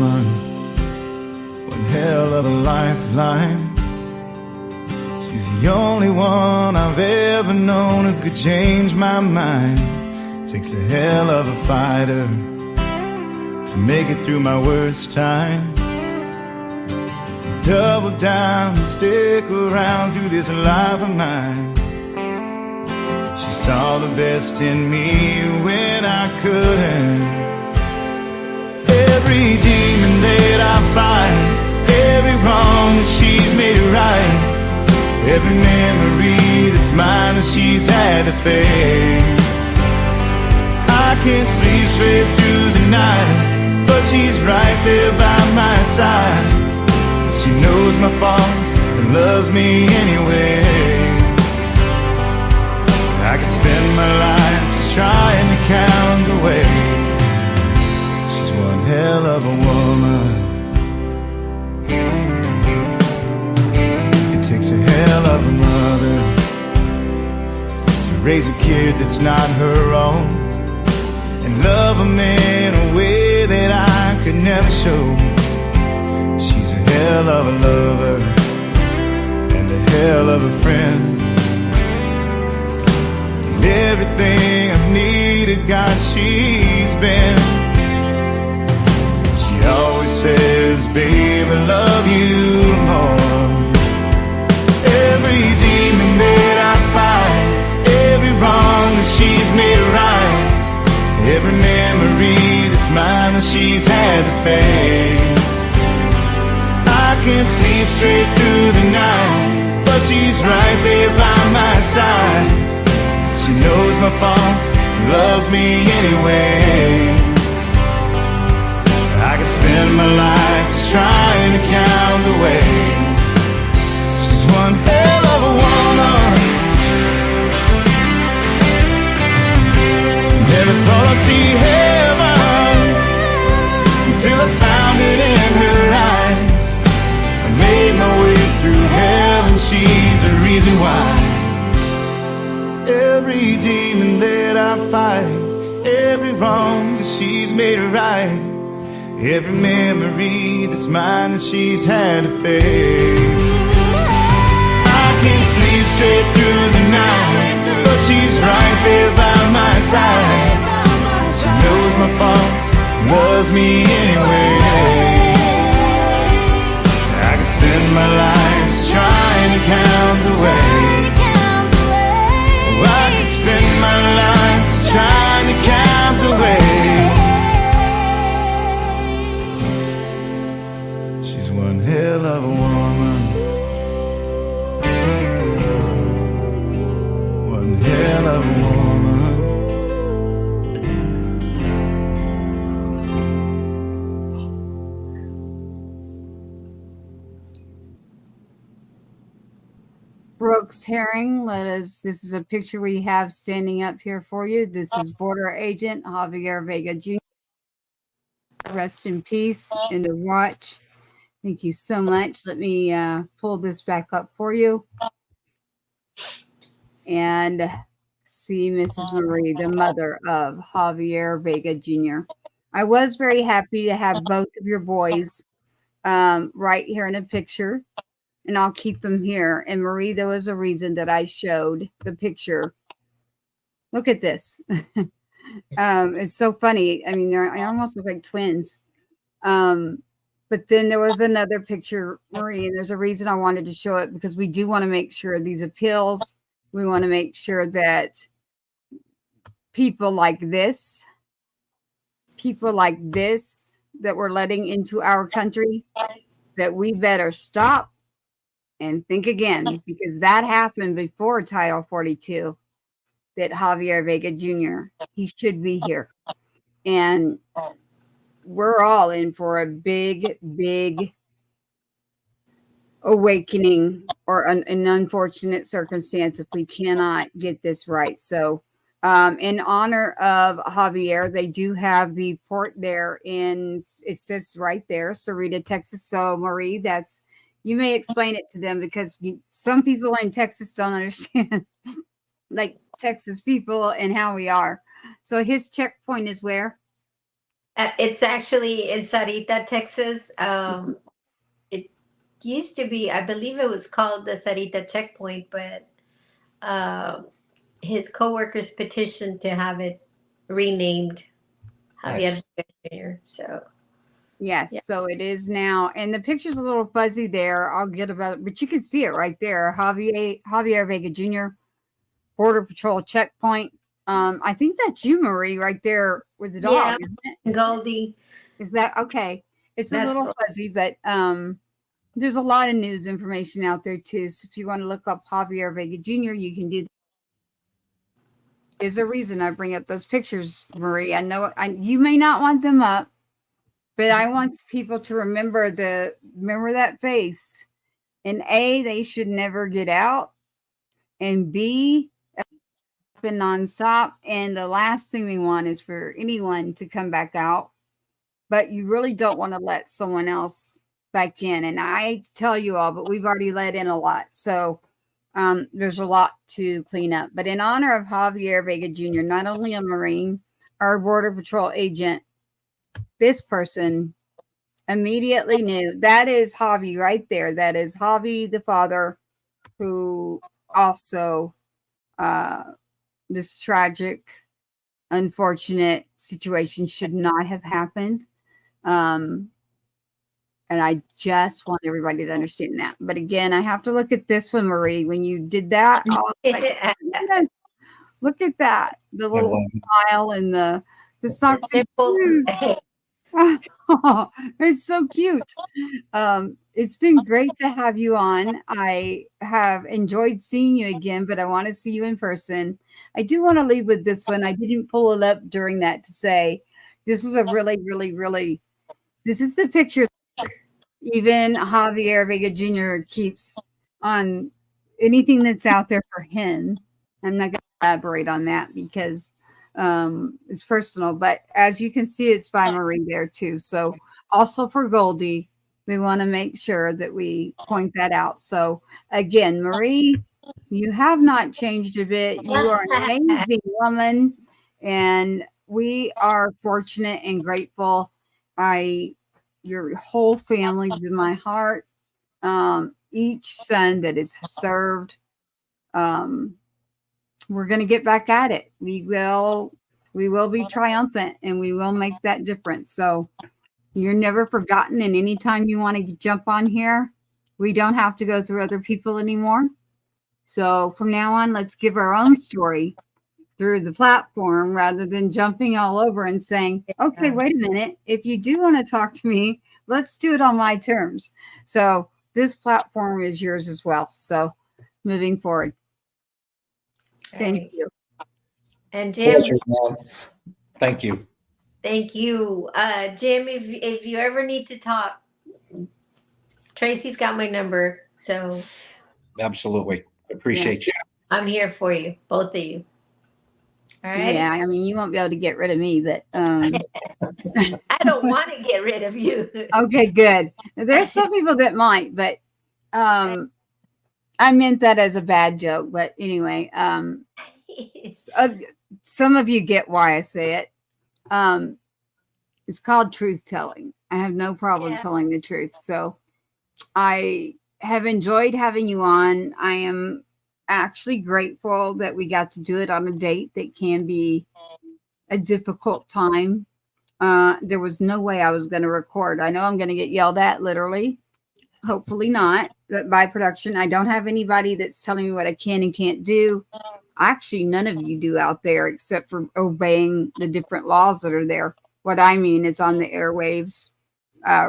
only one I've ever known who could change my mind. Takes a hell of a fighter to make it through my worst times. Double down and stick around through this life of mine. She saw the best in me when I couldn't. Every demon that I fight, every wrong that she's made right, every memory that's mine that she's had to face. I can't sleep straight through the night, but she's right there by my side. She knows my faults and loves me anyway. I could spend my life just trying to count the ways. She's one hell of a woman. It takes a hell of a mother to raise a kid that's not her own, and love him in a way that I could never show. She's a hell of a lover and a hell of a friend. And everything I've needed, God, she's been. She always says, babe, I love you more. Every demon that I fight, every wrong that she's made right, every memory that's mine that she's had to face. I can't sleep straight through the night, but she's right there by my side. She knows my faults and loves me anyway. I could spend my life just trying to count the ways. She's one hell of a woman. Never thought I'd see heaven until I found it in her eyes. I made my way through hell and she's the reason why. Every demon that I fight, every wrong that she's made right, every memory that's mine that she's had to face. I can't sleep straight through the night, but she's right there by my side. She knows my faults, loves me anyway. I could spend my life just trying to count the ways. Oh, I could spend my life just trying to count the ways. She's one hell of a woman. One hell of a woman.
Brooks Herring, this is a picture we have standing up here for you. This is Border Agent Javier Vega Jr. Rest in peace and to watch. Thank you so much. Let me pull this back up for you. And see Mrs. Marie, the mother of Javier Vega Jr. I was very happy to have both of your boys right here in a picture. And I'll keep them here. And Marie, there was a reason that I showed the picture. Look at this. It's so funny. I mean, I almost look like twins. But then there was another picture, Marie, and there's a reason I wanted to show it, because we do want to make sure these appeals, we want to make sure that people like this that we're letting into our country, that we better stop and think again, because that happened before Title 42, that Javier Vega Jr., he should be here. And we're all in for a big, big awakening, or an unfortunate circumstance if we cannot get this right. So in honor of Javier, they do have the port there it says right there, Sarita, Texas. So Marie, you may explain it to them, because some people in Texas don't understand like Texas people and how we are. So his checkpoint is where?
It's actually in Sarita, Texas. used to be, I believe it was called the Sarita checkpoint, but uh, his coworkers petitioned to have it renamed Javier
Nice.
Jr. So
Yes,
yeah,
so it is now, and the picture's a little fuzzy there. I'll get about, but you can see it right there. Javier Vega Jr. Border Patrol checkpoint. I think that's you, Marie, right there with the
yeah,
dog, isn't it?
Goldie.
Is that okay? It's a
That's
little fuzzy, but there's a lot of news information out there too. So if you want to look up Javier Vega Jr., you can do that. There's a reason I bring up those pictures, Marie. I know you may not want them up, but I want people to remember that face. And A, they should never get out. And B, been nonstop. And the last thing we want is for anyone to come back out. But you really don't want to let someone else back in. And I hate to tell you all, but we've already let in a lot. So there's a lot to clean up. But in honor of Javier Vega Jr., not only a Marine, our Border Patrol agent, this person immediately knew that is Javi right there. That is Javi, the father, who also this tragic, unfortunate situation should not have happened. And I just want everybody to understand that. But again, I have to look at this one, Marie. When you did that, I was like, yes, look at that. The
I
little
love it.
smile and the socks and
both,
shoes. Oh, it's so cute. It's been great to have you on. I have enjoyed seeing you again, but I want to see you in person. I do want to leave with this one. I didn't pull it up during that to say this was a really, really, really, this is the picture even Javier Vega Jr. keeps on anything that's out there for him. I'm not going to elaborate on that because it's personal, but as you can see, it's by Marie there too. So also for Goldie, we want to make sure that we point that out. So again, Marie, you have not changed a bit. You are an amazing woman, and we are fortunate and grateful. Your whole family's in my heart. Each son that is served, um, we're going to get back at it. We will be triumphant, and we will make that difference. So you're never forgotten. And anytime you want to jump on here, we don't have to go through other people anymore. So from now on, let's give our own story through the platform rather than jumping all over and saying, okay, wait a minute. If you do want to talk to me, let's do it on my terms. So this platform is yours as well. So moving forward. Thank you.
And Jim,
Pleasure, Mom. Thank you.
thank you. Jim, if you ever need to talk, Tracy's got my number, so
Absolutely. Appreciate you.
I'm here for you, both of you. All right.
Yeah, I mean, you won't be able to get rid of me, but
I don't want to get rid of you.
okay, good. There's some people that might, but I meant that as a bad joke. But anyway, some of you get why I say it. It's called truth telling. I have no problem telling the truth. So I have enjoyed having you on. I am actually grateful that we got to do it on a date that can be a difficult time. There was no way I was going to record. I know I'm going to get yelled at, literally. Hopefully not, but by production. I don't have anybody that's telling me what I can and can't do. Actually, none of you do out there except for obeying the different laws that are there. What I mean is on the airwaves,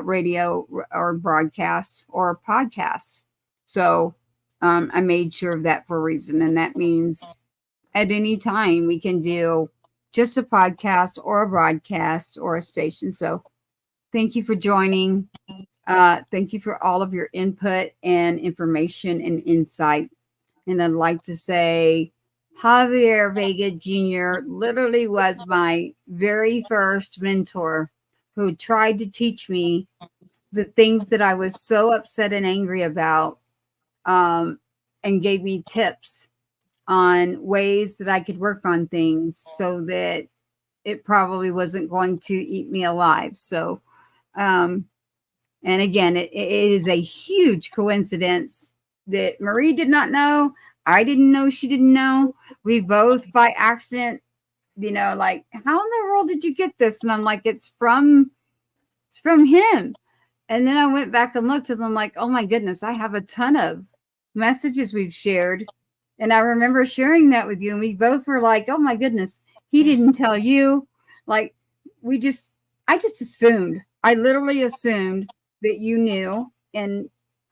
radio or broadcast or podcast. So I made sure of that for a reason. And that means at any time we can do just a podcast or a broadcast or a station. So thank you for joining. Thank you for all of your input and information and insight. And I'd like to say Javier Vega Jr. literally was my very first mentor who tried to teach me the things that I was so upset and angry about, and gave me tips on ways that I could work on things so that it probably wasn't going to eat me alive. So And again, it is a huge coincidence that Marie did not know. I didn't know she didn't know. We both by accident, like, how in the world did you get this? And I'm like, it's from him. And then I went back and looked and I'm like, oh my goodness, I have a ton of messages we've shared. And I remember sharing that with you. And we both were like, oh my goodness, he didn't tell you. Like, I just assumed. I literally assumed that you knew. And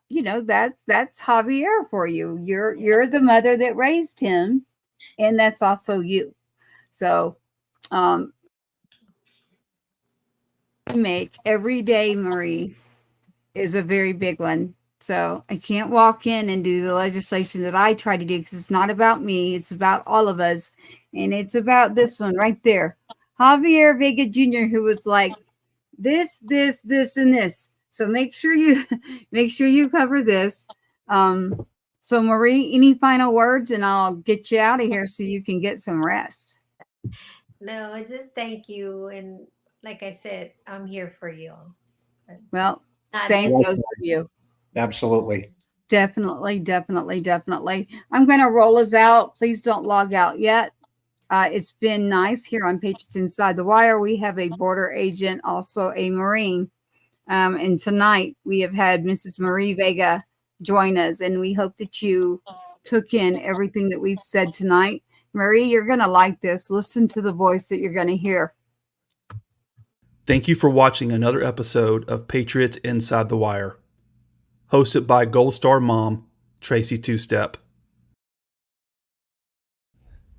that's Javier for you. You're the mother that raised him, and that's also you. So make every day, Marie, is a very big one. So I can't walk in and do the legislation that I try to do because it's not about me. It's about all of us. And it's about this one right there. Javier Vega Jr., who was like, this, and this. So make sure you cover this. So Marie, any final words, and I'll get you out of here so you can get some rest.
No, just thank you. And like I said, I'm here for you.
Well, same goes for you.
Absolutely.
Definitely. I'm going to roll us out. Please don't log out yet. It's been nice here on Patriots Inside the Wire. We have a border agent, also a Marine. And tonight we have had Mrs. Marie Vega join us, and we hope that you took in everything that we've said tonight. Marie, you're going to like this. Listen to the voice that you're going to hear.
Thank you for watching another episode of Patriots Inside the Wire, hosted by Gold Star mom, Tracy Two-Step.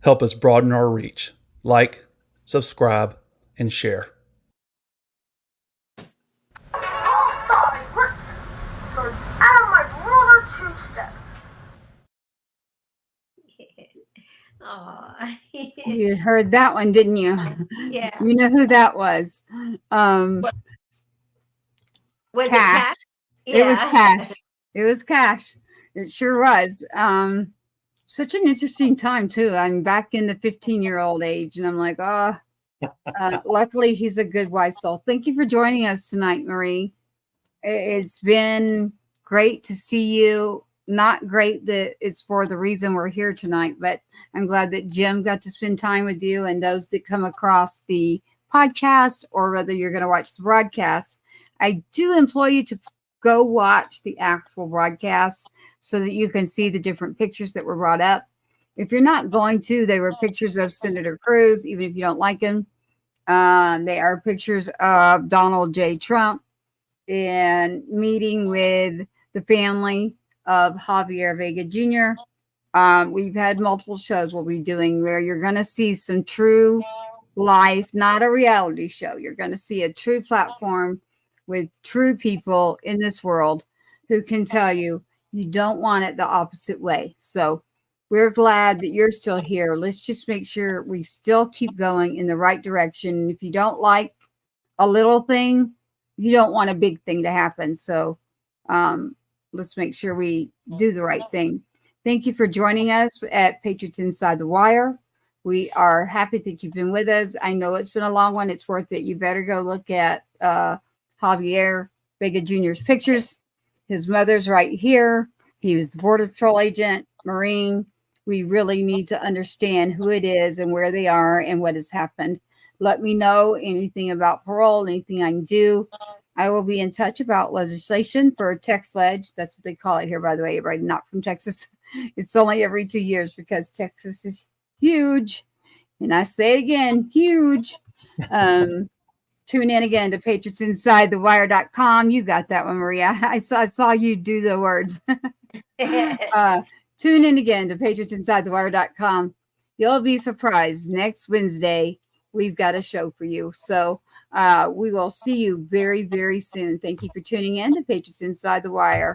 Help us broaden our reach. Like, subscribe, and share.
Sorry, what? So I'm my brother Two-Step.
Aw.
You heard that one, didn't you?
Yeah.
You know who that was.
Was it Cash?
It was Cash. It was Cash. It sure was. Such an interesting time too. I'm back in the 15-year-old age, and I'm like, luckily he's a good wise soul. Thank you for joining us tonight, Marie. It's been great to see you. Not great that it's for the reason we're here tonight, but I'm glad that Jim got to spend time with you, and those that come across the podcast or whether you're going to watch the broadcast. I do implore you to go watch the actual broadcast so that you can see the different pictures that were brought up. If you're not going to, they were pictures of Senator Cruz, even if you don't like him. They are pictures of Donald J. Trump and meeting with the family of Javier Vega Jr. We've had multiple shows we'll be doing where you're going to see some true life, not a reality show. You're going to see a true platform with true people in this world who can tell you don't want it the opposite way. So we're glad that you're still here. Let's just make sure we still keep going in the right direction. If you don't like a little thing, you don't want a big thing to happen. So let's make sure we do the right thing. Thank you for joining us at Patriots Inside the Wire. We are happy that you've been with us. I know it's been a long one. It's worth it. You better go look at Javier Vega Jr.'s pictures. His mother's right here. He was the Border Patrol agent, Marine. We really need to understand who it is and where they are and what has happened. Let me know anything about parole, anything I can do. I will be in touch about legislation for text ledge. That's what they call it here, by the way, everybody not from Texas. It's only every 2 years because Texas is huge. And I say it again, huge. Tune in again to patriotsinsidethewire.com. You got that one, Maria. I saw you do the words. Tune in again to patriotsinsidethewire.com. You'll be surprised. Next Wednesday, we've got a show for you. So we will see you very, very soon. Thank you for tuning in to Patriots Inside the Wire.